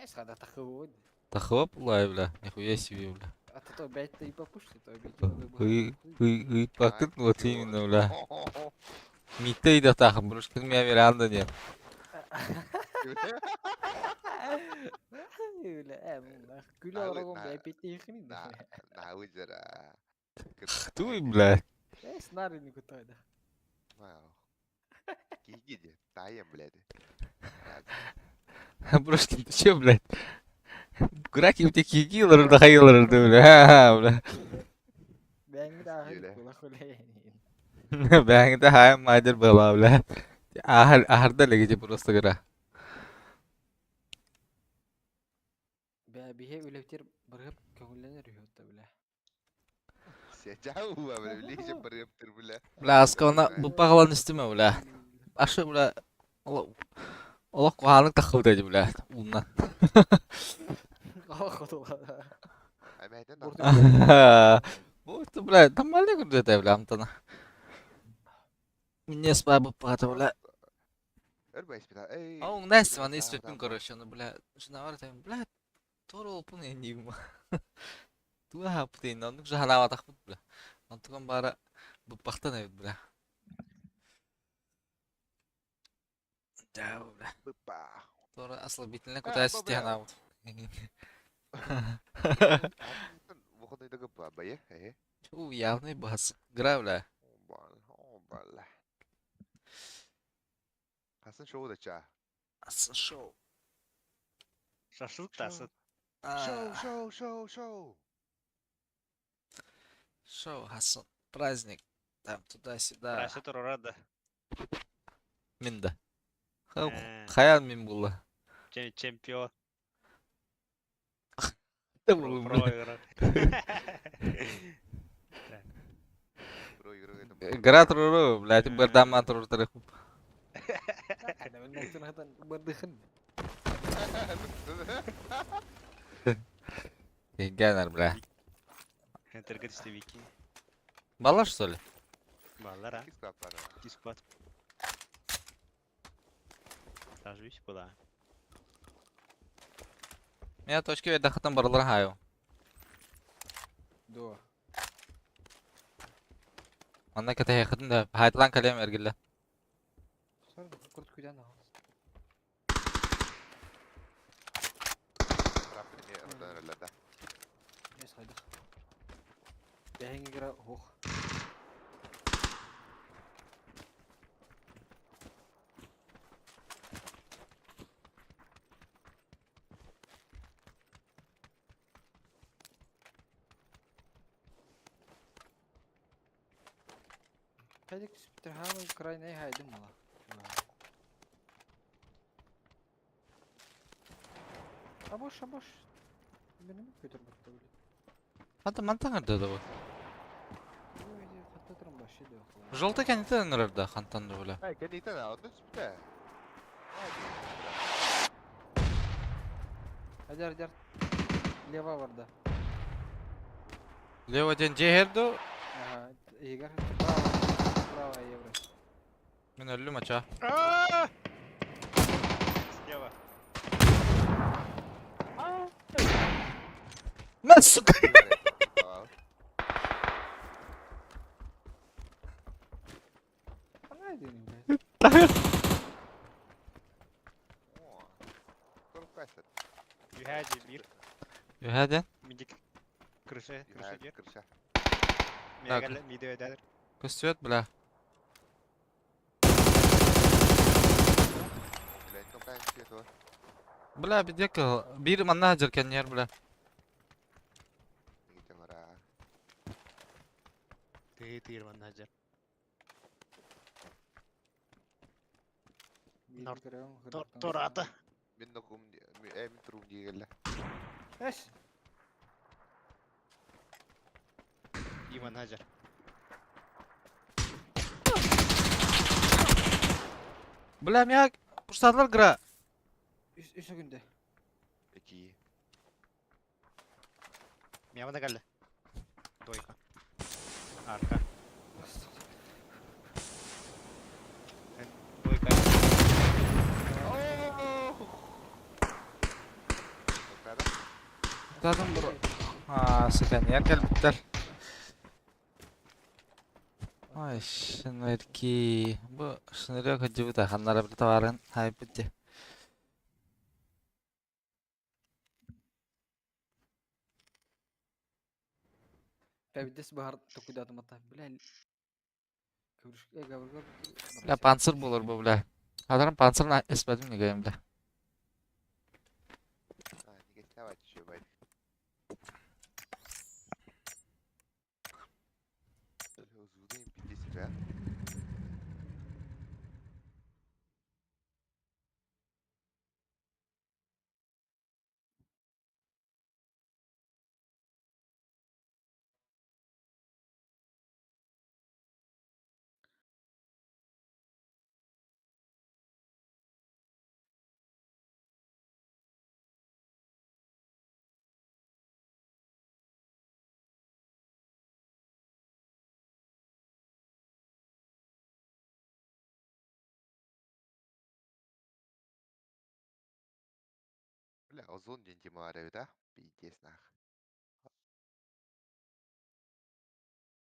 Сада такой. Тахоп, лай, бля. Нихуя себе, бля. А то бәйтте и попушты, то Ый, пакет, вот именно, бля. Миттей да тахан, Брошкин меня веранда нет. Gül aragom bäpeti yıkını da. Na ucara. Кто, бля? Снарыны кутайда. Wow. Gigi Таем, блядь. Брошкин, ты чё, блядь? Граки у тебя кикилер, да хайлер, бля, бля. Ben de ahır kula kula. Ben de hayal maydır bela, bля. Ahırda legece просто гра. Bihe ülevtir bırıp köngüllenir yuhutta bile. Сячау, бля, лиже приептер, бля. Бля, аскана bu пағлан істеме, бля. Ашы, бля. Олақ қуанын тақыл деді, бля. Ұлынан. Вот, бля, нормально күрдеді, бля, амтана. Мне спабы пата, бля. А он nästan man istutun короче, ну, бля, жена var там, бля, тора опун енигма. Туа хаптын, ну, же ханава тахпут, бля. Он туган бара бупахтан evet, бля. Да, бля. Тора асла битинле куда сити ханава. Выходной догоба, бая, Чу, явный бас. Гра, бля. Бля. Hasan şovu da ça. Hasan шоу. Шашлык тасыт. Шоу. Шоу, Хасан. Праздник. Там туда-сюда. Рашид Рорада. Минда. Хаял мин була. Чемпион. Да был, Проиграл. Гра туру, блядь, бердаман туру тариху. Ben noktan hatan bırdıkın. Генер, бля. Это говорит, Вики. Балла, что ли? Баллара. Кискват. Ложись куда? Я точки ведь дахатан барлар хаю. До. Анда кете хатан да хайтлан калем эргиле. Sonra kurt kudan al. Rabbini oradan öyle de. Ne saydık? Behengi gira hoch. Kaydık spitter hamı Ukrayna'yı haydım mı lan? Aboş. Benim Peterburg'da öyle. Hadi mantan nerede de bu? Öyle hatta başı da yok. Жолта кенте нерде хантан да була. Ай, канита на одну спита. Hacer hacer. Leva vardı. Лево ден жехерду. Ага, Игорь. Право. Право, евро. Мен өлүм ача. Слева. Мен сука. Ana edeyim be. Юхади, мир. Юхаден. Мидик. Крыша, крыша идет. Крыша. Мегал, миды öder. Көстөт бля. Блять, ну прям светло. Бля бидек бир манна жеркен ер бля. Гите мара. Тыгыр манажер. Bilmiyorum. Тората. Мен нокум, мен трум дигелле. Eş. И манажер. Бля меня курсадлар гра. Üçü günde. Эки. Меня галле. Двойка. Арка. Двойка. Тадым бро. Секен еркел биттер. Ай, шынерки. Бу шынерек хөджүбү да ханнара бир табарын хайп битти. Evdes bahar tokudadım hatta. Bля. Kıvrış. Gavurga. Бля панцир болор бу бля. Адарым панцирын эспедим неге эмде. А, не гостевать еще, бай. Uzun pidesi be. Бля, озон день Тимареви, да? Пиздец нах.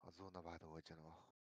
Озона бады очень ох.